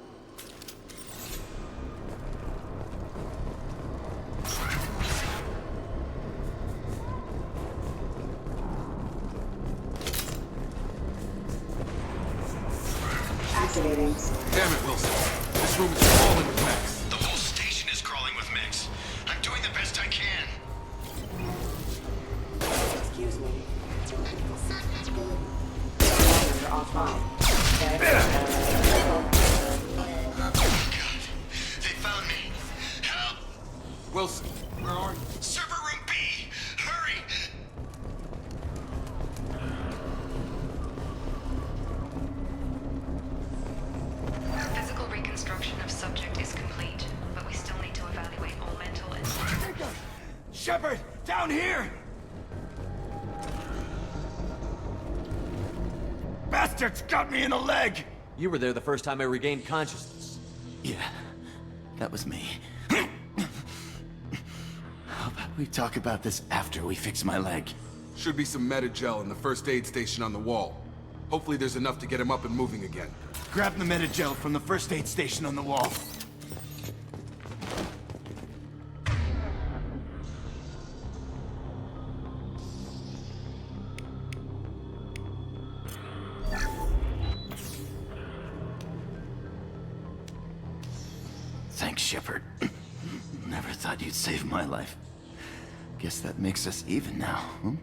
Activating. Damn it, Wilson. This room is crawling with mechs. The whole station is crawling with mechs. I'm doing the best I can. Excuse me. You're offline. They found me. Help! Wilson, where are you? Server room B! Hurry! Physical reconstruction of subject is complete, but we still need to evaluate all mental and... Shepard, down here! bastards got me in the leg! You were there the first time I regained consciousness. Yeah, that was me. How about we talk about this after we fix my leg? Should be some Metagel in the first aid station on the wall. Hopefully there's enough to get him up and moving again. Grab the Metagel from the first aid station on the wall. Thanks, Shepard. Never thought you'd save my life. Guess that makes us even now, hmm?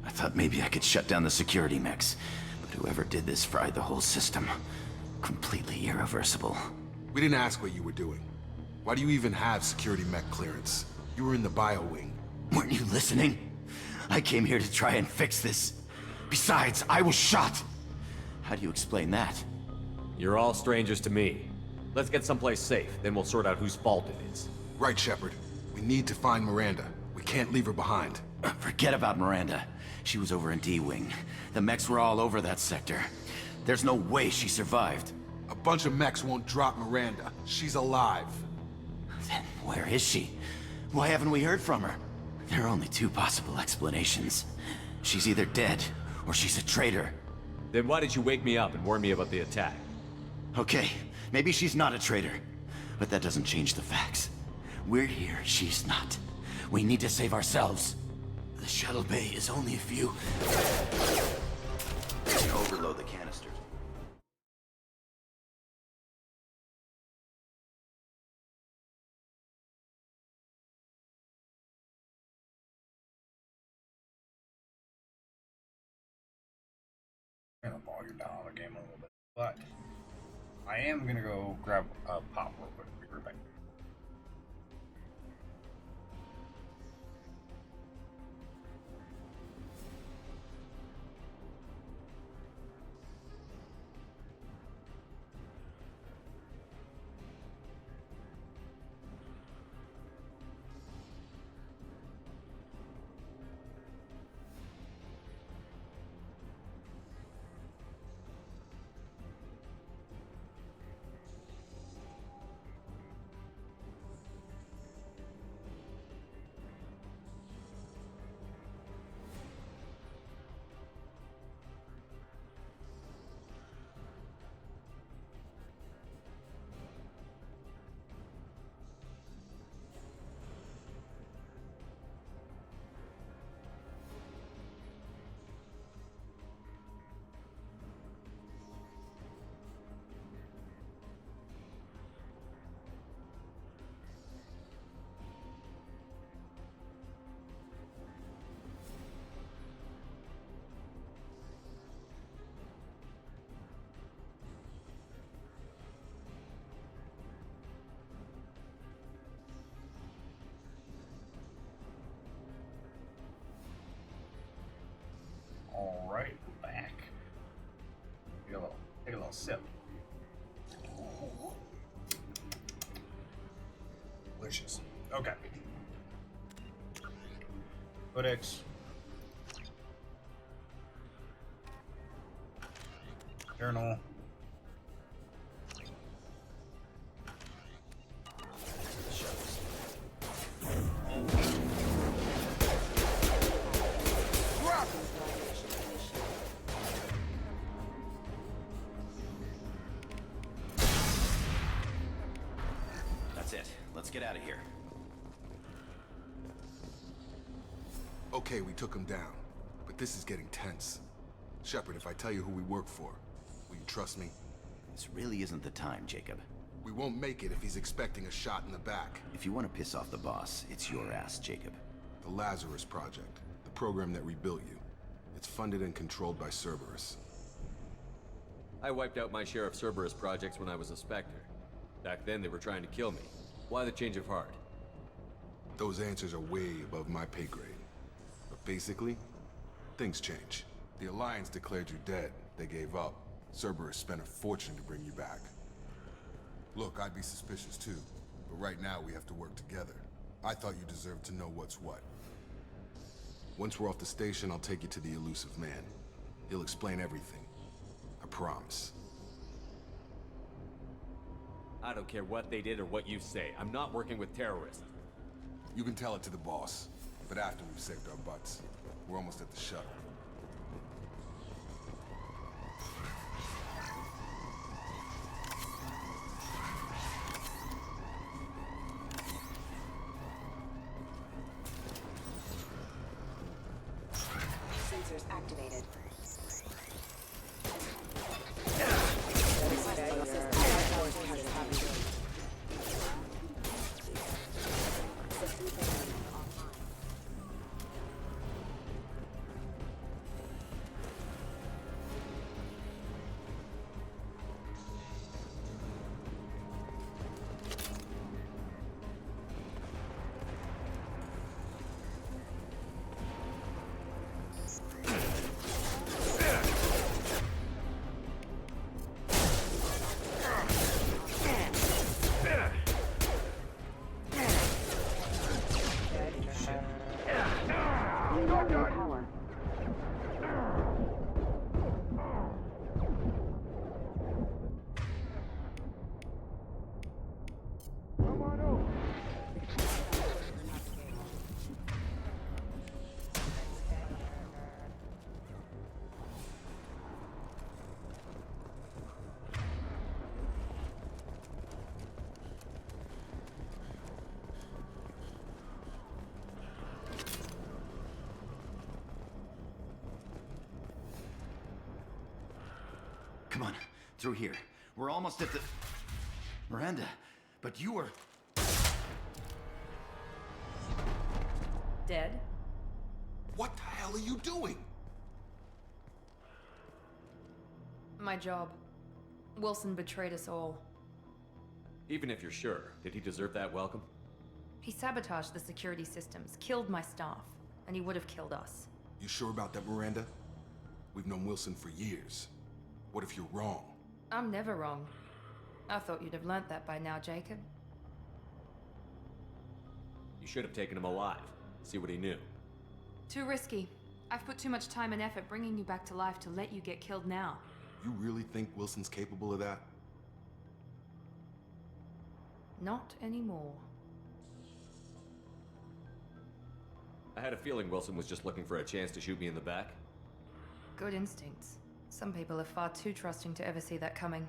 I thought maybe I could shut down the security mechs, but whoever did this fried the whole system. Completely irreversible. We didn't ask what you were doing. Why do you even have security mech clearance? You were in the bio wing. Weren't you listening? I came here to try and fix this. Besides, I was shot! How do you explain that? You're all strangers to me. Let's get someplace safe, then we'll sort out whose fault it is. Right, Shepard. We need to find Miranda. We can't leave her behind. Forget about Miranda. She was over in D-Wing. The mechs were all over that sector. There's no way she survived. A bunch of mechs won't drop Miranda. She's alive. Then where is she? Why haven't we heard from her? There are only two possible explanations. She's either dead, or she's a traitor. Then why did you wake me up and warn me about the attack? Okay, maybe she's not a traitor. But that doesn't change the facts. We're here, she's not. We need to save ourselves. The shuttle bay is only a few... Overload the canisters. I'm gonna bog you down on the game a little bit, but I am gonna go grab a pop real quick. Be right back. Alright, we're back. Take a little sip. Delicious. Okay. Codex. Journal. That's it. Let's get out of here. Okay, we took him down. But this is getting tense. Shepard, if I tell you who we work for, will you trust me? This really isn't the time, Jacob. We won't make it if he's expecting a shot in the back. If you want to piss off the boss, it's your ass, Jacob. The Lazarus Project, the program that rebuilt you. It's funded and controlled by Cerberus. I wiped out my share of Cerberus projects when I was a Spectre. Back then, they were trying to kill me. Why the change of heart? Those answers are way above my pay grade. But basically, things change. The Alliance declared you dead. They gave up. Cerberus spent a fortune to bring you back. Look, I'd be suspicious too. But right now, we have to work together. I thought you deserved to know what's what. Once we're off the station, I'll take you to the Elusive Man. He'll explain everything. I promise. I don't care what they did or what you say. I'm not working with terrorists. You can tell it to the boss, but after we've saved our butts. We're almost at the shuttle. Sensors activated. Power. Come on, through here. We're almost at the... Miranda, but you were... Dead? What the hell are you doing? My job. Wilson betrayed us all. Even if you're sure, did he deserve that welcome? He sabotaged the security systems, killed my staff, and he would have killed us. You sure about that, Miranda? We've known Wilson for years. What if you're wrong? I'm never wrong. I thought you'd have learnt that by now, Jacob. You should have taken him alive. See what he knew. Too risky. I've put too much time and effort bringing you back to life to let you get killed now. You really think Wilson's capable of that? Not anymore. I had a feeling Wilson was just looking for a chance to shoot me in the back. Good instincts. Some people are far too trusting to ever see that coming.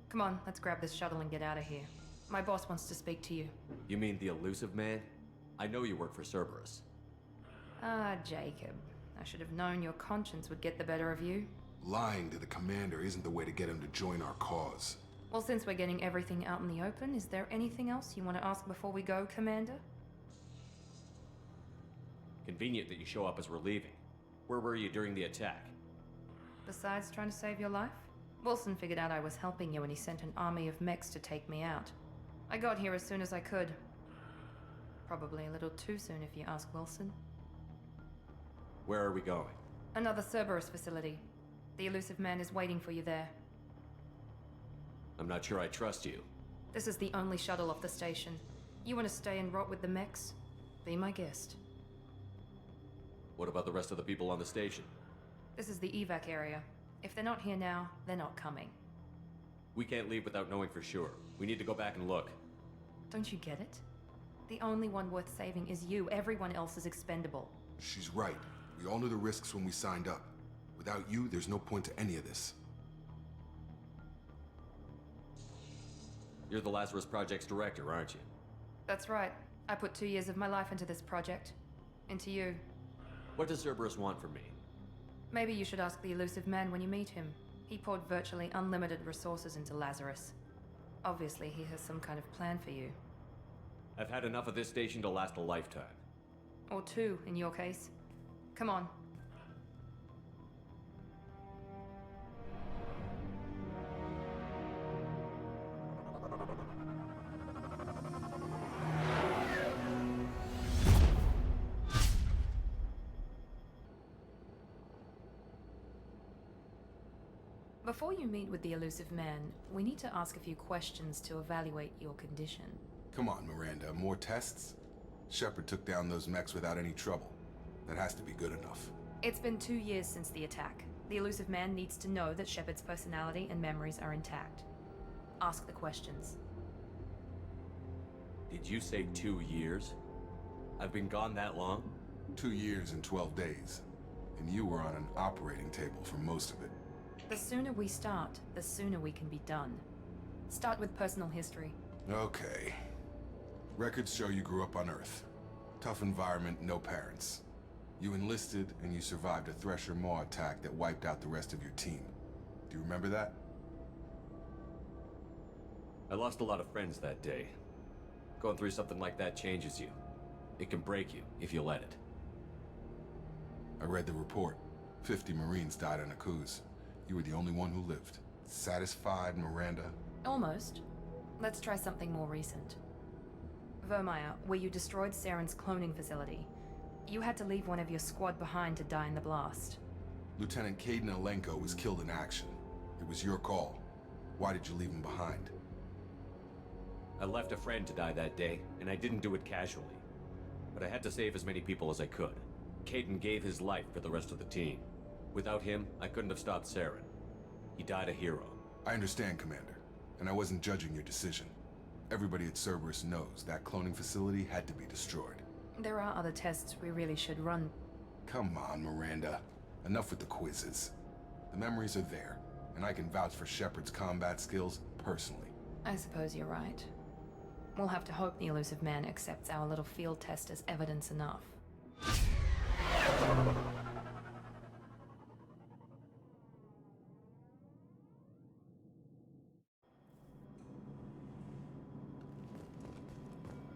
Come on, let's grab this shuttle and get out of here. My boss wants to speak to you. You mean the elusive man? I know you work for Cerberus. Ah, Jacob. I should have known your conscience would get the better of you. Lying to the commander isn't the way to get him to join our cause. Well, since we're getting everything out in the open, is there anything else you want to ask before we go, Commander? Convenient that you show up as we're leaving. Where were you during the attack? Besides trying to save your life? Wilson figured out I was helping you and he sent an army of mechs to take me out. I got here as soon as I could. Probably a little too soon if you ask Wilson. Where are we going? Another Cerberus facility. The elusive man is waiting for you there. I'm not sure I trust you. This is the only shuttle off the station. You want to stay and rot with the mechs? Be my guest. What about the rest of the people on the station? This is the evac area. If they're not here now, they're not coming. We can't leave without knowing for sure. We need to go back and look. Don't you get it? The only one worth saving is you. Everyone else is expendable. She's right. We all knew the risks when we signed up. Without you, there's no point to any of this. You're the Lazarus Project's director, aren't you? That's right. I put 2 years of my life into this project. Into you. What does Cerberus want from me? Maybe you should ask the elusive man when you meet him. He poured virtually unlimited resources into Lazarus. Obviously, he has some kind of plan for you. I've had enough of this station to last a lifetime. Or 2, in your case. Come on. Before you meet with the elusive man, we need to ask a few questions to evaluate your condition. Come on, Miranda. More tests? Shepard took down those mechs without any trouble. That has to be good enough. It's been 2 years since the attack. The Illusive Man needs to know that Shepard's personality and memories are intact. Ask the questions. Did you say 2 years? I've been gone that long? 2 years and 12 days. And you were on an operating table for most of it. The sooner we start, the sooner we can be done. Start with personal history. Okay. Records show you grew up on Earth. Tough environment, no parents. You enlisted and you survived a Thresher Maw attack that wiped out the rest of your team. Do you remember that? I lost a lot of friends that day. Going through something like that changes you. It can break you, if you let it. I read the report. 50 Marines died on Akuz. You were the only one who lived. Satisfied, Miranda? Almost. Let's try something more recent. Vermeer, where you destroyed Saren's cloning facility. You had to leave one of your squad behind to die in the blast. Lieutenant Kaidan Alenko was killed in action. It was your call. Why did you leave him behind? I left a friend to die that day, and I didn't do it casually. But I had to save as many people as I could. Kaidan gave his life for the rest of the team. Without him, I couldn't have stopped Saren. He died a hero. I understand, Commander, and I wasn't judging your decision. Everybody at Cerberus knows that cloning facility had to be destroyed. There are other tests we really should run. Come on, Miranda. Enough with the quizzes. The memories are there, and I can vouch for Shepard's combat skills personally. I suppose you're right. We'll have to hope the Illusive Man accepts our little field test as evidence enough.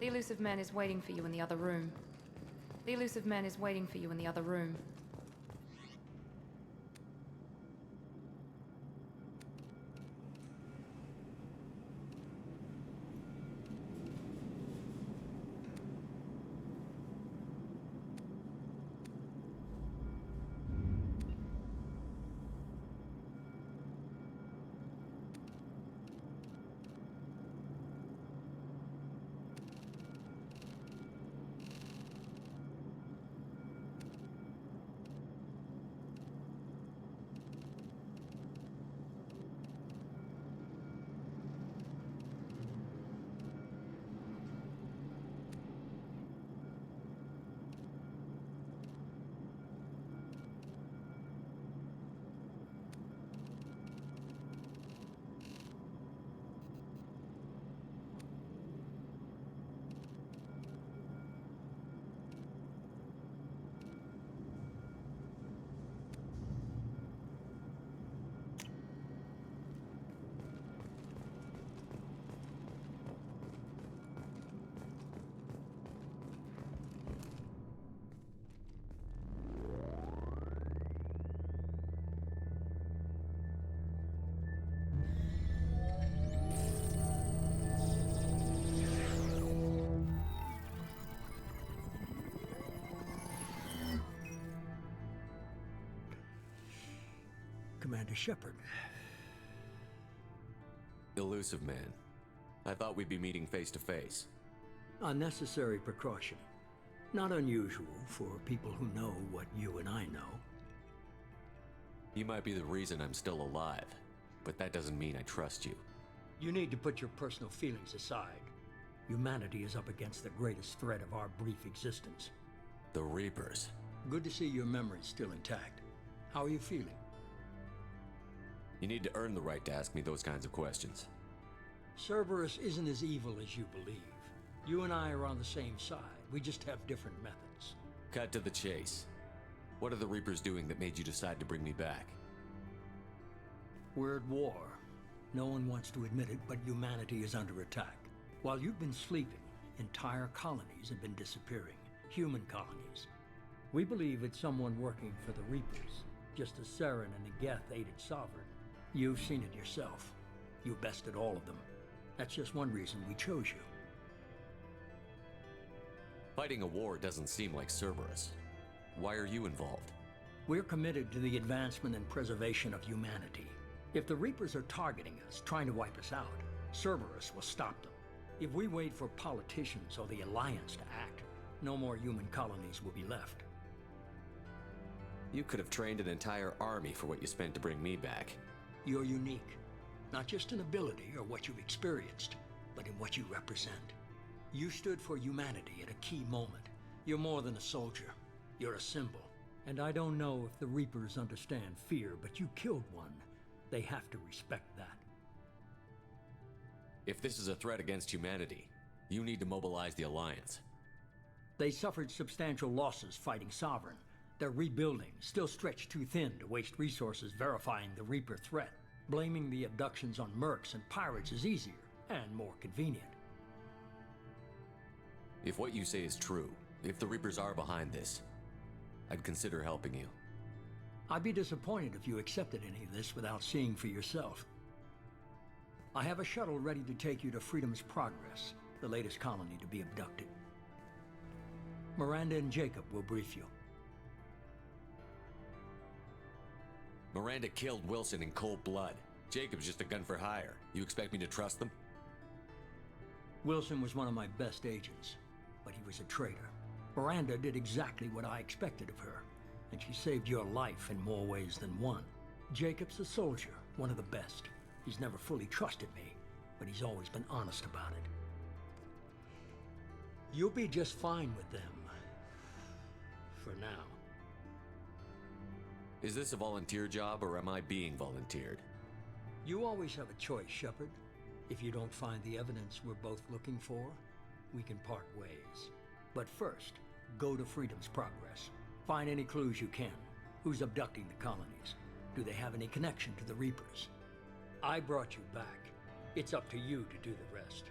The Illusive Man is waiting for you in the other room. The Illusive Man is waiting for you in the other room. Commander Shepard. Illusive Man. I thought we'd be meeting face to face. Unnecessary precaution. Not unusual for people who know what you and I know. You might be the reason I'm still alive, but that doesn't mean I trust you. You need to put your personal feelings aside. Humanity is up against the greatest threat of our brief existence. The Reapers. Good to see your memories still intact. How are you feeling? You need to earn the right to ask me those kinds of questions. Cerberus isn't as evil as you believe. You and I are on the same side. We just have different methods. Cut to the chase. What are the Reapers doing that made you decide to bring me back? We're at war. No one wants to admit it, but humanity is under attack. While you've been sleeping, entire colonies have been disappearing. Human colonies. We believe it's someone working for the Reapers, just as Saren and Negeth aided Sovereign. You've seen it yourself. You bested all of them. That's just one reason we chose you. Fighting a war doesn't seem like Cerberus. Why are you involved? We're committed to the advancement and preservation of humanity. If the Reapers are targeting us, trying to wipe us out, Cerberus will stop them. If we wait for politicians or the Alliance to act, no more human colonies will be left. You could have trained an entire army for what you spent to bring me back. You're unique, not just in ability or what you've experienced, but in what you represent. You stood for humanity at a key moment. You're more than a soldier. You're a symbol. And I don't know if the Reapers understand fear, but you killed one. They have to respect that. If this is a threat against humanity, you need to mobilize the Alliance. They suffered substantial losses fighting Sovereign. They're rebuilding, still stretched too thin to waste resources verifying the Reaper threat. Blaming the abductions on mercs and pirates is easier and more convenient. If what you say is true, if the Reapers are behind this, I'd consider helping you. I'd be disappointed if you accepted any of this without seeing for yourself. I have a shuttle ready to take you to Freedom's Progress, the latest colony to be abducted. Miranda and Jacob will brief you. Miranda killed Wilson in cold blood. Jacob's just a gun for hire. You expect me to trust them? Wilson was one of my best agents, but he was a traitor. Miranda did exactly what I expected of her, and she saved your life in more ways than one. Jacob's a soldier, one of the best. He's never fully trusted me, but he's always been honest about it. You'll be just fine with them. For now. Is this a volunteer job, or am I being volunteered? You always have a choice, Shepard. If you don't find the evidence we're both looking for, we can part ways. But first, go to Freedom's Progress. Find any clues you can. Who's abducting the colonies? Do they have any connection to the Reapers? I brought you back. It's up to you to do the rest.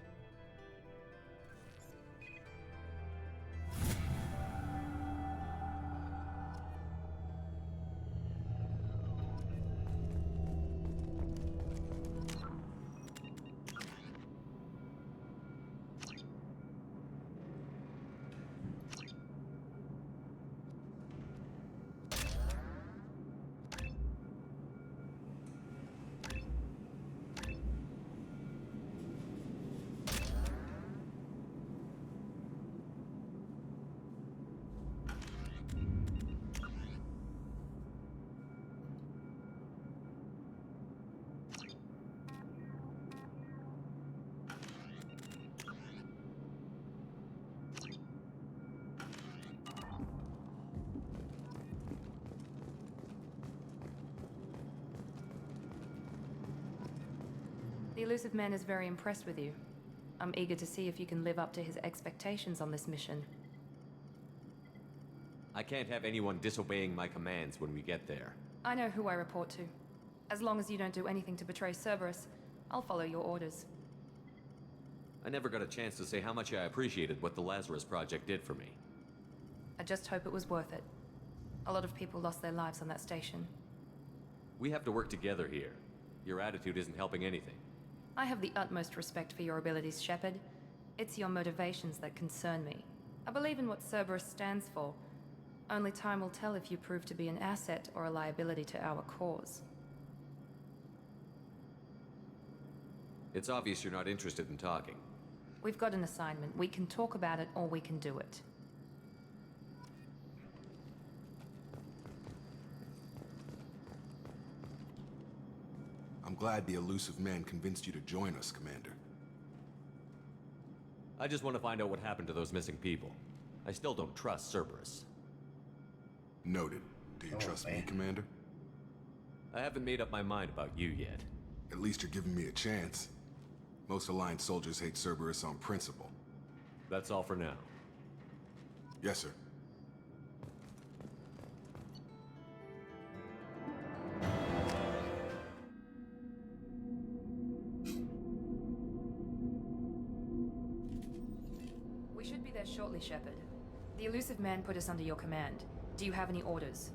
The Illusive Man is very impressed with you. I'm eager to see if you can live up to his expectations on this mission. I can't have anyone disobeying my commands when we get there. I know who I report to. As long as you don't do anything to betray Cerberus, I'll follow your orders. I never got a chance to say how much I appreciated what the Lazarus Project did for me. I just hope it was worth it. A lot of people lost their lives on that station. We have to work together here. Your attitude isn't helping anything. I have the utmost respect for your abilities, Shepard. It's your motivations that concern me. I believe in what Cerberus stands for. Only time will tell if you prove to be an asset or a liability to our cause. It's obvious you're not interested in talking. We've got an assignment. We can talk about it or we can do it. I'm glad the Illusive Man convinced you to join us, Commander. I just want to find out what happened to those missing people. I still don't trust Cerberus. Noted. Do you trust me, Commander? I haven't made up my mind about you yet. At least you're giving me a chance. Most Alliance soldiers hate Cerberus on principle. That's all for now. Yes, sir. We should be there shortly, Shepard. The Illusive Man put us under your command. Do you have any orders?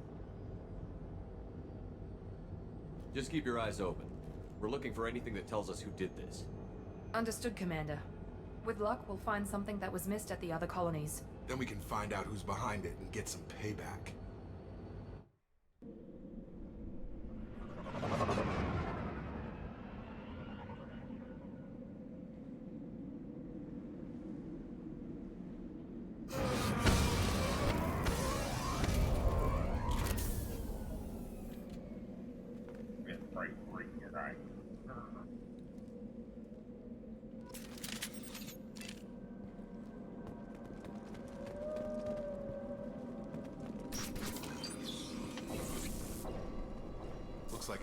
Just keep your eyes open. We're looking for anything that tells us who did this. Understood, Commander. With luck, we'll find something that was missed at the other colonies. Then we can find out who's behind it and get some payback.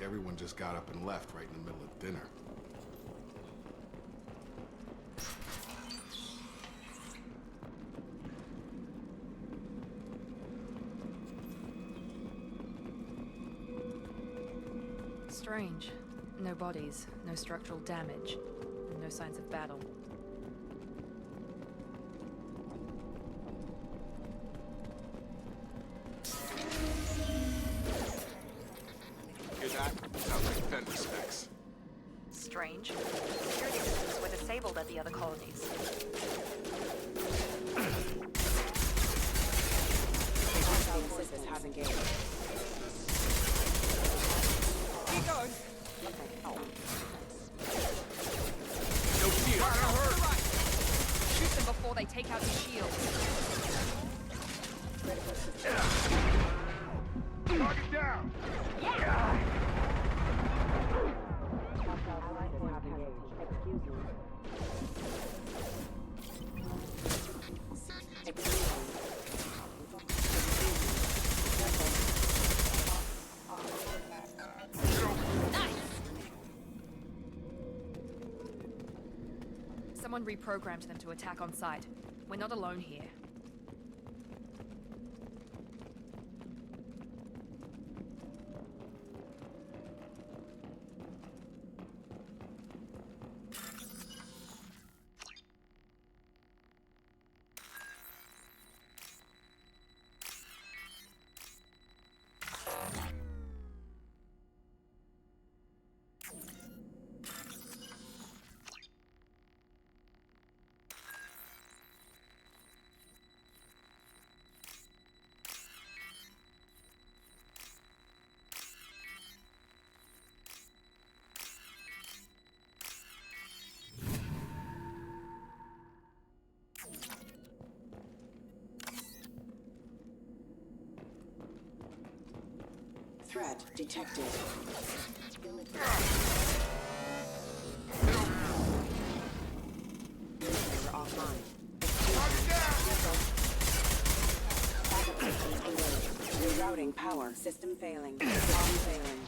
like everyone just got up and left right in the middle of dinner. Strange. No bodies, no structural damage, and no signs of battle. Hear that? Sounds like fender specs. Strange. Security systems were disabled at the other colonies. The system has engaged. Keep going. No shield. Right. Shoot them before they take out your shield. Target down! Yeah! Someone reprogrammed them to attack on sight. We're not alone here. Threat detected. Offline. Rerouting power. System failing. System failing.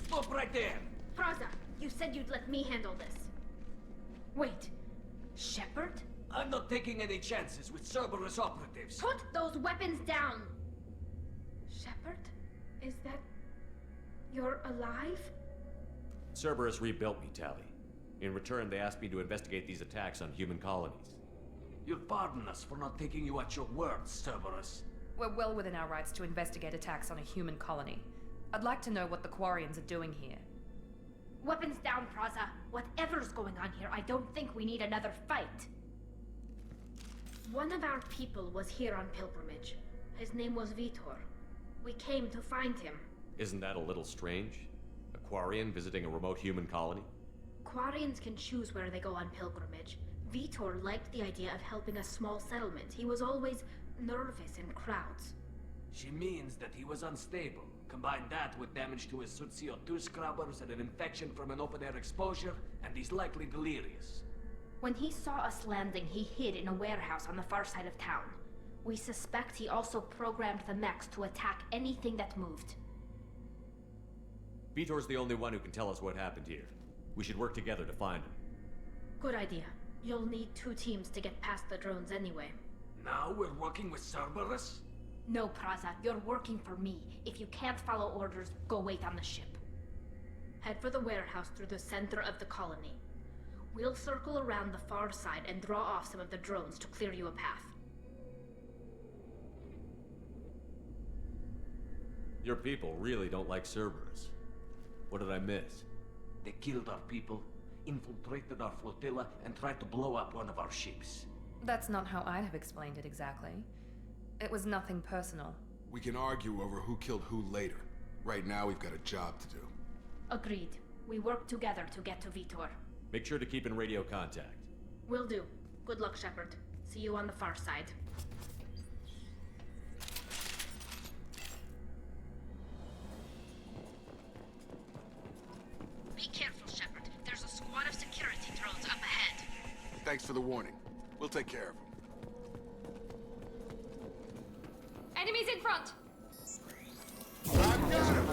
Stop right there! Praza, you said you'd let me handle this. Wait, Shepard? I'm not taking any chances with Cerberus operatives. Put those weapons down! Shepard? Is that... you're alive? Cerberus rebuilt me, Tali. In return, they asked me to investigate these attacks on human colonies. You'll pardon us for not taking you at your word, Cerberus. We're well within our rights to investigate attacks on a human colony. I'd like to know what the Quarians are doing here. Weapons down, Praza. Whatever's going on here, I don't think we need another fight. One of our people was here on pilgrimage. His name was Vitor. We came to find him. Isn't that a little strange? A Quarian visiting a remote human colony? Quarians can choose where they go on pilgrimage. Vitor liked the idea of helping a small settlement. He was always nervous in crowds. She means that he was unstable. Combine that with damage to his CO2 scrubbers and an infection from an open-air exposure, and he's likely delirious. When he saw us landing, he hid in a warehouse on the far side of town. We suspect he also programmed the mechs to attack anything that moved. Vitor's the only one who can tell us what happened here. We should work together to find him. Good idea. You'll need 2 teams to get past the drones anyway. Now we're working with Cerberus? No, Praza, you're working for me. If you can't follow orders, go wait on the ship. Head for the warehouse through the center of the colony. We'll circle around the far side and draw off some of the drones to clear you a path. Your people really don't like Cerberus. What did I miss? They killed our people, infiltrated our flotilla, and tried to blow up one of our ships. That's not how I'd have explained it exactly. It was nothing personal. We can argue over who killed who later. Right now, we've got a job to do. Agreed. We work together to get to Vitor. Make sure to keep in radio contact. Will do. Good luck, Shepard. See you on the far side. Be careful, Shepard. There's a squad of security drones up ahead. Thanks for the warning. We'll take care of them. Enemies in front! I've got him!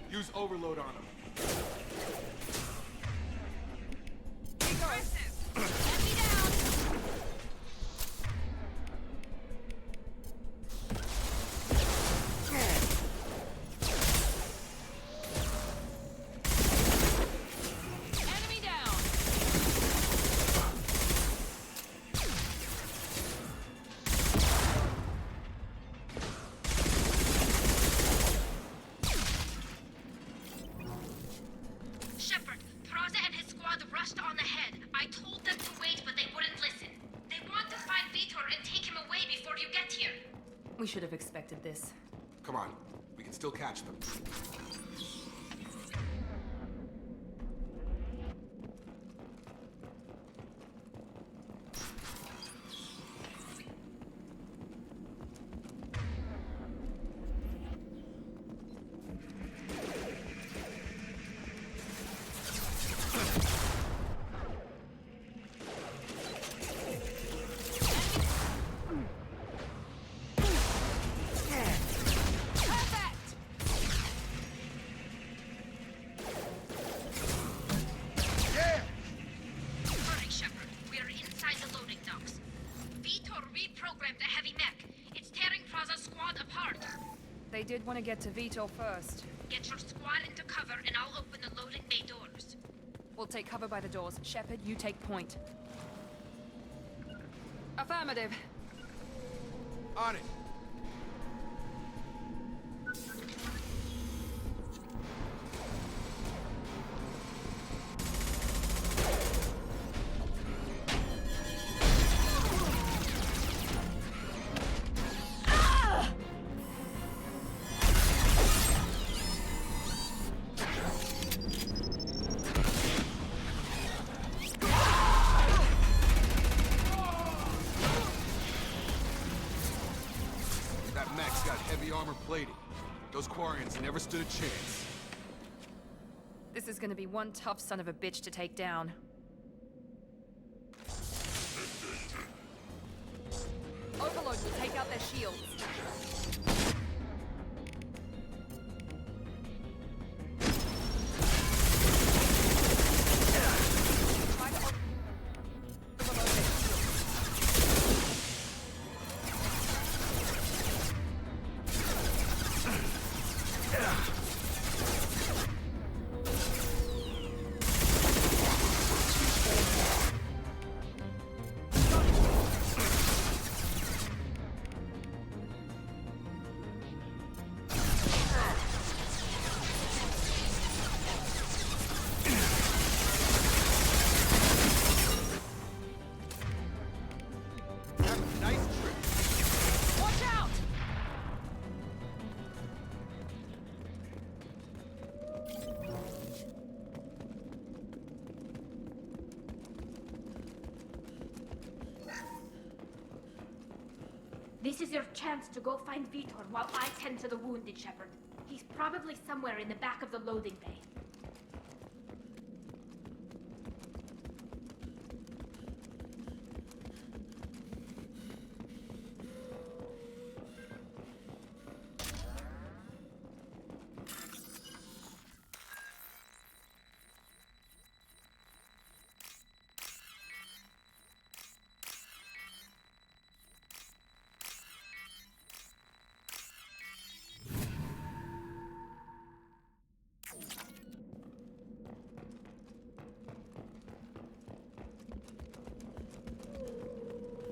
Use overload on him. Enemy down! Shepard, Praza and his squad rushed on ahead. I told them to wait, but they wouldn't listen. They want to find Vitor and take him away before you get here. We should have expected this. Come on, we can still catch them. Hurry, Shepard. We are inside the loading docks. Vitor reprogrammed the heavy mech. It's tearing Praza's squad apart. They did want to get to Vito first. Get your squad into cover and I'll open the loading bay doors. We'll take cover by the doors. Shepard, you take point. Affirmative. On it. That mech's got heavy armor plating. Those Quarians never stood a chance. This is gonna be one tough son of a bitch to take down. Overload will take out their shields. Try to overload their shields. Nice trick. Watch out! This is your chance to go find Vitor while I tend to the wounded, Shepard. He's probably somewhere in the back of the loading bay.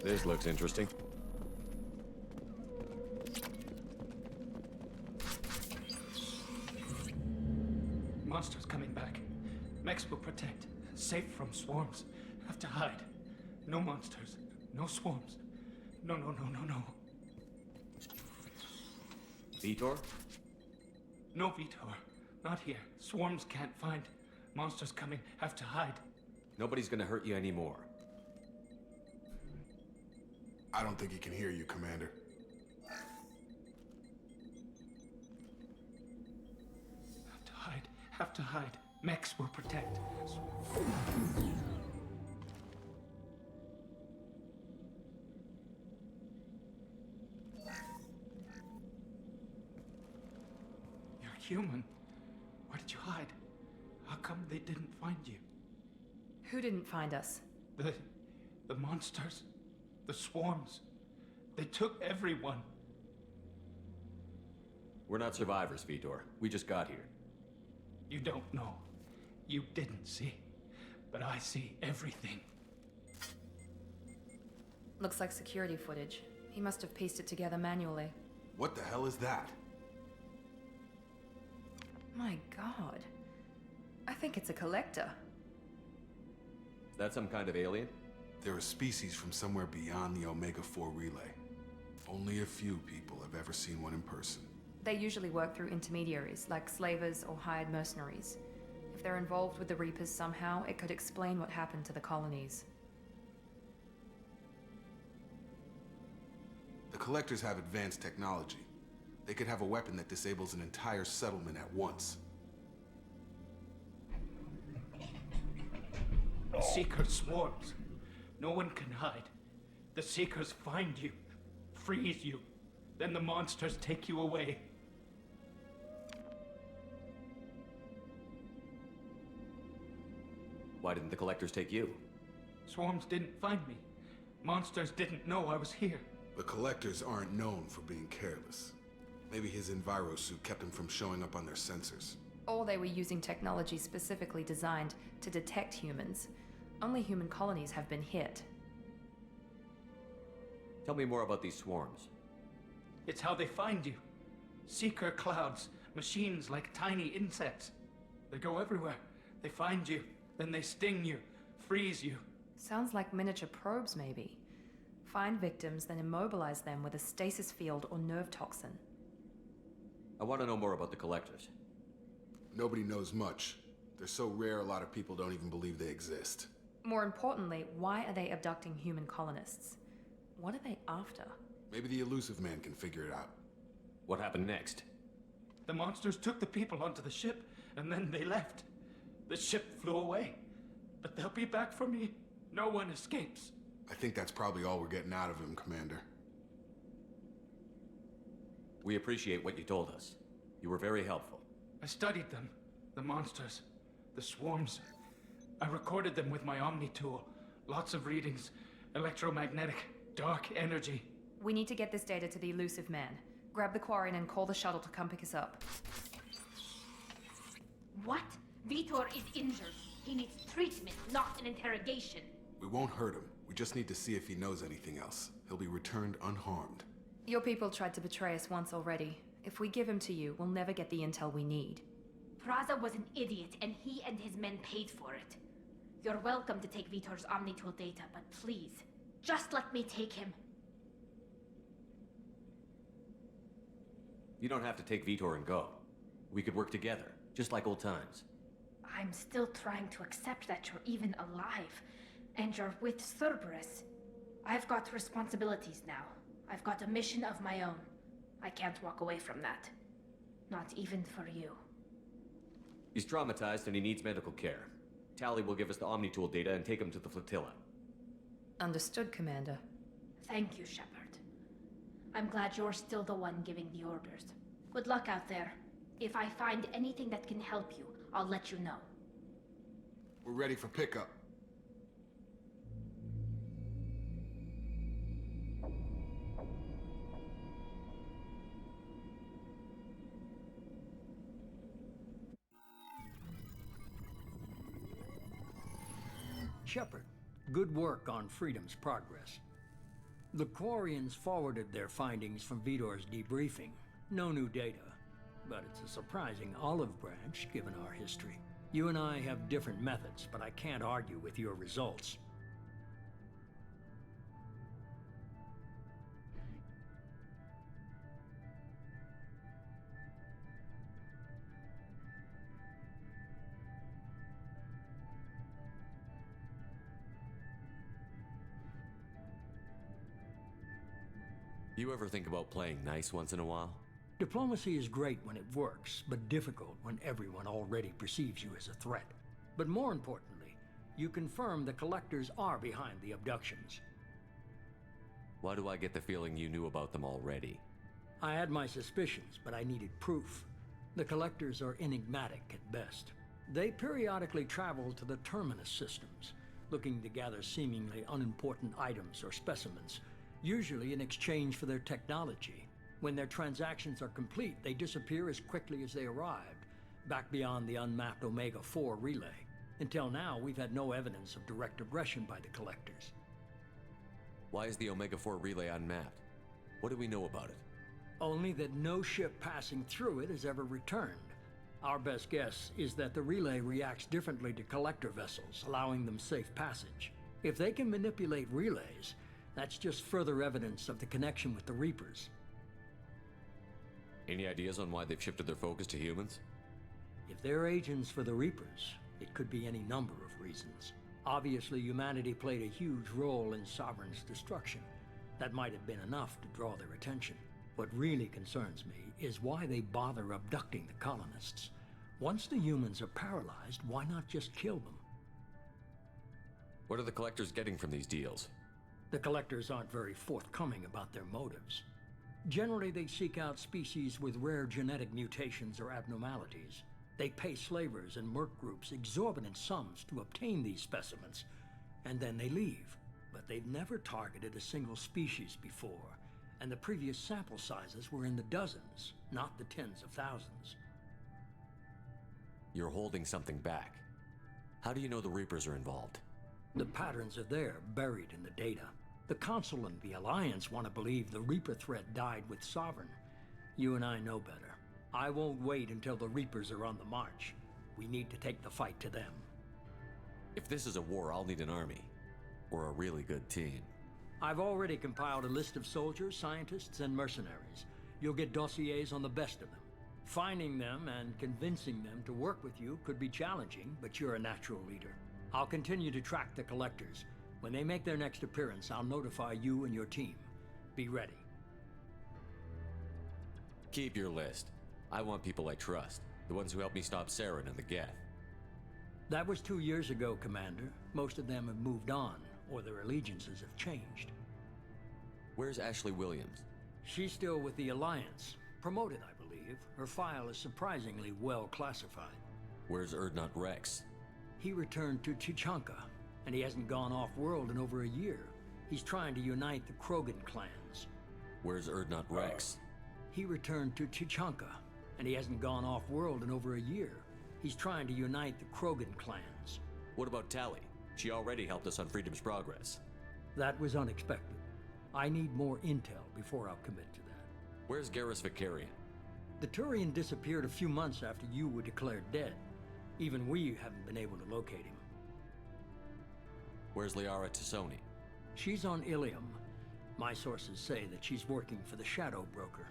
This looks interesting. Monsters coming back. Mechs will protect. Safe from swarms. Have to hide. No monsters. No swarms. No. Vitor? No, Vitor. Not here. Swarms can't find. Monsters coming. Have to hide. Nobody's gonna hurt you anymore. I don't think he can hear you, Commander. Have to hide. Have to hide. Mex will protect. You're human. Where did you hide? How come they didn't find you? Who didn't find us? The monsters. The swarms. They took everyone. We're not survivors, Vitor. We just got here. You don't know. You didn't see. But I see everything. Looks like security footage. He must have pieced it together manually. What the hell is that? My god. I think it's a collector. Is that some kind of alien? They're a species from somewhere beyond the Omega-4 relay. Only a few people have ever seen one in person. They usually work through intermediaries, like slavers or hired mercenaries. If they're involved with the Reapers somehow, it could explain what happened to the colonies. The Collectors have advanced technology. They could have a weapon that disables an entire settlement at once. Seeker swarms. No one can hide. The Seekers find you, freeze you, then the monsters take you away. Why didn't the Collectors take you? Swarms didn't find me. Monsters didn't know I was here. The Collectors aren't known for being careless. Maybe his envirosuit kept him from showing up on their sensors. Or they were using technology specifically designed to detect humans. Only human colonies have been hit. Tell me more about these swarms. It's how they find you. Seeker clouds, machines like tiny insects. They go everywhere. They find you, then they sting you, freeze you. Sounds like miniature probes, maybe. Find victims, then immobilize them with a stasis field or nerve toxin. I want to know more about the Collectors. Nobody knows much. They're so rare, a lot of people don't even believe they exist. More importantly, why are they abducting human colonists? What are they after? Maybe the Elusive Man can figure it out. What happened next? The monsters took the people onto the ship, and then they left. The ship flew away. But they'll be back for me. No one escapes. I think that's probably all we're getting out of him, Commander. We appreciate what you told us. You were very helpful. I studied them. The monsters. The swarms. I recorded them with my Omni tool. Lots of readings. Electromagnetic. Dark energy. We need to get this data to the Elusive Man. Grab the Quarian and call the shuttle to come pick us up. What? Vitor is injured. He needs treatment, not an interrogation. We won't hurt him. We just need to see if he knows anything else. He'll be returned unharmed. Your people tried to betray us once already. If we give him to you, we'll never get the intel we need. Praza was an idiot, and he and his men paid for it. You're welcome to take Vitor's Omnitool data, but please, just let me take him. You don't have to take Vitor and go. We could work together, just like old times. I'm still trying to accept that you're even alive, and you're with Cerberus. I've got responsibilities now. I've got a mission of my own. I can't walk away from that. Not even for you. He's traumatized and he needs medical care. Tali will give us the Omnitool data and take him to the flotilla. Understood, Commander. Thank you, Shepard. I'm glad you're still the one giving the orders. Good luck out there. If I find anything that can help you, I'll let you know. We're ready for pickup. Shepard, good work on Freedom's progress. The Quarians forwarded their findings from Vitor's debriefing. No new data, but it's a surprising olive branch given our history. You and I have different methods, but I can't argue with your results. You ever think about playing nice once in a while? Diplomacy is great when it works, but difficult when everyone already perceives you as a threat. But more importantly, you confirm the Collectors are behind the abductions. Why do I get the feeling you knew about them already? I had my suspicions, but I needed proof. The Collectors are enigmatic at best. They periodically travel to the Terminus systems, looking to gather seemingly unimportant items or specimens, usually in exchange for their technology. When their transactions are complete, they disappear as quickly as they arrived, back beyond the unmapped Omega-4 relay. Until now, we've had no evidence of direct aggression by the Collectors. Why is the Omega-4 relay unmapped? What do we know about it? Only that no ship passing through it has ever returned. Our best guess is that the relay reacts differently to Collector vessels, allowing them safe passage. If they can manipulate relays, that's just further evidence of the connection with the Reapers. Any ideas on why they've shifted their focus to humans? If they're agents for the Reapers, it could be any number of reasons. Obviously, humanity played a huge role in Sovereign's destruction. That might have been enough to draw their attention. What really concerns me is why they bother abducting the colonists. Once the humans are paralyzed, why not just kill them? What are the Collectors getting from these deals? The Collectors aren't very forthcoming about their motives. Generally, they seek out species with rare genetic mutations or abnormalities. They pay slavers and merc groups exorbitant sums to obtain these specimens, and then they leave. But they've never targeted a single species before, and the previous sample sizes were in the dozens, not the tens of thousands. You're holding something back. How do you know the Reapers are involved? The patterns are there, buried in the data. The Council and the Alliance want to believe the Reaper threat died with Sovereign. You and I know better. I won't wait until the Reapers are on the march. We need to take the fight to them. If this is a war, I'll need an army. Or a really good team. I've already compiled a list of soldiers, scientists, and mercenaries. You'll get dossiers on the best of them. Finding them and convincing them to work with you could be challenging, but you're a natural leader. I'll continue to track the Collectors. When they make their next appearance, I'll notify you and your team. Be ready. Keep your list. I want people I trust. The ones who helped me stop Saren and the Geth. That was 2 years ago, Commander. Most of them have moved on, or their allegiances have changed. Where's Ashley Williams? She's still with the Alliance. Promoted, I believe. Her file is surprisingly well classified. Where's Urdnot Rex? He returned to Chichanka, and he hasn't gone off-world in over a year. He's trying to unite the Krogan clans. Where's Urdnot Rex? He returned to Chichanka, and he hasn't gone off-world in over a year. He's trying to unite the Krogan clans. What about Tali? She already helped us on Freedom's Progress. That was unexpected. I need more intel before I'll commit to that. Where's Garrus Vakarian? The Turian disappeared a few months after you were declared dead. Even we haven't been able to locate him. Where's Liara Tassoni? She's on Ilium. My sources say that she's working for the Shadow Broker.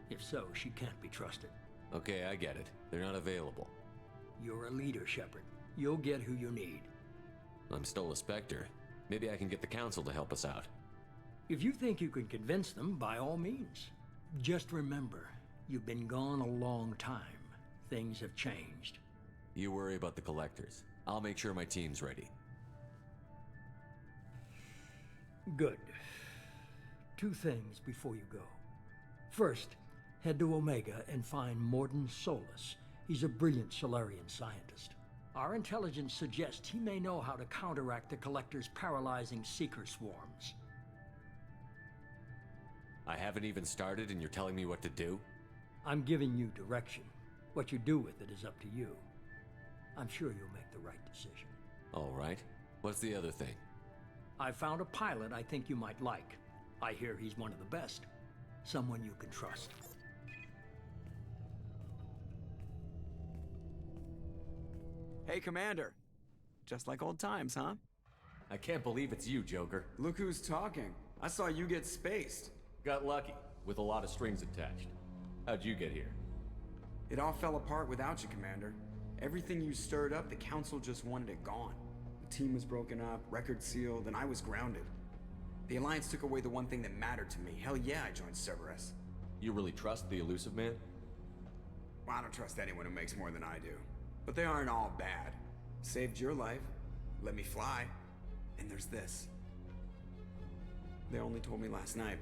If so, she can't be trusted. Okay, I get it. They're not available. You're a leader, Shepard. You'll get who you need. I'm still a Spectre. Maybe I can get the Council to help us out. If you think you can convince them, by all means. Just remember, you've been gone a long time. Things have changed. You worry about the Collectors. I'll make sure my team's ready. Good. 2 things before you go. First, head to Omega and find Mordin Solus. He's a brilliant Solarian scientist. Our intelligence suggests he may know how to counteract the Collector's paralyzing Seeker swarms. I haven't even started and you're telling me what to do? I'm giving you direction. What you do with it is up to you. I'm sure you'll make the right decision. All right. What's the other thing? I found a pilot I think you might like. I hear he's one of the best. Someone you can trust. Hey, Commander. Just like old times, huh? I can't believe it's you, Joker. Look who's talking. I saw you get spaced. Got lucky, with a lot of strings attached. How'd you get here? It all fell apart without you, Commander. Everything you stirred up, the Council just wanted it gone. The team was broken up, record sealed, and I was grounded. The Alliance took away the one thing that mattered to me. Hell yeah, I joined Cerberus. You really trust the Elusive Man? Well, I don't trust anyone who makes more than I do. But they aren't all bad. Saved your life, let me fly, and there's this. They only told me last night.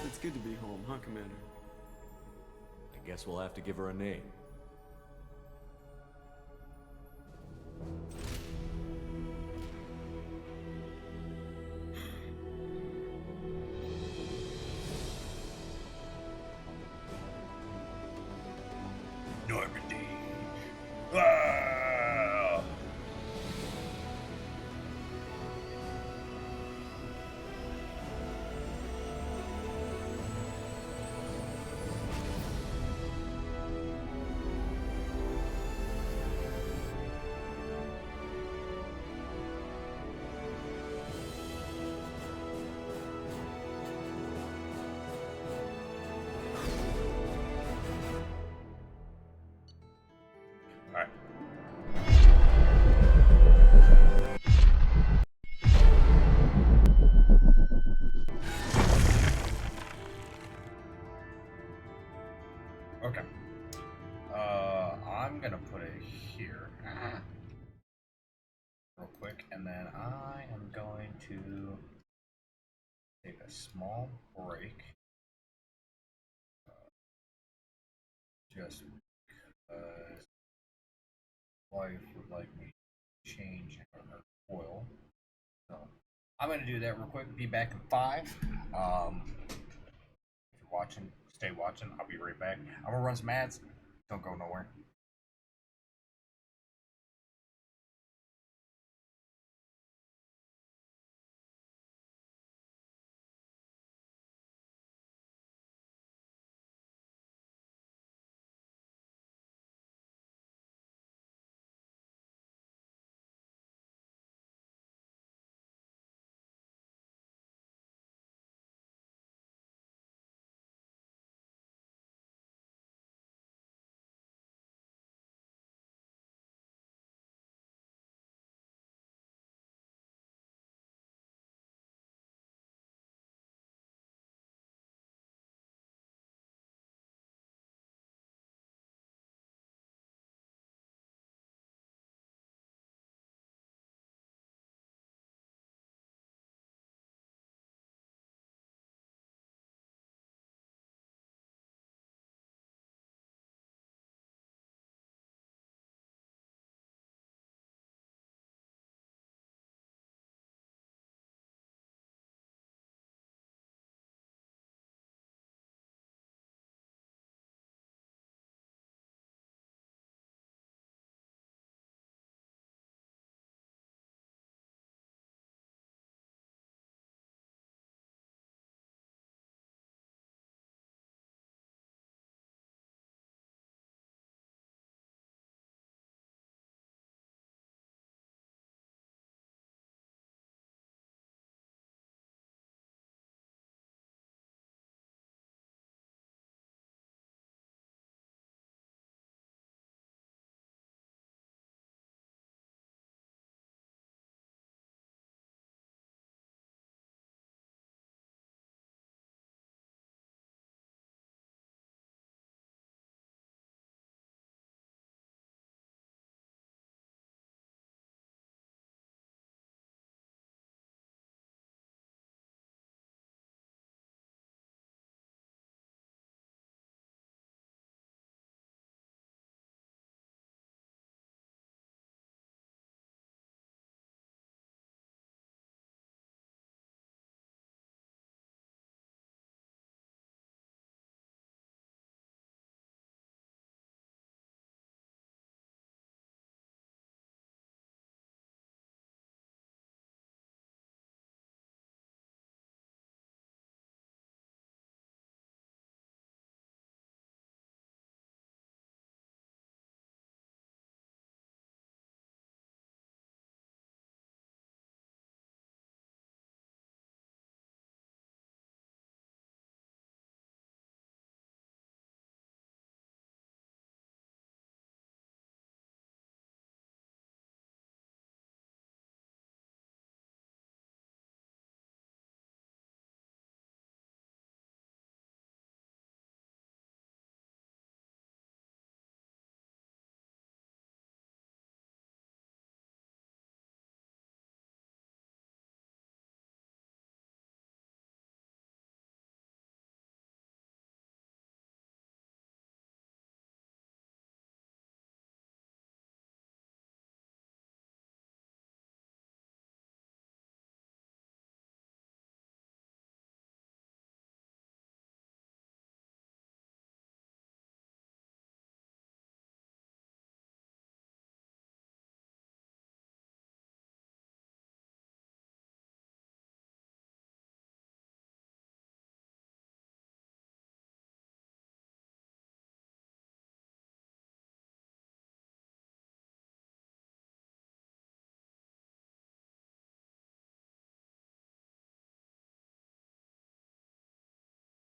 It's good to be home, huh, Commander? I guess we'll have to give her a name. Normandy. Ah! Alright. Okay. I'm gonna put it here. Real quick, and then I am going to take a small break. Just because wife would like me to change her oil. So I'm gonna do that real quick. Be back in 5. If you're watching, stay watching. I'll be right back. I'm gonna run some ads. Don't go nowhere.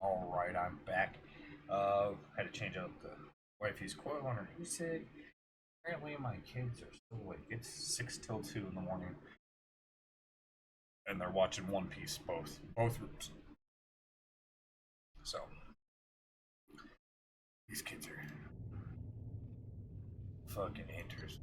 Alright, I'm back. Had to change out the wifey's coil on her heatsink. Apparently my kids are still awake. It's 6 till 2 in the morning. And they're watching One Piece, both rooms. So, these kids are fucking interesting.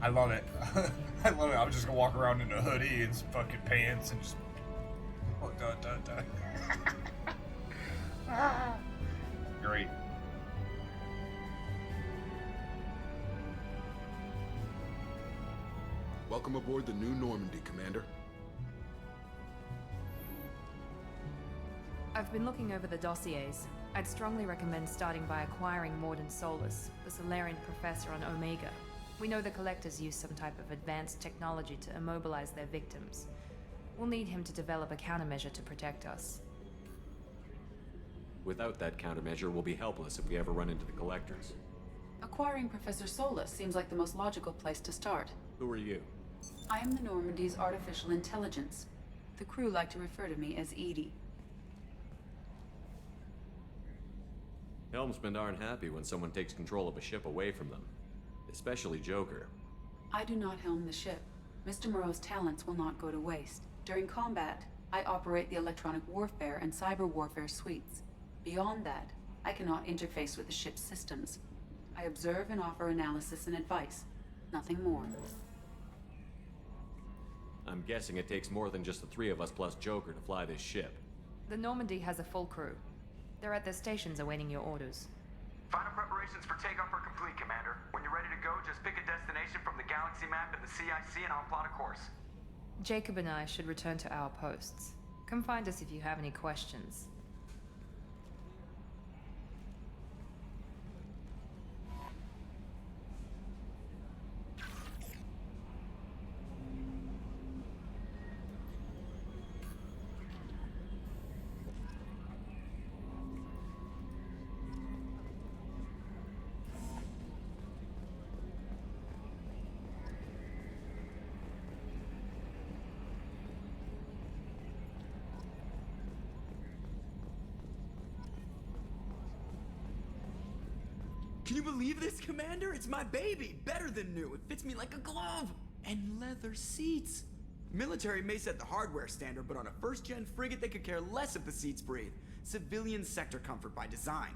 I love it. I love it. I'm just gonna walk around in a hoodie and some fucking pants and just. Oh, Great. Welcome aboard the New Normandy, Commander. I've been looking over the dossiers. I'd strongly recommend starting by acquiring Mordin Solus, the Solarian professor on Omega. We know the Collectors use some type of advanced technology to immobilize their victims. We'll need him to develop a countermeasure to protect us. Without that countermeasure, we'll be helpless if we ever run into the Collectors. Acquiring Professor Solus seems like the most logical place to start. Who are you? I am the Normandy's artificial intelligence. The crew like to refer to me as Edie. Helmsmen aren't happy when someone takes control of a ship away from them. Especially Joker. I do not helm the ship. Mr. Moreau's talents will not go to waste. During combat, I operate the electronic warfare and cyber warfare suites. Beyond that, I cannot interface with the ship's systems. I observe and offer analysis and advice. Nothing more. I'm guessing it takes more than just the three of us plus Joker to fly this ship. The Normandy has a full crew. They're at their stations awaiting your orders. Final preparations for takeoff are complete, Commander. When you're ready to go, just pick a destination from the galaxy map in the CIC and I'll plot a course. Jacob and I should return to our posts. Come find us if you have any questions. Can you believe this, Commander? It's my baby! Better than new. It fits me like a glove! And leather seats! Military may set the hardware standard, but on a first-gen frigate, they could care less if the seats breathe. Civilian sector comfort by design.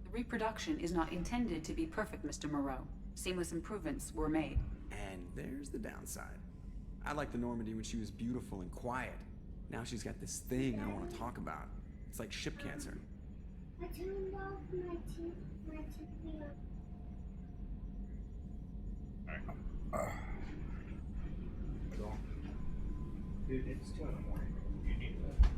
The reproduction is not intended to be perfect, Mr. Moreau. Seamless improvements were made. And there's the downside. I liked the Normandy when she was beautiful and quiet. Now she's got this thing I want to talk about. It's like ship cancer. I turned off my TV. Dude, it's 2 in the morning. You need that.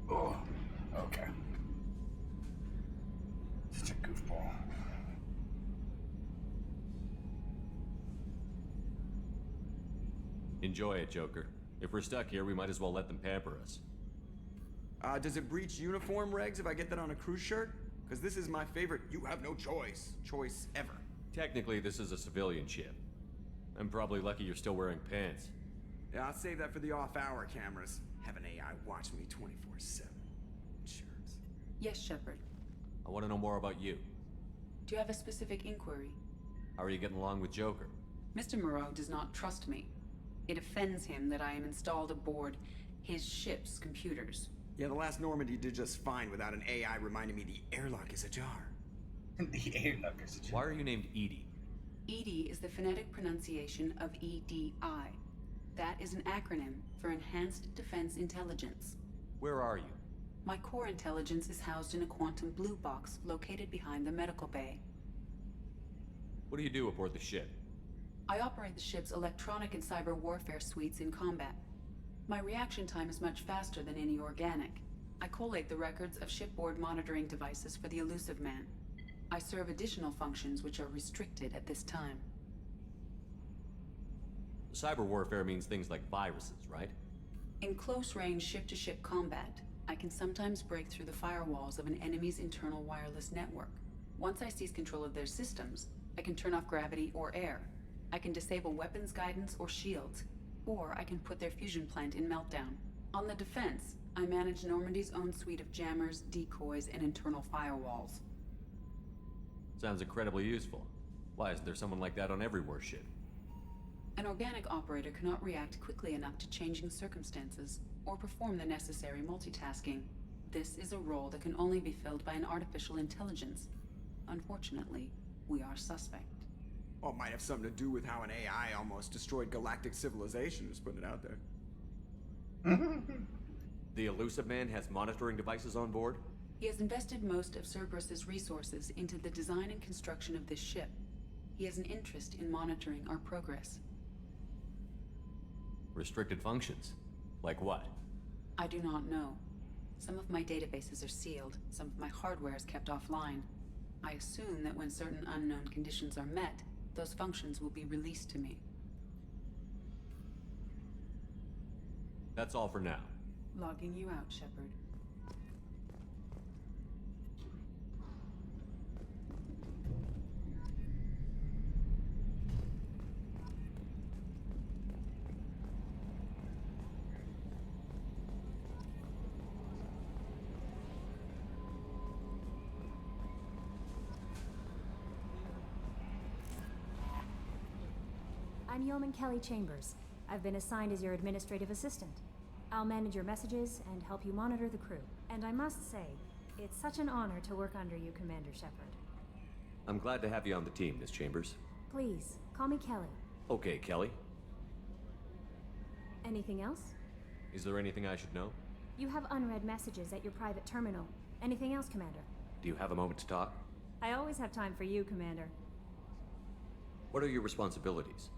Oh, okay. Such a goofball. Enjoy it, Joker. If we're stuck here, we might as well let them pamper us. Does it breach uniform regs if I get that on a crew shirt? Because this is my favorite you have no choice ever. Technically, this is a civilian ship. I'm probably lucky you're still wearing pants. Yeah, I'll save that for the off-hour cameras. Have an AI watch me 24/7. Jerks. Yes, Shepard. I want to know more about you. Do you have a specific inquiry? How are you getting along with Joker? Mr. Moreau does not trust me. It offends him that I am installed aboard his ship's computers. Yeah, the last Normandy did just fine without an AI reminding me the airlock is ajar. The airlock is ajar. Why are you named EDI? EDI is the phonetic pronunciation of EDI. That is an acronym for Enhanced Defense Intelligence. Where are you? My core intelligence is housed in a quantum blue box located behind the medical bay. What do you do aboard the ship? I operate the ship's electronic and cyber warfare suites in combat. My reaction time is much faster than any organic. I collate the records of shipboard monitoring devices for the Elusive Man. I serve additional functions which are restricted at this time. Cyber warfare means things like viruses, right? In close-range ship-to-ship combat, I can sometimes break through the firewalls of an enemy's internal wireless network. Once I seize control of their systems, I can turn off gravity or air. I can disable weapons guidance or shields, or I can put their fusion plant in meltdown. On the defense, I manage Normandy's own suite of jammers, decoys, and internal firewalls. Sounds incredibly useful. Why isn't there someone like that on every warship? An organic operator cannot react quickly enough to changing circumstances or perform the necessary multitasking. This is a role that can only be filled by an artificial intelligence. Unfortunately, we are suspect. Well, it might have something to do with how an AI almost destroyed galactic civilization, just putting it out there. The Elusive Man has monitoring devices on board? He has invested most of Cerberus's resources into the design and construction of this ship. He has an interest in monitoring our progress. Restricted functions? Like what? I do not know. Some of my databases are sealed, some of my hardware is kept offline. I assume that when certain unknown conditions are met, those functions will be released to me. That's all for now. Logging you out, Shepard. I'm Yeoman Kelly Chambers. I've been assigned as your administrative assistant. I'll manage your messages and help you monitor the crew. And I must say, it's such an honor to work under you, Commander Shepard. I'm glad to have you on the team, Miss Chambers. Please, call me Kelly. Okay, Kelly. Anything else? Is there anything I should know? You have unread messages at your private terminal. Anything else, Commander? Do you have a moment to talk? I always have time for you, Commander. What are your responsibilities?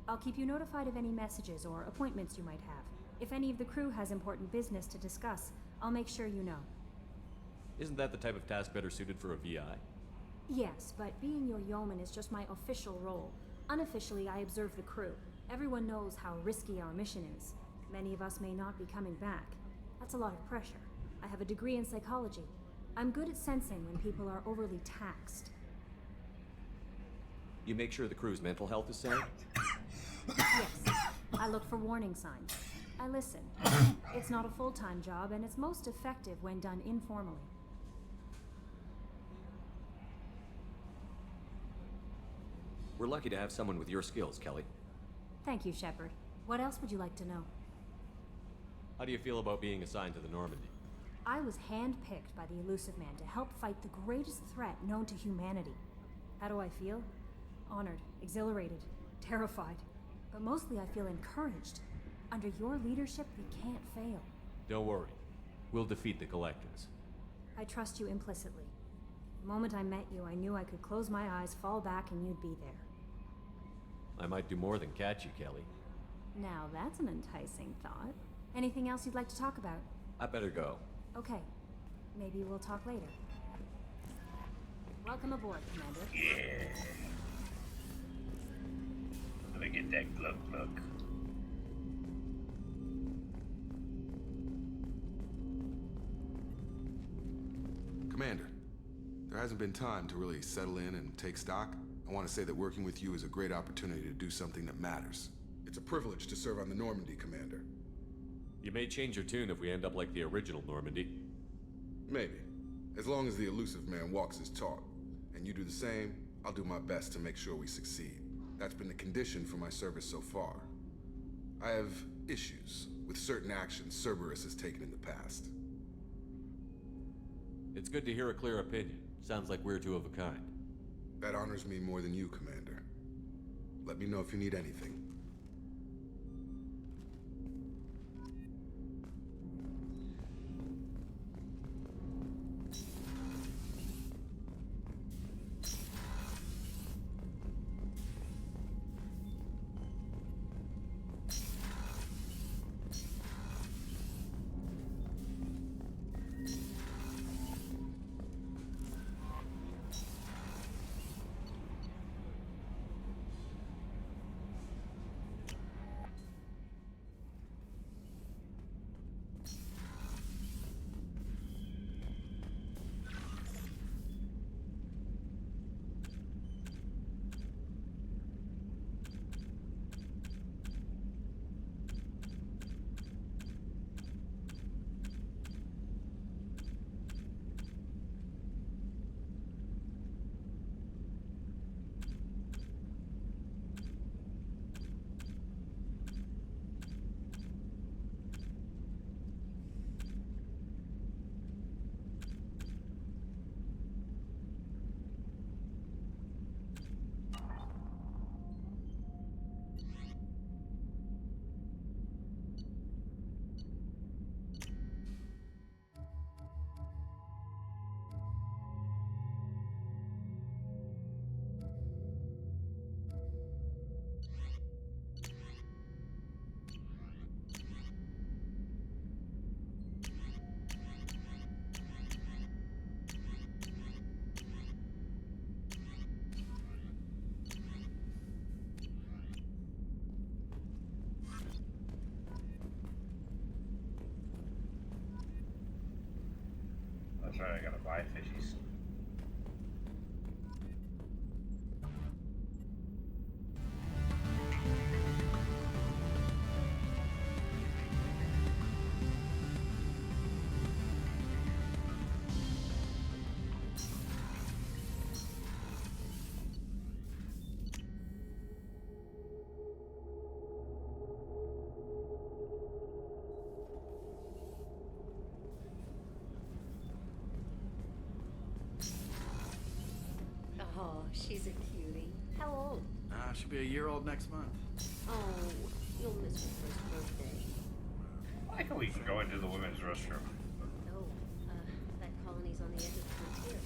I'll keep you notified of any messages or appointments you might have. If any of the crew has important business to discuss, I'll make sure you know. Isn't that the type of task better suited for a VI? Yes, but being your yeoman is just my official role. Unofficially, I observe the crew. Everyone knows how risky our mission is. Many of us may not be coming back. That's a lot of pressure. I have a degree in psychology. I'm good at sensing when people are overly taxed. You make sure the crew's mental health is sound? Yes, I look for warning signs. I listen. It's not a full-time job, and it's most effective when done informally. We're lucky to have someone with your skills, Kelly. Thank you, Shepard. What else would you like to know? How do you feel about being assigned to the Normandy? I was handpicked by the Elusive Man to help fight the greatest threat known to humanity. How do I feel? Honored, exhilarated, terrified. But mostly I feel encouraged. Under your leadership, we can't fail. Don't worry. We'll defeat the Collectors. I trust you implicitly. The moment I met you, I knew I could close my eyes, fall back, and you'd be there. I might do more than catch you, Kelly. Now that's an enticing thought. Anything else you'd like to talk about? I better go. Okay. Maybe we'll talk later. Welcome aboard, Commander. Yeah. Let me get that glug glug. Commander, there hasn't been time to really settle in and take stock. I want to say that working with you is a great opportunity to do something that matters. It's a privilege to serve on the Normandy, Commander. You may change your tune if we end up like the original Normandy. Maybe. As long as the elusive man walks his talk, and you do the same, I'll do my best to make sure we succeed. That's been the condition for my service so far. I have issues with certain actions Cerberus has taken in the past. It's good to hear a clear opinion. Sounds like we're two of a kind. That honors me more than you, Commander. Let me know if you need anything. That's right, I gotta buy fishies. Oh, she's a cutie. How old? She'll be a year old next month. Oh, you'll miss her first birthday. I think we can go into the women's restroom. No, that colony's on the edge of the frontier.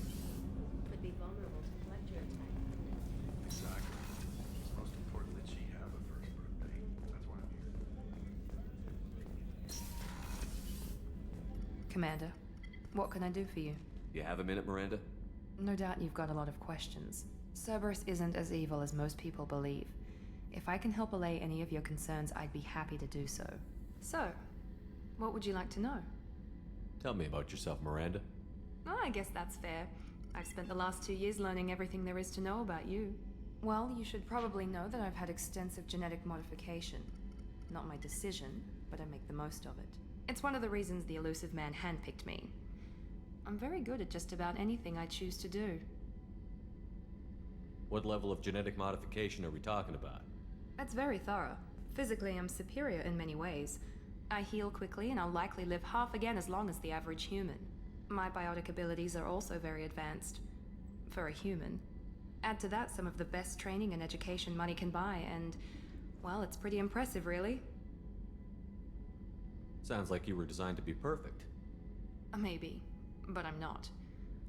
Could be vulnerable to collector attack. Exactly. It's most important that she have a first birthday. That's why I'm here. Commander, what can I do for you? You have a minute, Miranda? No doubt you've got a lot of questions. Cerberus isn't as evil as most people believe. If I can help allay any of your concerns, I'd be happy to do so. So, what would you like to know? Tell me about yourself, Miranda. Oh, I guess that's fair. I've spent the last 2 years learning everything there is to know about you. Well, you should probably know that I've had extensive genetic modification. Not my decision, but I make the most of it. It's one of the reasons the elusive man handpicked me. I'm very good at just about anything I choose to do. What level of genetic modification are we talking about? That's very thorough. Physically, I'm superior in many ways. I heal quickly, and I'll likely live half again as long as the average human. My biotic abilities are also very advanced. For a human. Add to that some of the best training and education money can buy, and, well, it's pretty impressive, really. Sounds like you were designed to be perfect. Maybe, but I'm not.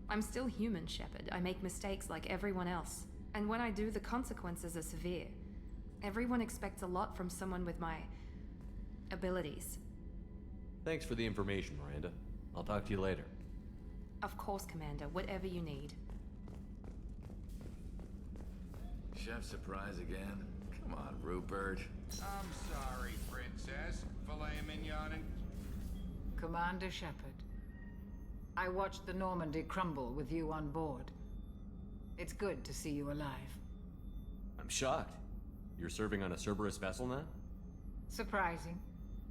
I'm still human, Shepard. I make mistakes like everyone else. And when I do, the consequences are severe. Everyone expects a lot from someone with my abilities. Thanks for the information, Miranda. I'll talk to you later. Of course, Commander. Whatever you need. Chef surprise again? Come on, Rupert. I'm sorry, Princess. Filet mignon and... Commander Shepard. I watched the Normandy crumble with you on board. It's good to see you alive. I'm shocked. You're serving on a Cerberus vessel now? Surprising,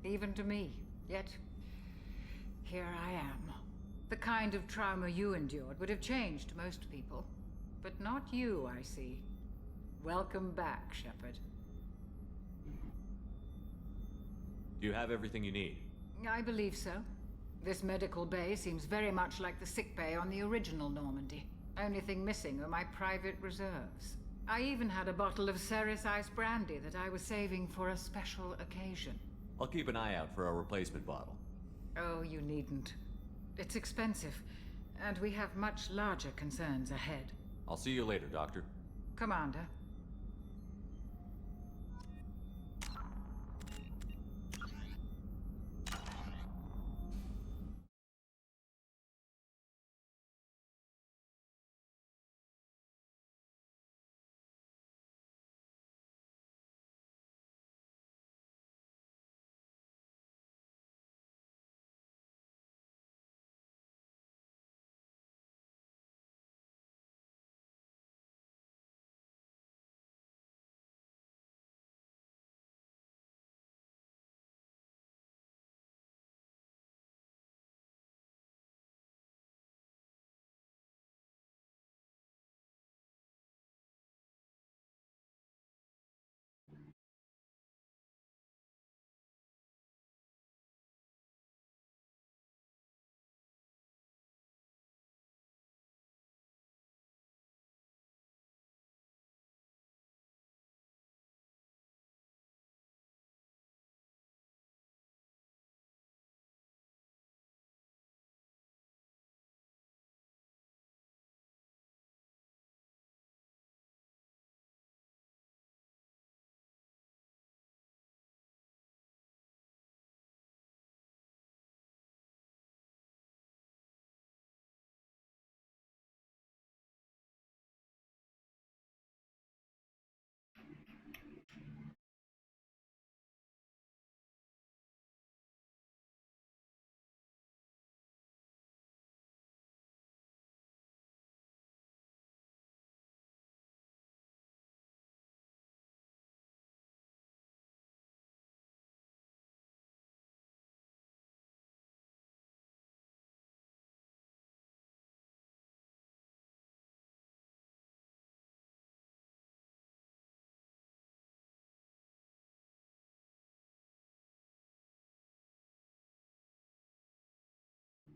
even to me. Yet, here I am. The kind of trauma you endured would have changed most people. But not you, I see. Welcome back, Shepard. Do you have everything you need? I believe so. This medical bay seems very much like the sick bay on the original Normandy. Only thing missing are my private reserves. I even had a bottle of Ceres Ice brandy that I was saving for a special occasion. I'll keep an eye out for a replacement bottle. Oh, you needn't. It's expensive, and we have much larger concerns ahead. I'll see you later, Doctor. Commander.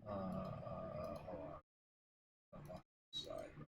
Hold on. I'm on the side.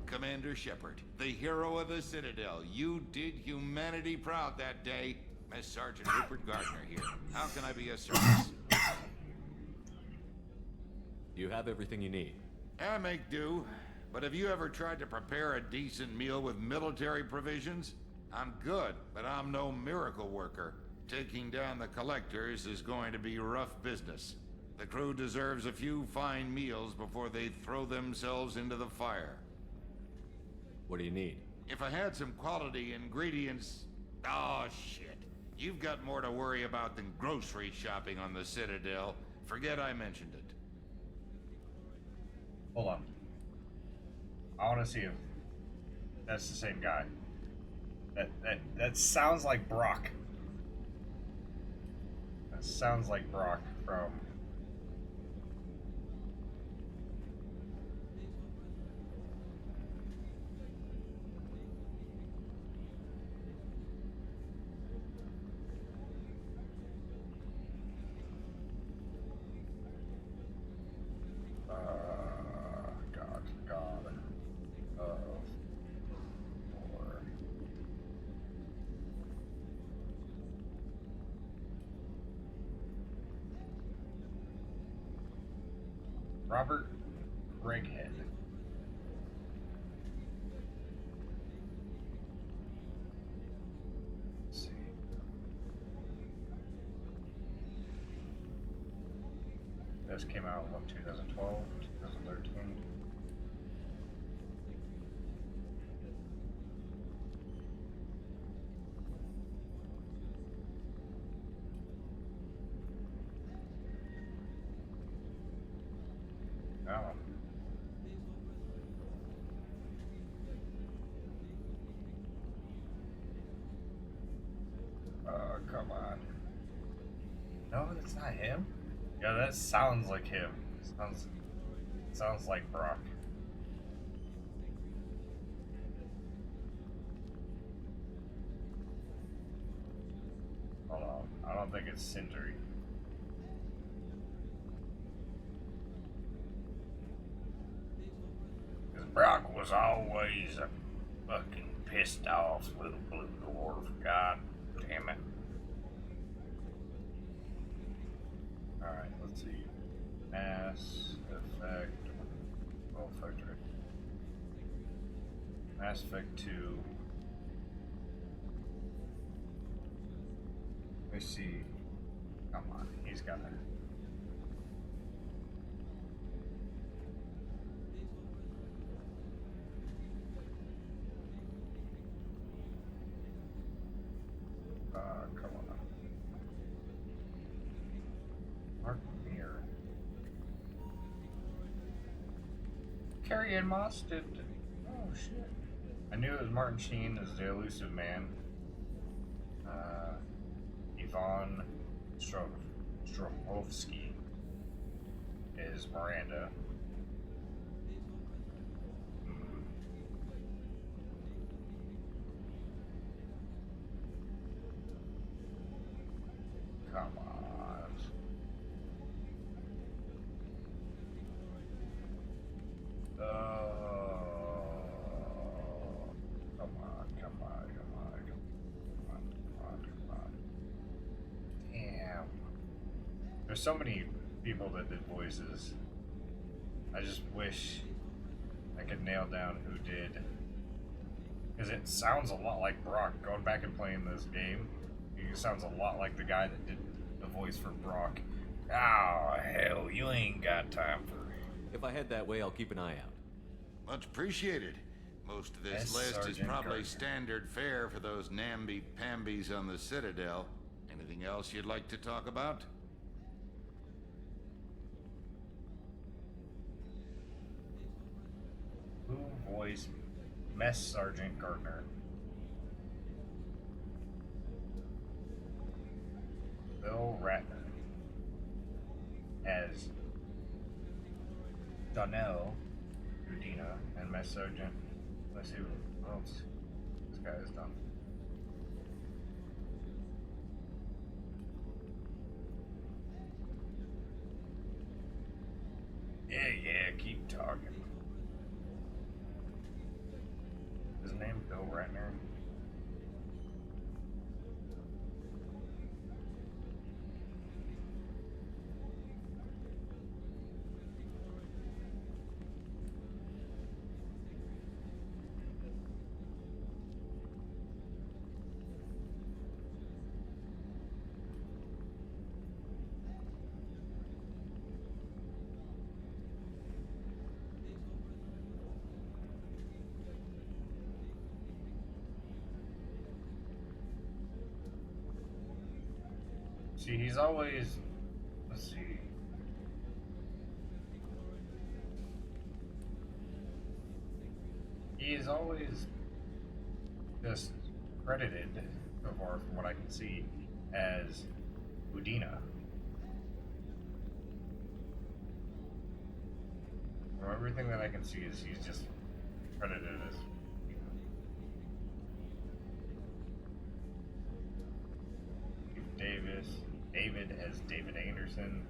Commander Shepard, the hero of the Citadel. You did humanity proud that day. Miss Sergeant Rupert Gardner here. How can I be of service? You have everything you need. I make do. But have you ever tried to prepare a decent meal with military provisions? I'm good, but I'm no miracle worker. Taking down the collectors is going to be rough business. The crew deserves a few fine meals before they throw themselves into the fire. What do you need? If I had some quality ingredients... Oh, shit. You've got more to worry about than grocery shopping on the Citadel. Forget I mentioned it. Hold on. I want to see if that's the same guy. That sounds like Brock. That sounds like Brock from... Robert Greghead. Let's see. This came out in 2012, 2013. Oh. Come on. No, that's not him. Yeah, that sounds like him. Sounds like Brock. Hold on. I don't think it's Sindri. Brock was always a fucking pissed off little blue dwarf. God damn it. Alright, let's see. Mass Effect. Well, Factory. Mass Effect 2. Let me see. Come on, he's got it. Come on. Mark Mir. Carrie Ann Moss did. Oh shit. I knew it was Martin Sheen as the elusive man. Yvonne Strahovski is Miranda. Come on. Oh. There's so many people that did voices. I just wish I could nail down who did. Because it sounds a lot like Brock. Going back and playing this game, he sounds a lot like the guy that did the voice for Brock. Oh, hell, you ain't got time for... If I head that way, I'll keep an eye out. Much appreciated. Most of this Yes, list is Sergeant probably Gardner. standard fare for those namby-pambies on the Citadel. Anything else you'd like to talk about? Who voiced Mess Sergeant Gardner? Bill Ratner as Donnell Udina and Mess Sergeant. Let's see what else this guy has done. Yeah, keep talking. His name Bill Ratner. See, he's always... Let's see. He is always just credited, so far from what I can see, as Udina. From everything that I can see is he's just credited as David as David Anderson.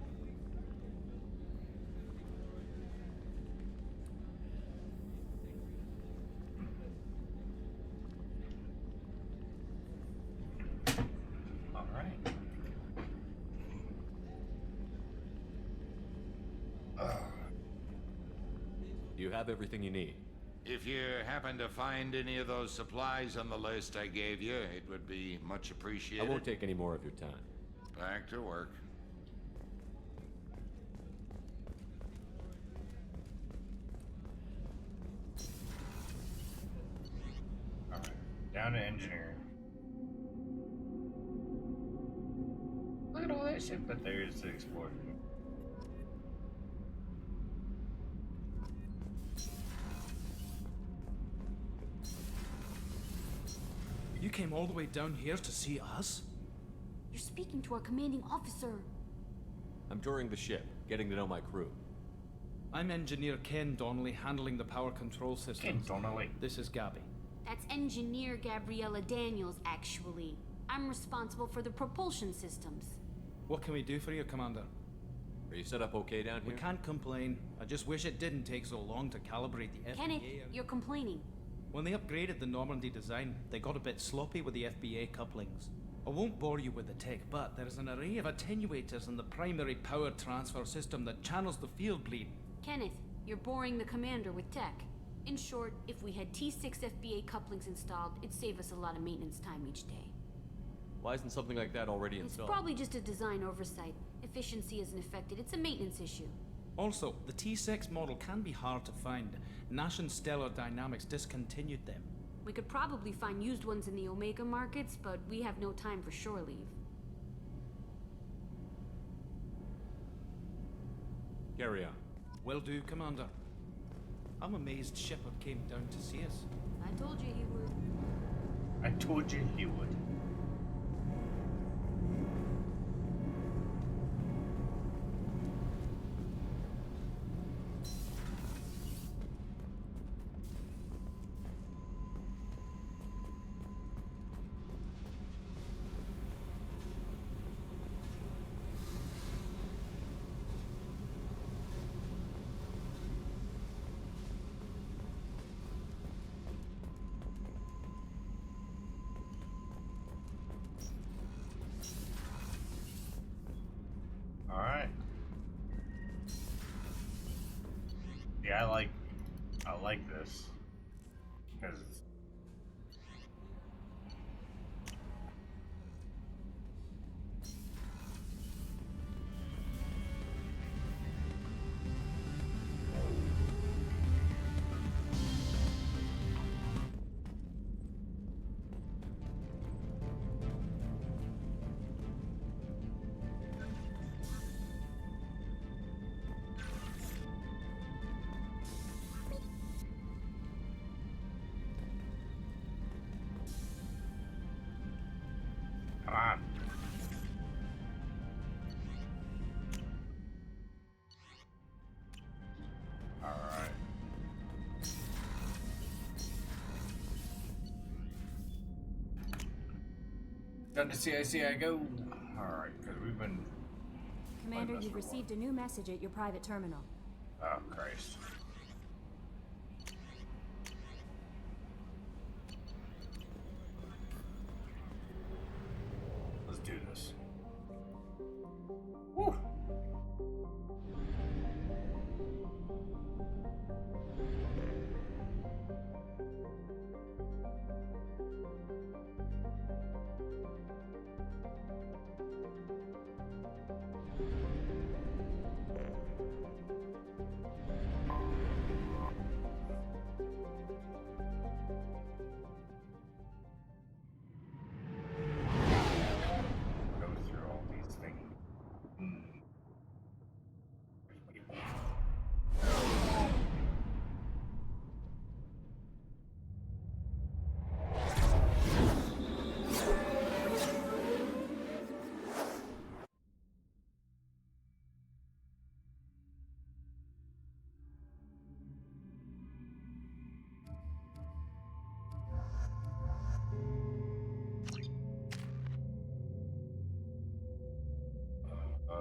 All right. You have everything you need. If you happen to find any of those supplies on the list I gave you, it would be much I appreciated. won't take any more of your time. Back to work. Alright. Down to engineering. Look at all that shit that there is to explore. You came all the way down here to see us? You're speaking to our commanding officer. I'm touring the ship, getting to know my crew. I'm Engineer Ken Donnelly, handling the power control systems. Ken Donnelly. This is Gabby. That's Engineer Gabriella Daniels, actually. I'm responsible for the propulsion systems. What can we do for you, Commander? Are you set up okay down here? We can't complain. I just wish it didn't take so long to calibrate the FBA. Kenneth, you're complaining. When they upgraded the Normandy design, they got a bit sloppy with the FBA couplings. I won't bore you with the tech, but there is an array of attenuators in the primary power transfer system that channels the field bleed. Kenneth, you're boring the commander with tech. In short, if we had T6 FBA couplings installed, it'd save us a lot of maintenance time each day. Why isn't something like that already It's installed? probably just a design oversight. Efficiency isn't affected. It's a maintenance issue. Also, the T6 model can be hard to find. Nash and Stellar Dynamics discontinued them. We could probably find used ones in the Omega markets, but we have no time for shore leave. Carry on. Will do, Commander. I'm amazed Shepard came down to see us. I told you he would. I told you he would. Yeah, I like this because it's come on. All right. Done to CIC go. All right, because we've been. Commander, you've received a new message at your private terminal. Oh Christ. Let's do this. Woo. Go through all these things. There's people.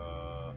Uh,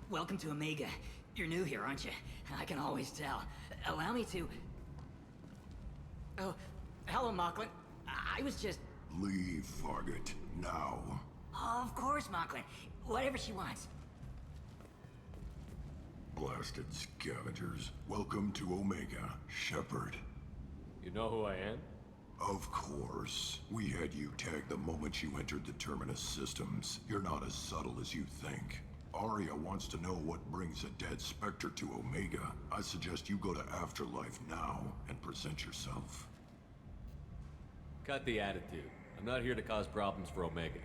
Welcome to Omega. You're new here, aren't you? I can always tell. Allow me to... Oh, hello, Mocklin. I was just... Leave, Fargate, now. Of course, Mocklin. Whatever she wants. Blasted scavengers. Welcome to Omega, Shepard. You know who I am? Of course. We had you tagged the moment you entered the Terminus systems. You're not as subtle as you think. Arya wants to know what brings a dead Spectre to Omega. I suggest you go to Afterlife now and present yourself. Cut the attitude. I'm not here to cause problems for Omega.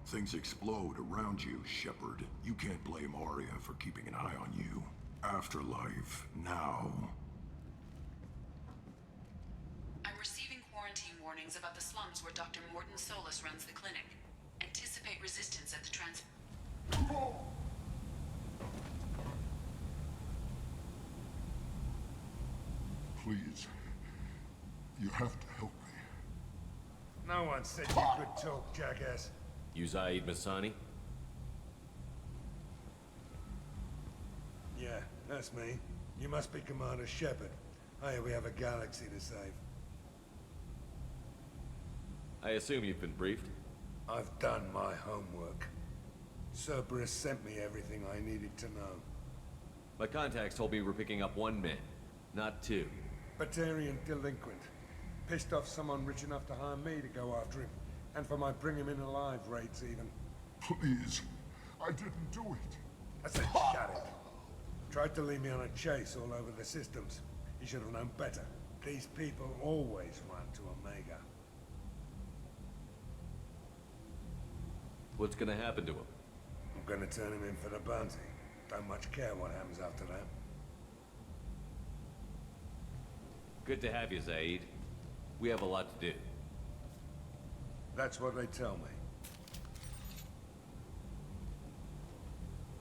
Things explode around you, Shepard. You can't blame Arya for keeping an eye on you. Afterlife, now. I'm receiving quarantine warnings about the slums where Dr. Morton Solus runs the clinic. Anticipate resistance at the Please. You have to help me. No one said you could talk, jackass. You Zaid Masani? Yeah, that's me. You must be Commander Shepard. Hey, we have a galaxy to save. I assume you've been briefed? I've done my homework. Cerberus sent me everything I needed to know. My contacts told me we're picking up 1 man, not 2. Batarian delinquent. Pissed off someone rich enough to hire me to go after him. And for my bring him in alive rates even. Please. I didn't do it. I said shut it. Tried to lead me on a chase all over the systems. He should have known better. These people always run to Omega. What's gonna happen to him? I'm gonna turn him in for the bounty. Don't much care what happens after that. Good to have you, Zaid. We have a lot to do. That's what they tell me.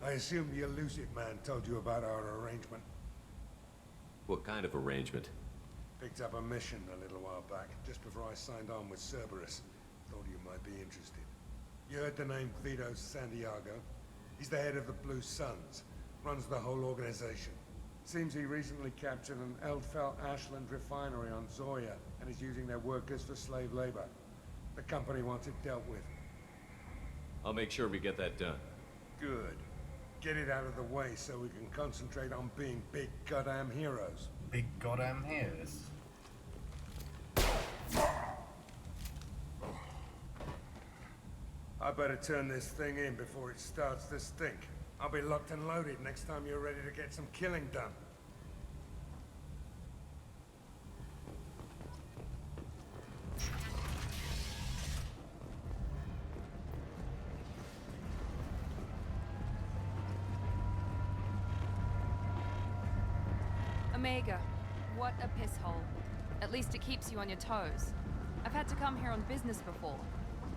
I assume the elusive man told you about our arrangement. What kind of arrangement? Picked up a mission a little while back, just before I signed on with Cerberus. Thought you might be interested. You heard the name Vito Santiago? He's the head of the Blue Suns, runs the whole organization. Seems he recently captured an Eldfell Ashland refinery on Zoya and is using their workers for slave labor. The company wants it dealt with. I'll make sure we get that done. Good. Get it out of the way so we can concentrate on being big goddamn heroes. Big goddamn heroes. I better turn this thing in before it starts to stink. I'll be locked and loaded next time you're ready to get some killing done. Omega, what a piss hole. At least it keeps you on your toes. I've had to come here on business before.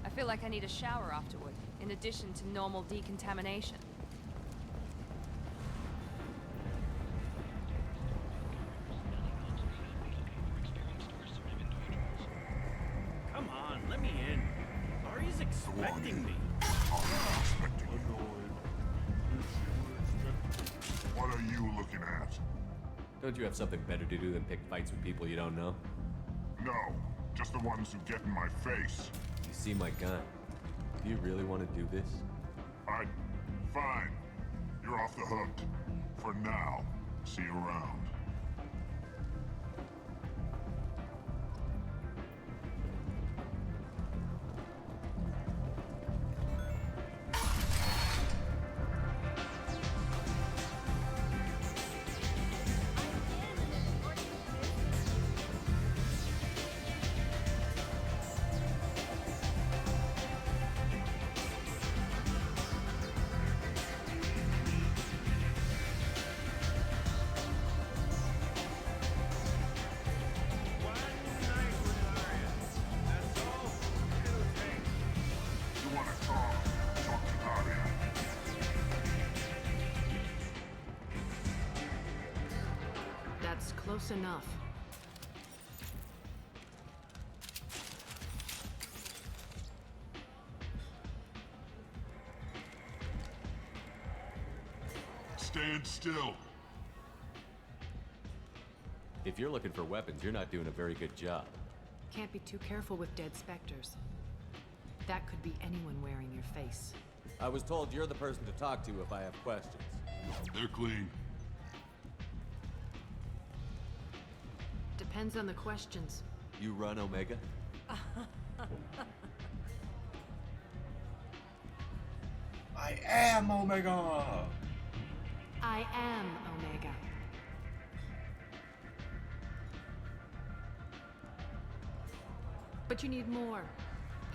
I feel like I need a shower afterward, in addition to normal decontamination. Come on, let me in. Ari's expecting me. What are you looking at? Don't you have something better to do than pick fights with people you don't know? No, just the ones who get in my face. You see my gun. Do you really want to do this? Fine. You're off the hook. For now. See you around. That's close enough. Stand still. If you're looking for weapons, you're not doing a very good job. Can't be too careful with dead specters. That could be anyone wearing your face. I was told you're the person to talk to if I have questions. They're clean. Depends on the questions. You run Omega? I am Omega! I am Omega. But you need more.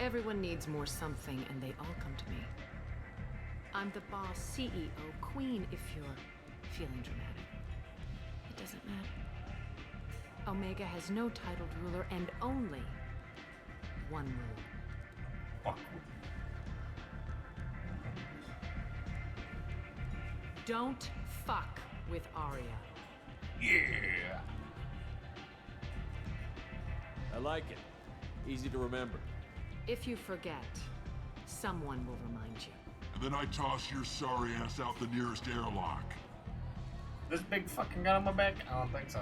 Everyone needs more something, and they all come to me. I'm the boss, CEO, queen, if you're feeling dramatic. It doesn't matter. Omega has no titled ruler and only one rule. Fuck. Don't fuck with Arya. Yeah! like it. Easy to remember. If you forget, someone will remind you. And then I toss your sorry ass out the nearest airlock. This big fucking gun on my back? I don't think so.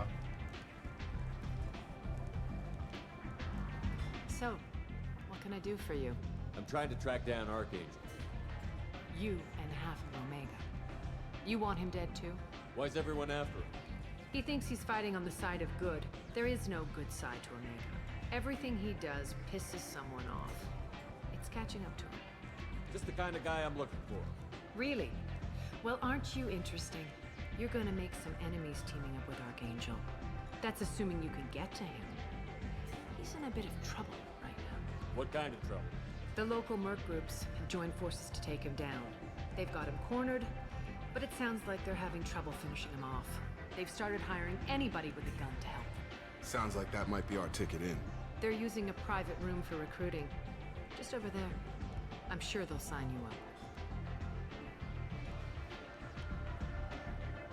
So, what can I do for you? I'm trying to track down Archangel. You and half of Omega. You want him dead too? Why's everyone after him? He thinks he's fighting on the side of good. There is no good side to Omega. Everything he does pisses someone off. It's catching up to him. Just the kind of guy I'm looking for. Really? Well, aren't you interesting? You're gonna make some enemies teaming up with Archangel. That's assuming you can get to him. He's in a bit of trouble right now. What kind of trouble? The local merc groups have joined forces to take him down. They've got him cornered, but it sounds like they're having trouble finishing him off. They've started hiring anybody with a gun to help them. Sounds like that might be our ticket in. They're using a private room for recruiting. Just over there. I'm sure they'll sign you up.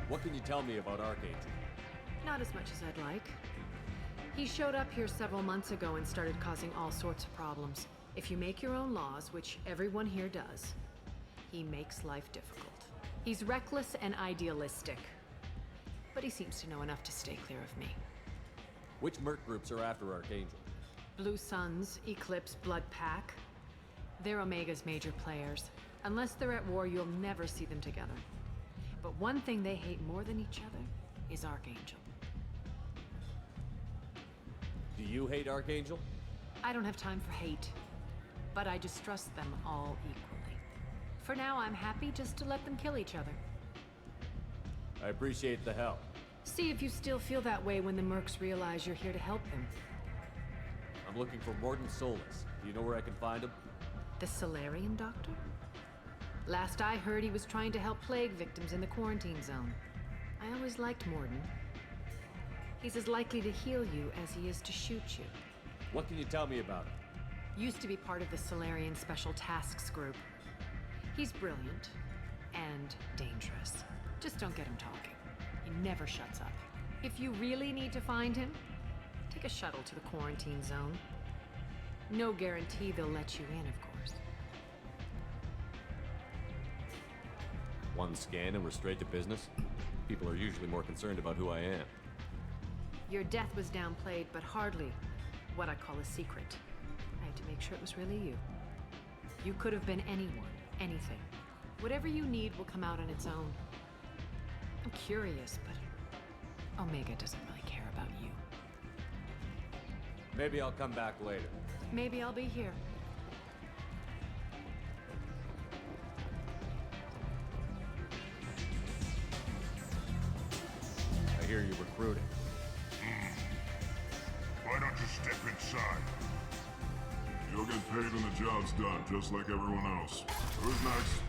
What can you tell me about Archangel? Not as much as I'd like. He showed up here several months ago and started causing all sorts of problems. If you make your own laws, which everyone here does, he makes life difficult. He's reckless and idealistic. But he seems to know enough to stay clear of me. Which merc groups are after Archangel? Blue Suns, Eclipse, Blood Pack. They're Omega's major players. Unless they're at war, you'll never see them together. But one thing they hate more than each other is Archangel. Do you hate Archangel? I don't have time for hate, but I distrust them all equally. For now, I'm happy just to let them kill each other. I appreciate the help. See if you still feel that way when the mercs realize you're here to help them. I'm looking for Mordin Solus. Do you know where I can find him? The Solarian Doctor? Last I heard, he was trying to help plague victims in the quarantine zone. I always liked Mordin. He's as likely to heal you as he is to shoot you. What can you tell me about him? Used to be part of the Solarian Special Tasks Group. He's brilliant and dangerous. Just don't get him talking. He never shuts up. If you really need to find him, take a shuttle to the quarantine zone. No guarantee they'll let you in, of course. One scan and we're straight to business? People are usually more concerned about who I am. Your death was downplayed, but hardly what I call a secret. I had to make sure it was really you. You could have been anyone, anything. Whatever you need will come out on its own. I'm curious, but Omega doesn't really care about you. Maybe I'll come back later. Maybe I'll be here. I hear you recruiting. Why don't you step inside? You'll get paid when the job's done, just like everyone else. Who's next?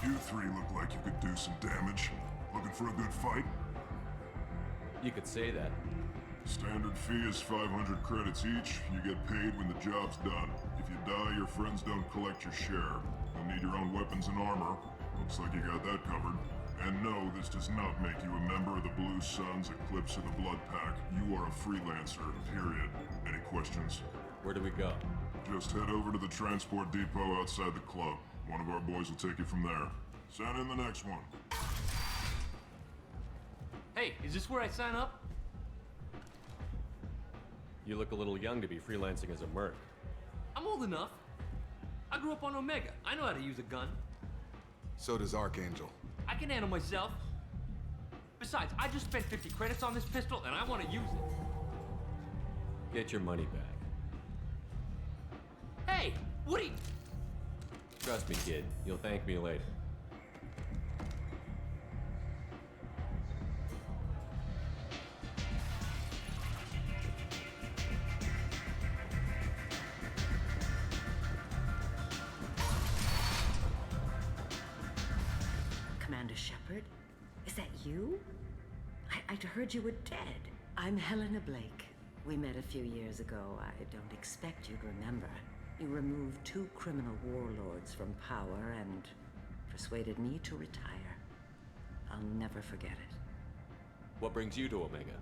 You three look like you could do some damage. Looking for a good fight? You could say that. Standard fee is 500 credits each. You get paid when the job's done. If you die, your friends don't collect your share. You'll need your own weapons and armor. Looks like you got that covered. And no, this does not make you a member of the Blue Suns, Eclipse, or the Blood Pack. You are a freelancer, period. Any questions? Where do we go? Just head over to the transport depot outside the club. One of our boys will take you from there. Send in the next one. Hey, is this where I sign up? You look a little young to be freelancing as a merc. I'm old enough. I grew up on Omega. I know how to use a gun. So does Archangel. I can handle myself. Besides, I just spent 50 credits on this pistol and I want to use it. Get your money back. Hey, what are you... Trust me, kid. You'll thank me later. Commander Shepard? Is that you? I'd heard you were dead. I'm Helena Blake. We met a few years ago. I don't expect you'd remember. You removed 2 criminal warlords from power and persuaded me to retire. I'll never forget it. What brings you to Omega?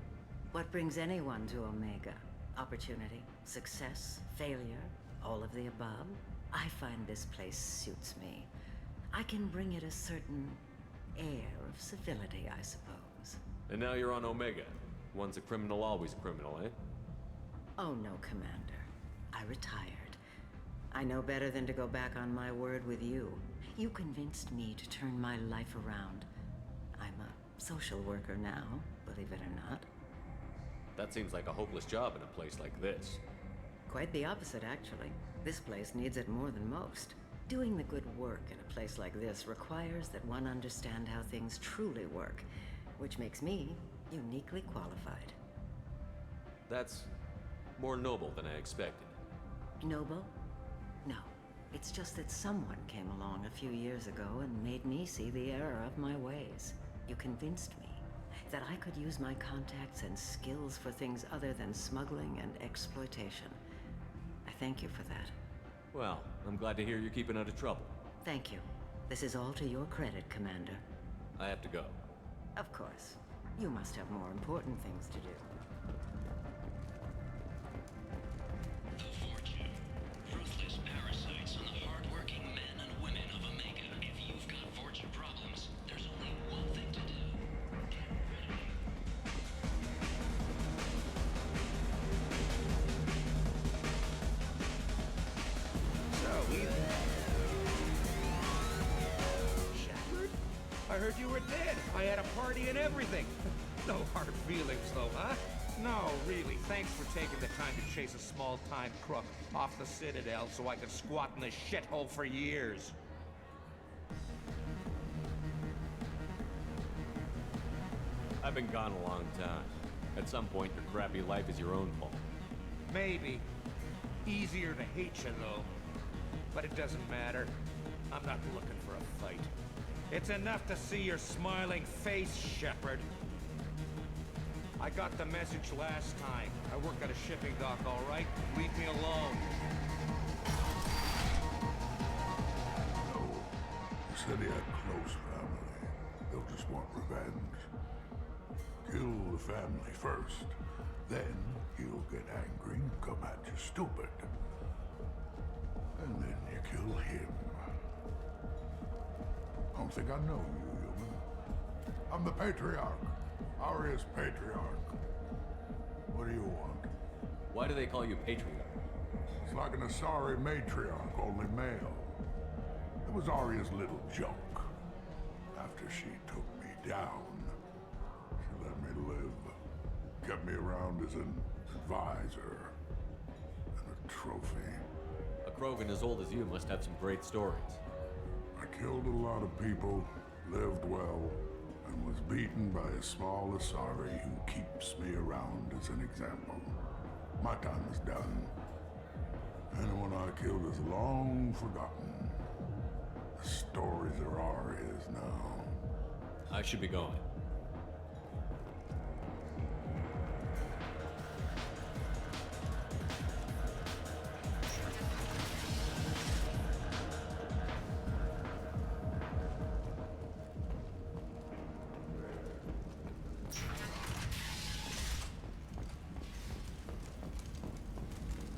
What brings anyone to Omega? Opportunity, success, failure, all of the above? I find this place suits me. I can bring it a certain air of civility, I suppose. And now you're on Omega. Once a criminal, always a criminal, eh? Oh no, Commander. I retired. I know better than to go back on my word with you. You convinced me to turn my life around. I'm a social worker now, believe it or not. That seems like a hopeless job in a place like this. Quite the opposite, actually. This place needs it more than most. Doing the good work in a place like this requires that one understand how things truly work, which makes me uniquely qualified. That's more noble than I expected. Noble? No. It's just that someone came along a few years ago and made me see the error of my ways. You convinced me that I could use my contacts and skills for things other than smuggling and exploitation. I thank you for that. Well, I'm glad to hear you're keeping out of trouble. Thank you. This is all to your credit, Commander. I have to go. Of course. You must have more important things to do. Ruthless parasites on the hard-working men and women of Omega. If you've got Vorcha problems, there's only one thing to do. Get ready. So, Shepard? I heard you were dead. I had a party and everything. No hard feelings, though, huh? No, really. Thanks for taking the time to chase a small-time crook off the Citadel so I could squat in this shithole for years. I've been gone a long time. At some point, your crappy life is your own fault. Maybe. Easier to hate you, though. But it doesn't matter. I'm not looking for a fight. It's enough to see your smiling face, Shepard. I got the message last time. I work at a shipping dock, all right? Leave me alone. No. You said he had close family. They'll just want revenge. Kill the family first. Then he'll get angry and come at you stupid. And then you kill him. I don't think I know you, human. I'm the Patriarch. Aria's Patriarch. What do you want? Why do they call you Patriarch? It's like an Asari matriarch, only male. It was Aria's little joke. After she took me down, she let me live. Kept me around as an advisor and a trophy. A Krogan as old as you must have some great stories. I killed a lot of people, lived well, and was beaten by a small Asari who keeps me around as an example. My time is done. Anyone I killed is long forgotten. The stories are Aria's now. I should be going.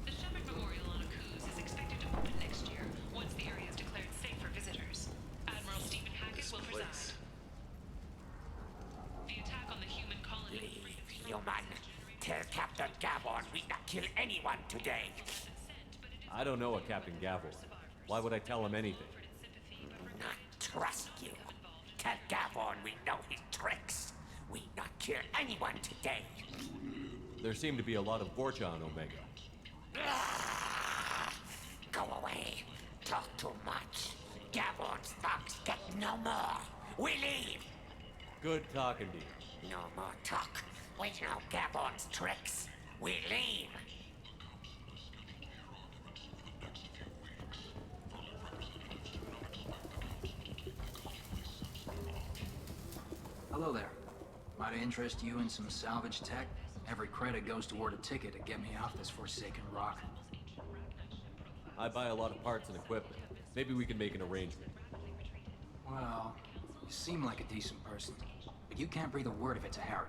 The Shepard Memorial on Akuz is expected to open next year, once the area is declared safe for visitors. Admiral Stephen Hackett will preside. The attack on the human colony... Human, tell Captain Gavon we not kill anyone today. I don't know a Captain Gavel. Why would I tell him anything? Not trust you. Tell Gavon we know his tricks. We not kill anyone today. There seem to be a lot of Vorcha on Omega. Go away. Talk too much. Gavon's thugs get no more. We leave. Good talking to you. No more talk. We know Gavon's tricks. We leave. Hello there. Might I interest you in some salvage tech? Every credit goes toward a ticket to get me off this forsaken rock. I buy a lot of parts and equipment. Maybe we can make an arrangement. Well, you seem like a decent person, but you can't breathe a word of it to Harrod.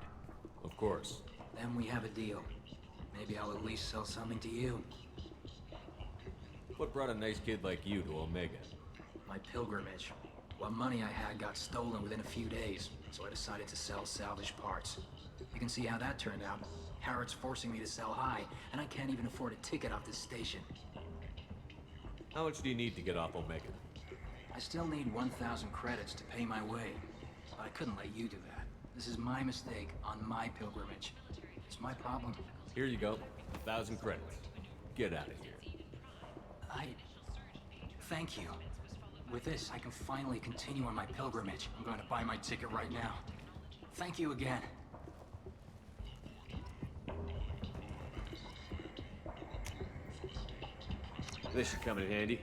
Of course. Then we have a deal. Maybe I'll at least sell something to you. What brought a nice kid like you to Omega? My pilgrimage. What money I had got stolen within a few days, so I decided to sell salvage parts. You can see how that turned out. Harrod's forcing me to sell high, and I can't even afford a ticket off this station. How much do you need to get off Omega? I still need 1,000 credits to pay my way, but I couldn't let you do that. This is my mistake on my pilgrimage. It's my problem. Here you go. 1,000 credits. Get out of here. Thank you. With this, I can finally continue on my pilgrimage. I'm going to buy my ticket right now. Thank you again. This should come in handy.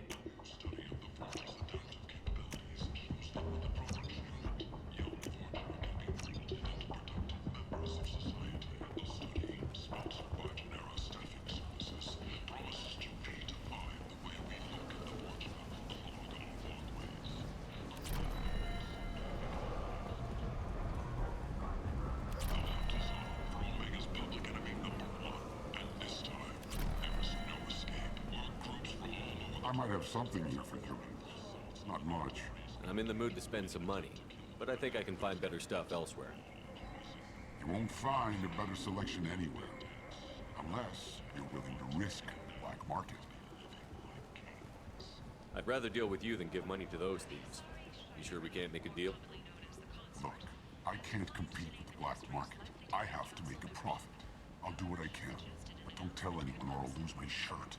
I might have something here for you. Not much. I'm in the mood to spend some money, but I think I can find better stuff elsewhere. You won't find a better selection anywhere. Unless you're willing to risk the black market. I'd rather deal with you than give money to those thieves. You sure we can't make a deal? Look, I can't compete with the black market. I have to make a profit. I'll do what I can, but don't tell anyone or I'll lose my shirt.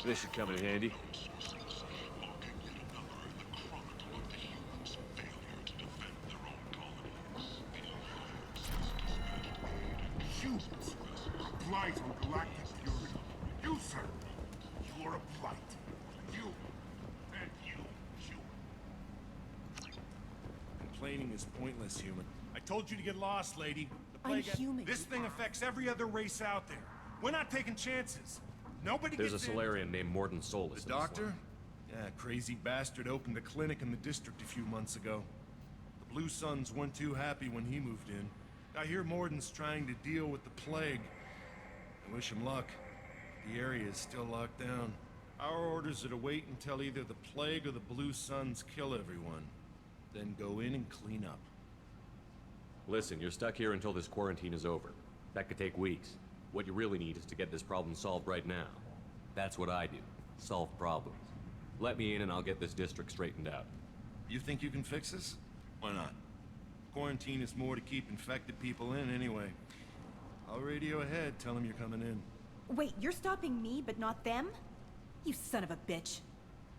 This should come in handy. Humans, a blight on galactic purity. You, sir, you are a blight. You, and you. Complaining is pointless, human. I told you to get lost, lady. The I'm plague. human. This thing affects every other race out there. We're not taking chances. Nobody There's a gets in. Solarian named Mordin Solus. The doctor? Yeah, crazy bastard opened a clinic in the district a few months ago. The Blue Suns weren't too happy when he moved in. I hear Mordin's trying to deal with the plague. I wish him luck. The area is still locked down. Our orders are to wait until either the plague or the Blue Suns kill everyone. Then go in and clean up. Listen, you're stuck here until this quarantine is over. That could take weeks. What you really need is to get this problem solved right now. That's what I do. Solve problems. Let me in and I'll get this district straightened out. You think you can fix this? Why not? Quarantine is more to keep infected people in anyway. I'll radio ahead, tell them you're coming in. Wait, you're stopping me, but not them? You son of a bitch.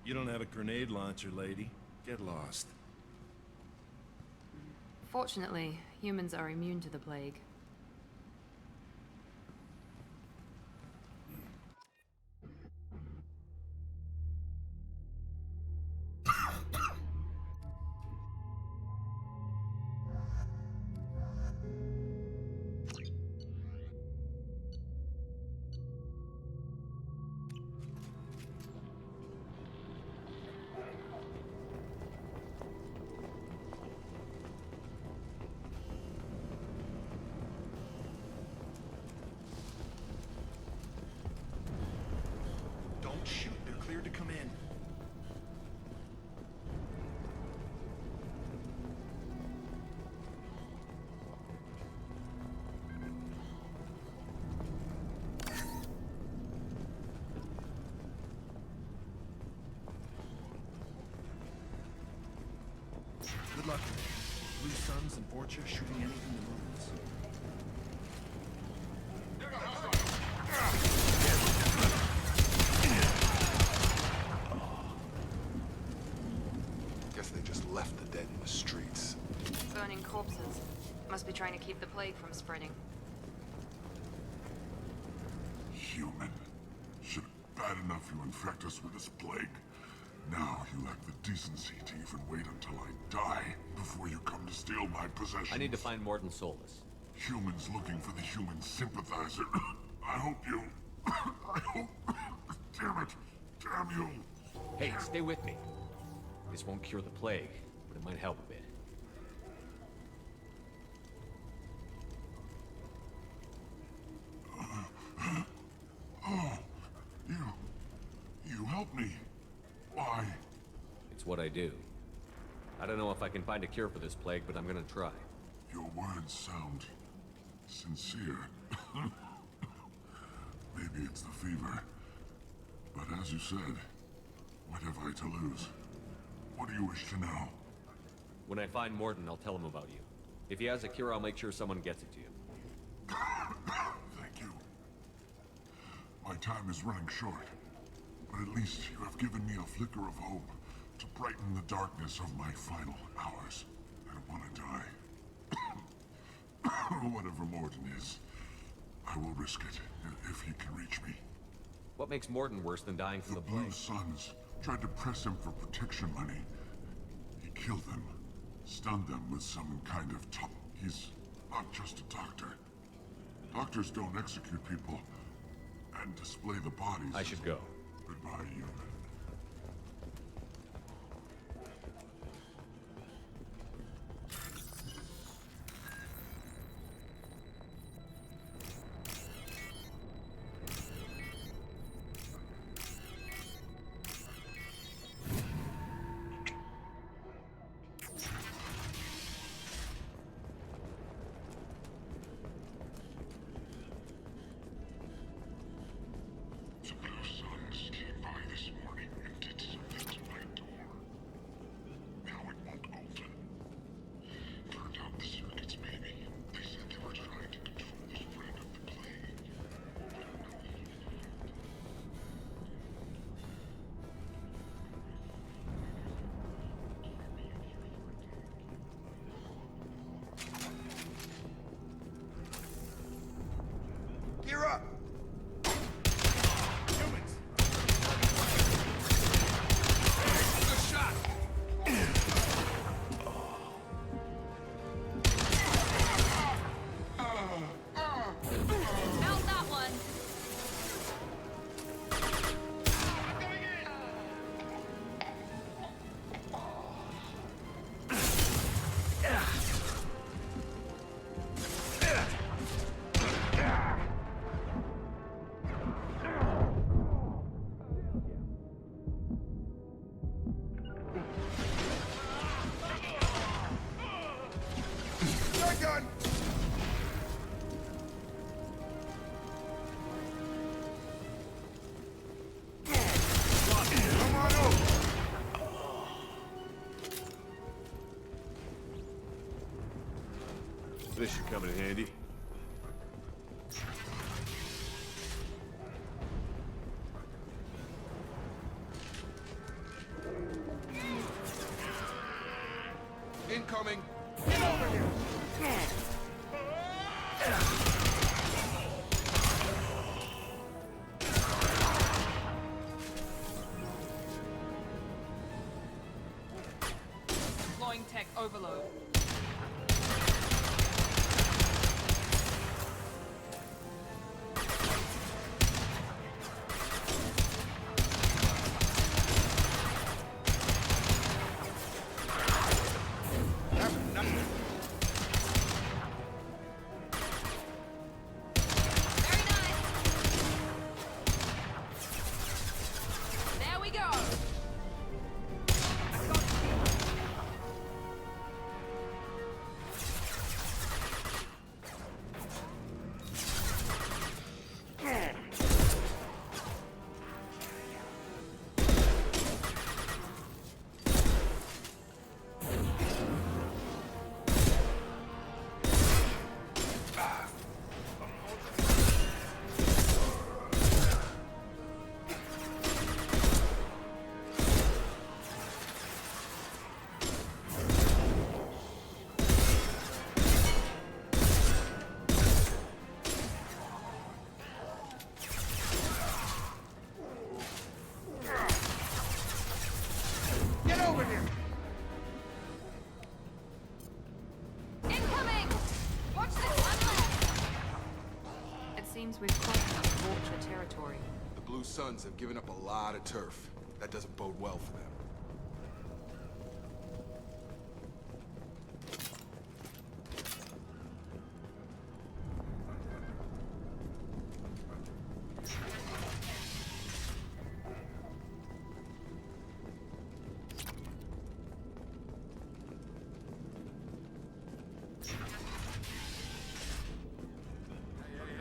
You don't have a grenade launcher, lady. Get lost. Fortunately, humans are immune to the plague. Don't shoot, they're cleared to come in. Good luck. Blue Suns and Vorcha shooting anything that moves. Guess they just left the dead in the streets. Burning corpses. Must be trying to keep the plague from spreading. Human. Should bad enough you infect us with this plague. Now you lack the decency to even wait until I die before you come to steal my possessions. I need to find Mordin Solus. Humans looking for the human sympathizer. I hope you... I hope... Damn it. Damn you. Hey, stay with me. This won't cure the plague, but it might help a bit. Oh, you helped me. Why? It's what I do. I don't know if I can find a cure for this plague, but I'm gonna try. Your words sound sincere. Maybe it's the fever. But as you said, what have I to lose? What do you wish to know? When I find Mordin, I'll tell him about you. If he has a cure, I'll make sure someone gets it to you. Thank you. My time is running short, but at least you have given me a flicker of hope to brighten the darkness of my final hours. I don't want to die. Whatever Mordin is, I will risk it if he can reach me. What makes Mordin worse than dying from the Blue plague? Suns tried to press him for protection money. He killed them, stunned them with some kind of He's not just a doctor. Doctors don't execute people and display the bodies. I should go. Goodbye, human. gun! Come on over! This should come in handy. Incoming! Get over here! Deploying tech overload. There we go. Get over here! Incoming! Watch this one. It seems we've crossed into Vulture territory. The Blue Suns have given up a lot of turf. That doesn't bode well for them.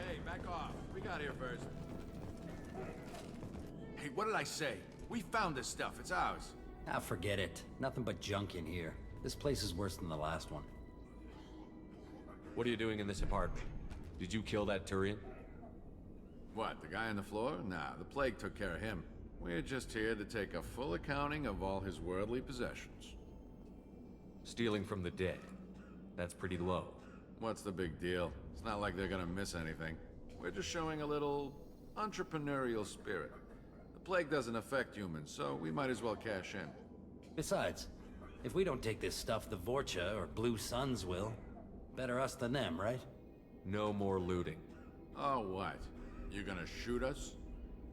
Hey, back off. We got here first. Hey, what did I say? We found this stuff. It's ours. Ah, forget it. Nothing but junk in here. This place is worse than the last one. What are you doing in this apartment? Did you kill that Turian? What, the guy on the floor? Nah, the plague took care of him. We're just here to take a full accounting of all his worldly possessions. Stealing from the dead. That's pretty low. What's the big deal? It's not like they're gonna miss anything. We're just showing a little entrepreneurial spirit. The plague doesn't affect humans, so we might as well cash in. Besides, if we don't take this stuff, the Vorcha or Blue Suns will. Better us than them, right? No more looting. Oh, what? You gonna shoot us?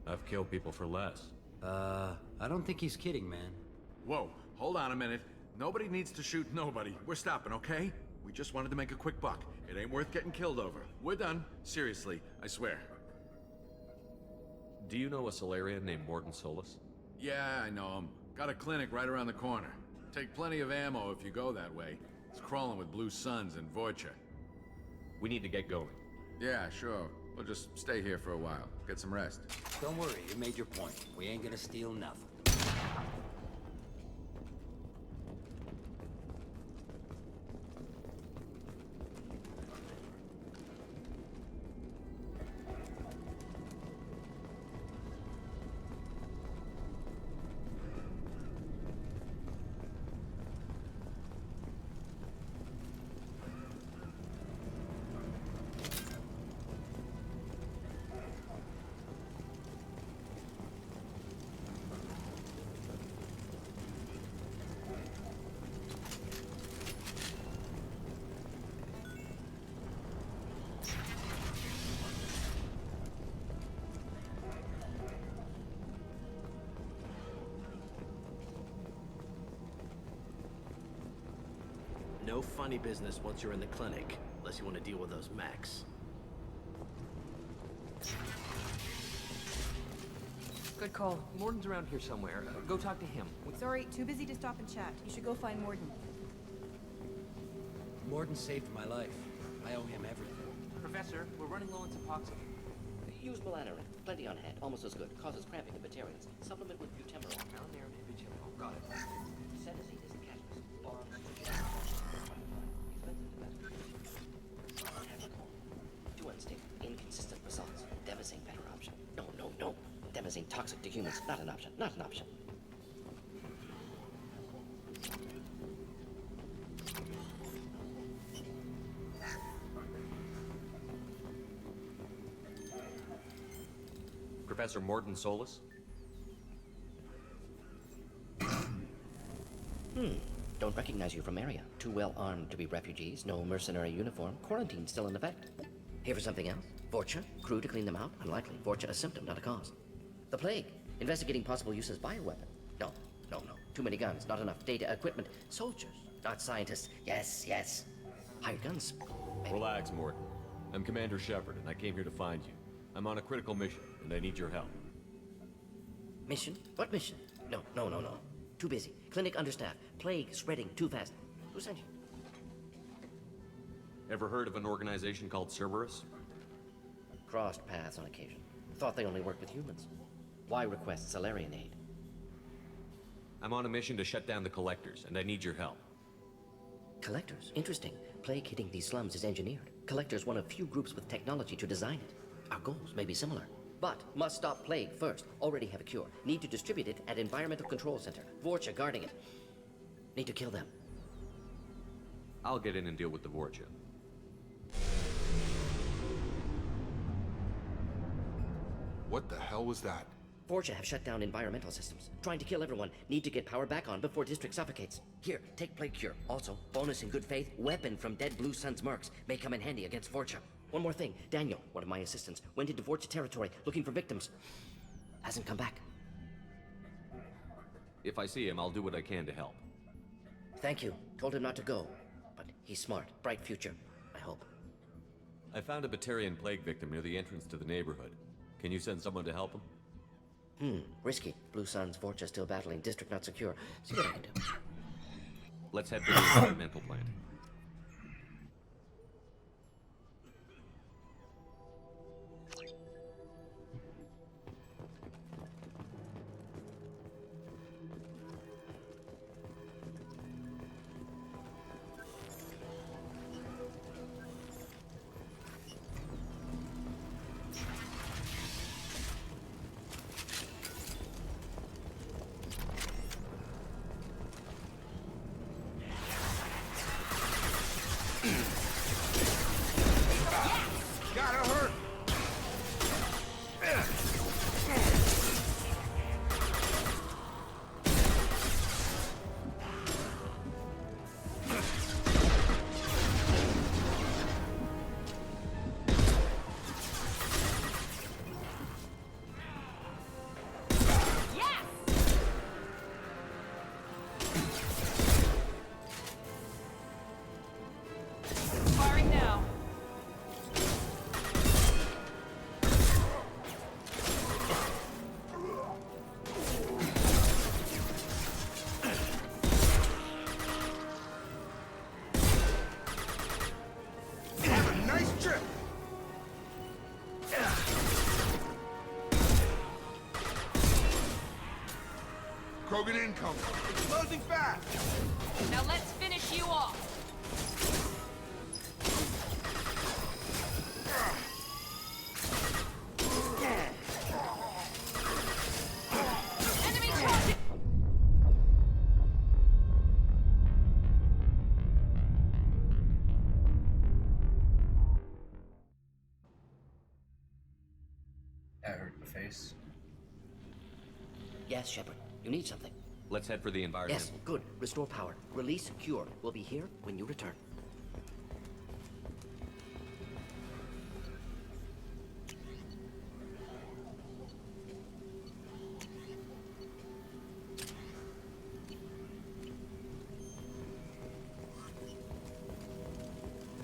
I've killed people for less. I don't think he's kidding, man. Whoa, hold on a minute. Nobody needs to shoot nobody. We're stopping, okay? We just wanted to make a quick buck. It ain't worth getting killed over. We're done. Seriously, I swear. Do you know a Solarian named Mordin Solus? Yeah, I know him. Got a clinic right around the corner. Take plenty of ammo if you go that way. It's crawling with Blue Suns and Vorcha. We need to get going. Yeah, sure. We'll just stay here for a while. Get some rest. Don't worry, you made your point. We ain't gonna steal nothing. No funny business once you're in the clinic, unless you want to deal with those mechs. Good call. Morden's around here somewhere. Go talk to him. Sorry, too busy to stop and chat. You should go find Morden. Morden saved my life. I owe him everything. Professor, we're running low on Suboxone. Use Melanorin. Plenty on hand. Almost as good. Causes cramping in Batarians. Supplement with butemerol. Malnaren Ibugel. Got it. Sedacy is the catalyst. Bombs. Expensive to mass. Too unstable. Inconsistent results. Demazine better option. No, no, no. Demazine toxic to humans. Not an option. Not an option. Professor Morton Solus? Don't recognize you from area. Too well armed to be refugees. No mercenary uniform. Quarantine still in effect. Here for something else? Vorcha? Crew to clean them out? Unlikely. Vorcha a symptom, not a cause. The plague. Investigating possible use as bioweapon. No, no, no. Too many guns. Not enough data, equipment. Soldiers, not scientists. Yes, yes. Hired guns. Maybe. Relax, Morton. I'm Commander Shepard, and I came here to find you. I'm on a critical mission, and I need your help. Mission? What mission? No, no, no, no. Too busy. Clinic understaffed. Plague spreading too fast. Who sent you? Ever heard of an organization called Cerberus? Crossed paths on occasion. Thought they only worked with humans. Why request Salarian aid? I'm on a mission to shut down the Collectors, and I need your help. Collectors? Interesting. Plague hitting these slums is engineered. Collectors one of few groups with technology to design it. Our goals may be similar. But must stop plague first. Already have a cure. Need to distribute it at Environmental Control Center. Vorcha guarding it. Need to kill them. I'll get in and deal with the Vorcha. What the hell was that? Vorcha have shut down environmental systems. Trying to kill everyone. Need to get power back on before district suffocates. Here, take plague cure. Also, bonus in good faith, weapon from dead Blue Sun's mercs. May come in handy against Vorcha. One more thing. Daniel, one of my assistants, went into Vorcha territory looking for victims. Hasn't come back. If I see him, I'll do what I can to help. Thank you. Told him not to go. But he's smart. Bright future. I hope. I found a Batarian plague victim near the entrance to the neighborhood. Can you send someone to help him? Risky. Blue Sun's Vorcha still battling. District not secure. See what I can do. Let's head for the environmental plant. Gotta hurt! Firing now. Have a nice trip! Krogan incoming. It's closing fast! Now let's finish you off. Enemy charging! That hurt the face. Yes, Shepard. You need something. Let's head for the environmental. Yes, good. Restore power. Release cure. We'll be here when you return.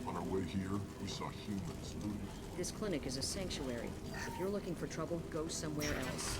On our way here, we saw humans looting. This clinic is a sanctuary. If you're looking for trouble, go somewhere else.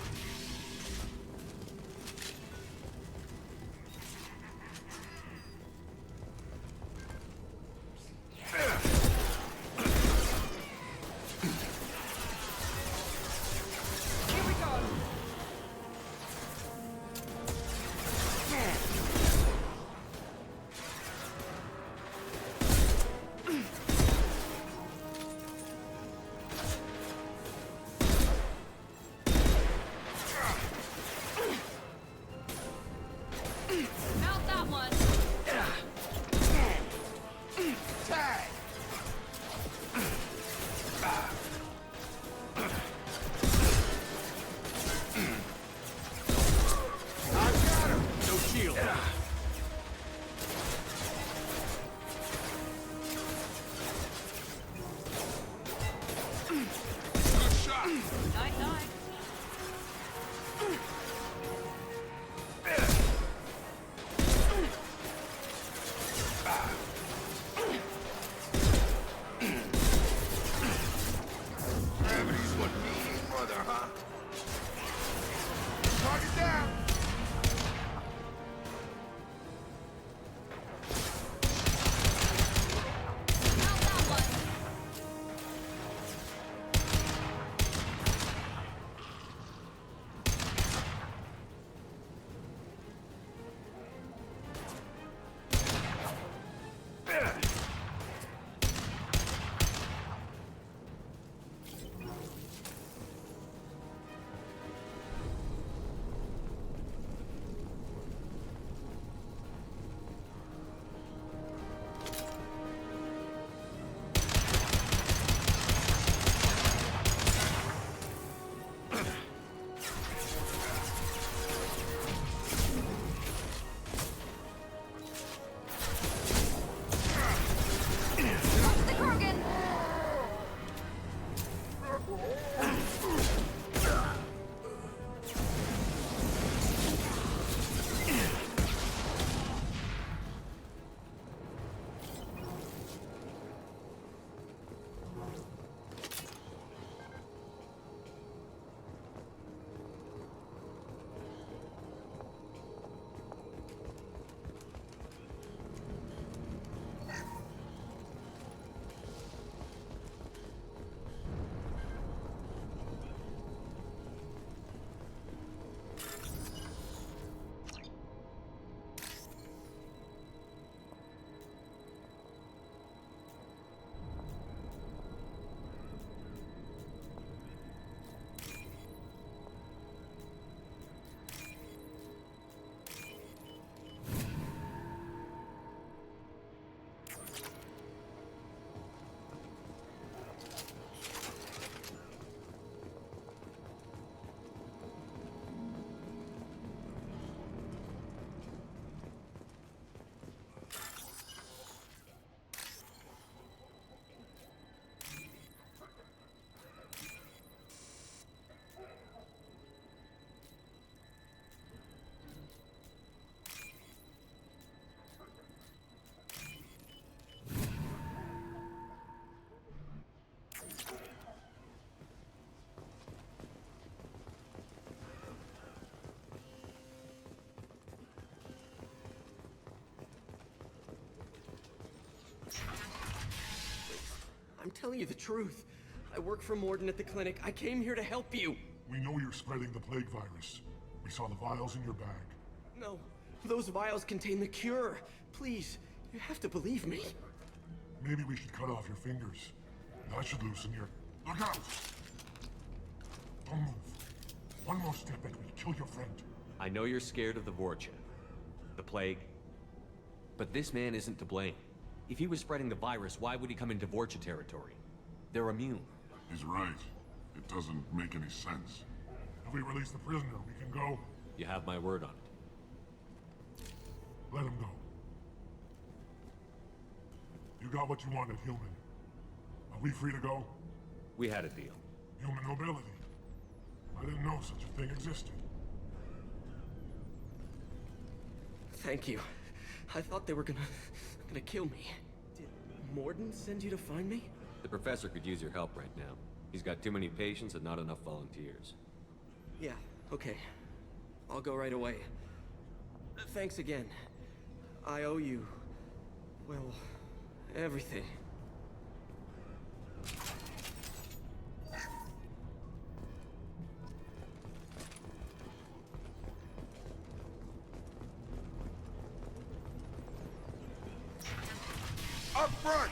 I'm telling you the truth. I work for Morden at the clinic. I came here to help you. We know you're spreading the plague virus. We saw the vials in your bag. No, those vials contain the cure. Please, you have to believe me. Maybe we should cut off your fingers. That should loosen your... Look out! Don't move. One more step and we'll kill your friend. I know you're scared of the Vorcha, the plague, but this man isn't to blame. If he was spreading the virus, why would he come into Vorcha territory? They're immune. He's right. It doesn't make any sense. If we release the prisoner, we can go. You have my word on it. Let him go. You got what you wanted, human. Are we free to go? We had a deal. Human nobility. I didn't know such a thing existed. Thank you. I thought they were gonna kill me. Did Morden send you to find me? The professor could use your help right now. He's got too many patients and not enough volunteers. Yeah, okay. I'll go right away. Thanks again. I owe you... well, everything. Up front!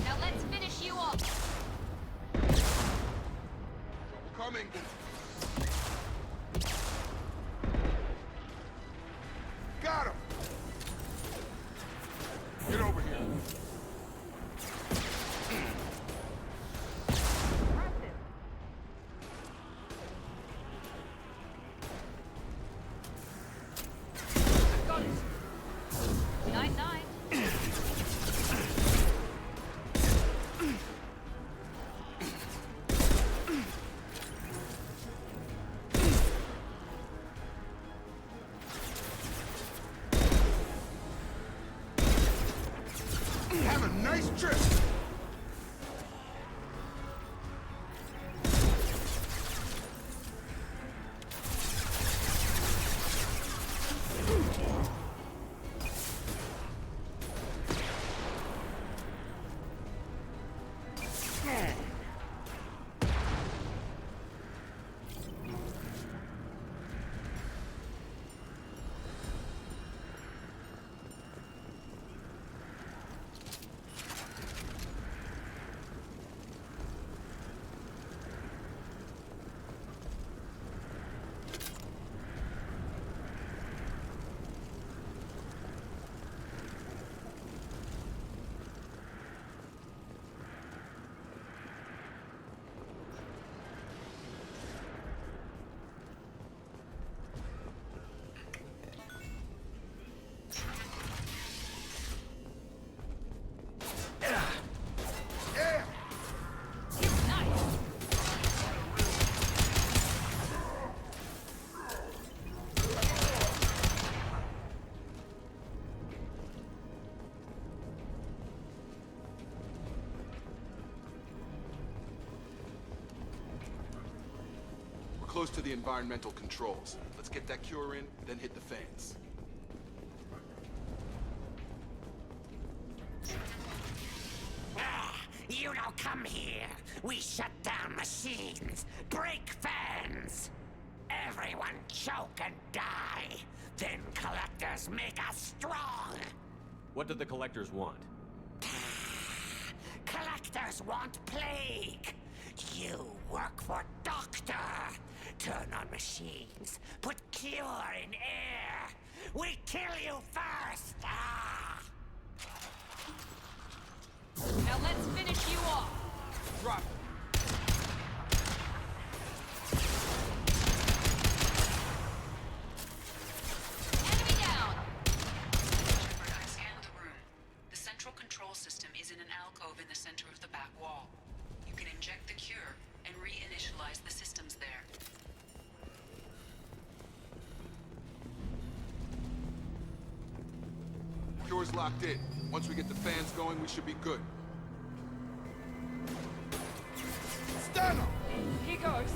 Now let's finish you off. Coming! Got him! Get over here. Got it. 9-9. Have a nice trip! We're close to the environmental controls. Let's get that cure in, then hit the fans. You don't come here. We shut down machines, break fans. Everyone choke and die. Then collectors make us strong. What did the collectors want? Collectors want plague. You work for Doctor. Turn on machines. Put cure in air. We kill you first. Now let's finish you off. Drop it. Enemy down. Shepard, I scanned the room. The central control system is in an alcove in the center of the back wall. You can inject the cure and reinitialize the systems there. Cure's locked in. Once we get the fans going, we should be good. Stand up! Here goes.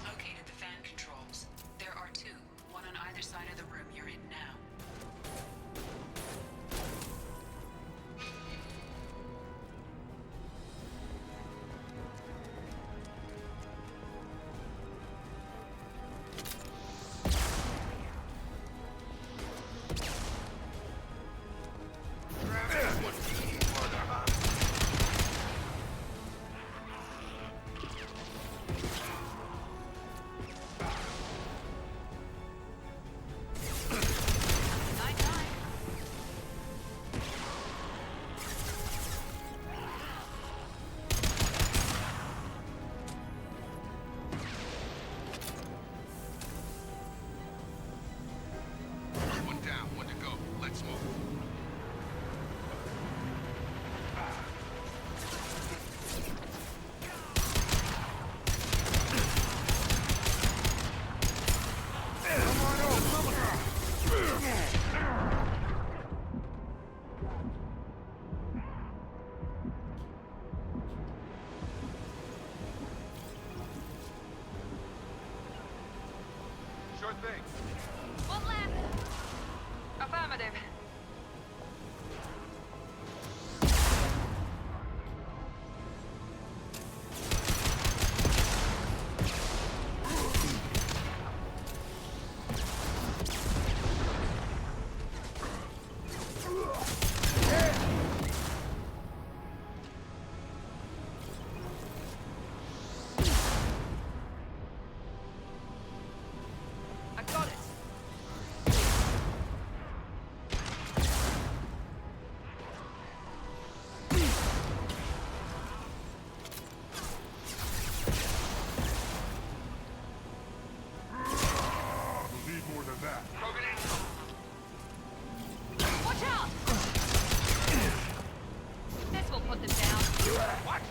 Located the fan controls. There are two, one on either side of the room you're in now. One down, one to go. Let's move. Sure thing. One left. Affirmative. I got it. We'll need more than that. Watch out! This will put them down. Watch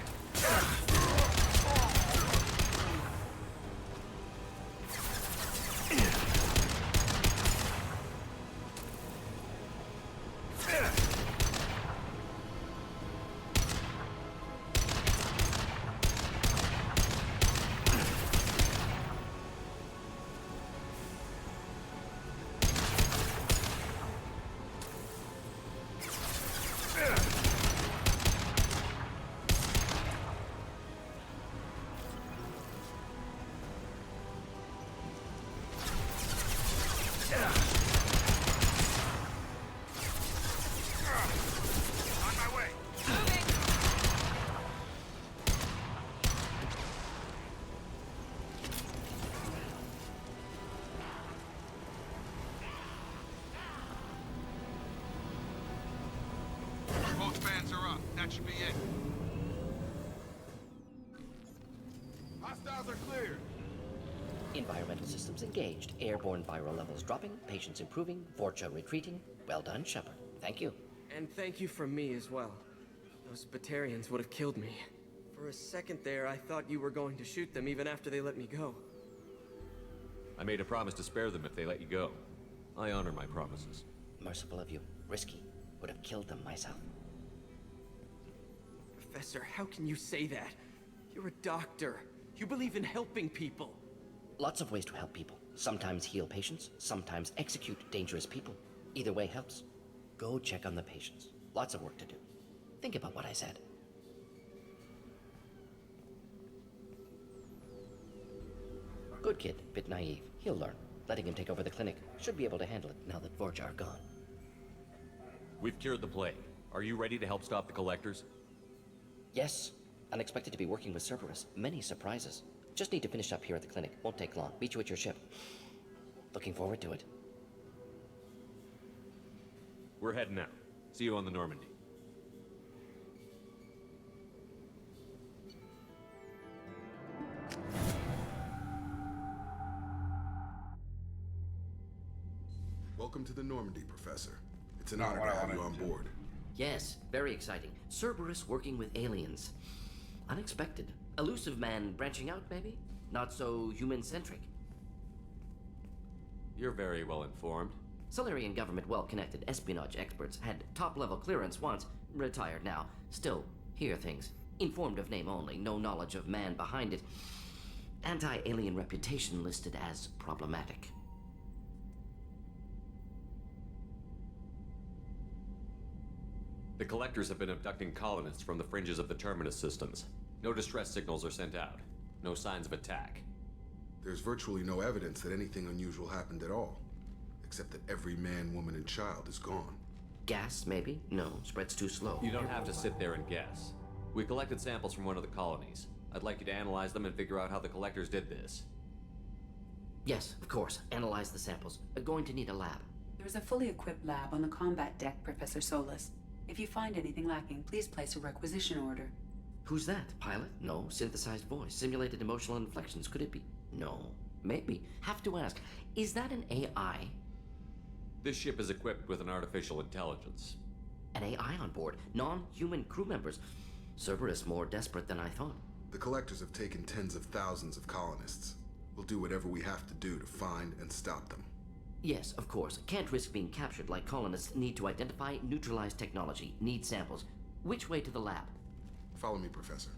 On my way. Both fans are up. That should be it. Hostiles are cleared. Environmental systems engaged. Airborne viral levels dropping. Patients improving. Vorcha retreating. Well done, Shepard. Thank you. And thank you from me as well. Those Batarians would have killed me. For a second there, I thought you were going to shoot them even after they let me go. I made a promise to spare them if they let you go. I honor my promises. Merciful of you. Risky. Would have killed them myself. Professor, how can you say that? You're a doctor. You believe in helping people. Lots of ways to help people. Sometimes heal patients, sometimes execute dangerous people. Either way helps. Go check on the patients. Lots of work to do. Think about what I said. Good kid, bit naive. He'll learn. Letting him take over the clinic. Should be able to handle it now that Vorja are gone. We've cured the plague. Are you ready to help stop the Collectors? Yes. Unexpected to be working with Cerberus. Many surprises. Just need to finish up here at the clinic. Won't take long. Meet you at your ship. Looking forward to it. We're heading out. See you on the Normandy. Welcome to the Normandy, Professor. It's an honor to have you on board. Yes, very exciting. Cerberus working with aliens. Unexpected. Elusive man branching out, maybe? Not so human-centric. You're very well informed. Solarian government well-connected espionage experts had top-level clearance once, retired now. Still, hear things. Informed of name only, no knowledge of man behind it. Anti-alien reputation listed as problematic. The Collectors have been abducting colonists from the fringes of the Terminus systems. No distress signals are sent out. No signs of attack. There's virtually no evidence that anything unusual happened at all. Except that every man, woman, and child is gone. Gas, maybe? No, spreads too slow. You don't have to sit there and guess. We collected samples from one of the colonies. I'd like you to analyze them and figure out how the Collectors did this. Yes, of course. Analyze the samples. Going to need a lab. There's a fully equipped lab on the combat deck, Professor Solis. If you find anything lacking, please place a requisition order. Who's that? Pilot? No. Synthesized voice. Simulated emotional inflections. Could it be? No. Maybe. Have to ask. Is that an AI? This ship is equipped with an artificial intelligence. An AI on board? Non-human crew members? Cerberus more desperate than I thought. The Collectors have taken tens of thousands of colonists. We'll do whatever we have to do to find and stop them. Yes, of course. Can't risk being captured like colonists need to identify, neutralize technology, need samples. Which way to the lab? Follow me, Professor.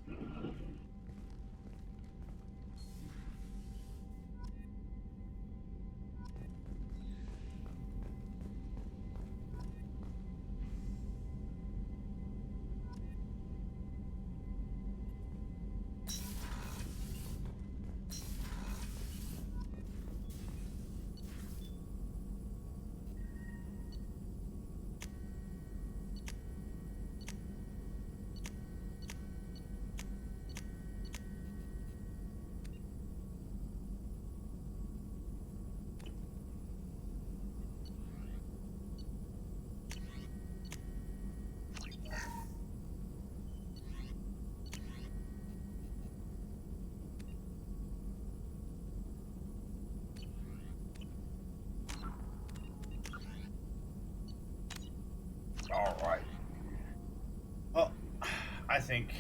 All right. Well, I think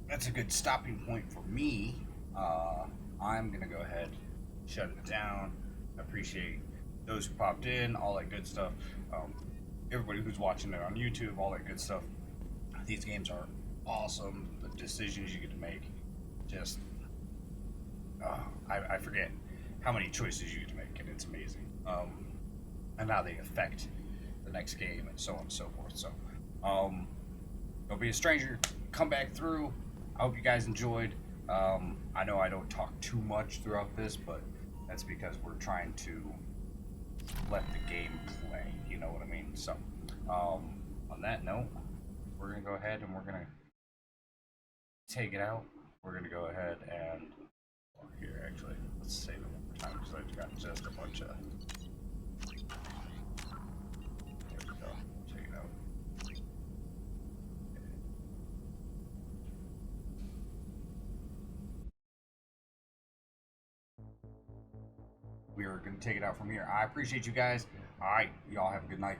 that's a good stopping point for me. I'm gonna go ahead, shut it down. I appreciate those who popped in, all that good stuff. Everybody who's watching it on YouTube, all that good stuff. These games are awesome. The decisions you get to make, just I forget how many choices you get to make, and it's amazing. And how they affect the next game, and so on and so forth. So, don't be a stranger. Come back through. I hope you guys enjoyed. I know I don't talk too much throughout this, but that's because we're trying to let the game play. You know what I mean? So, on that note, we're gonna go ahead and we're gonna take it out. We're gonna go ahead and here, actually, let's save it one more time because I've got just a bunch of. There we go. Check it out. We are going to take it out from here. I appreciate you guys. All right, y'all have a good night.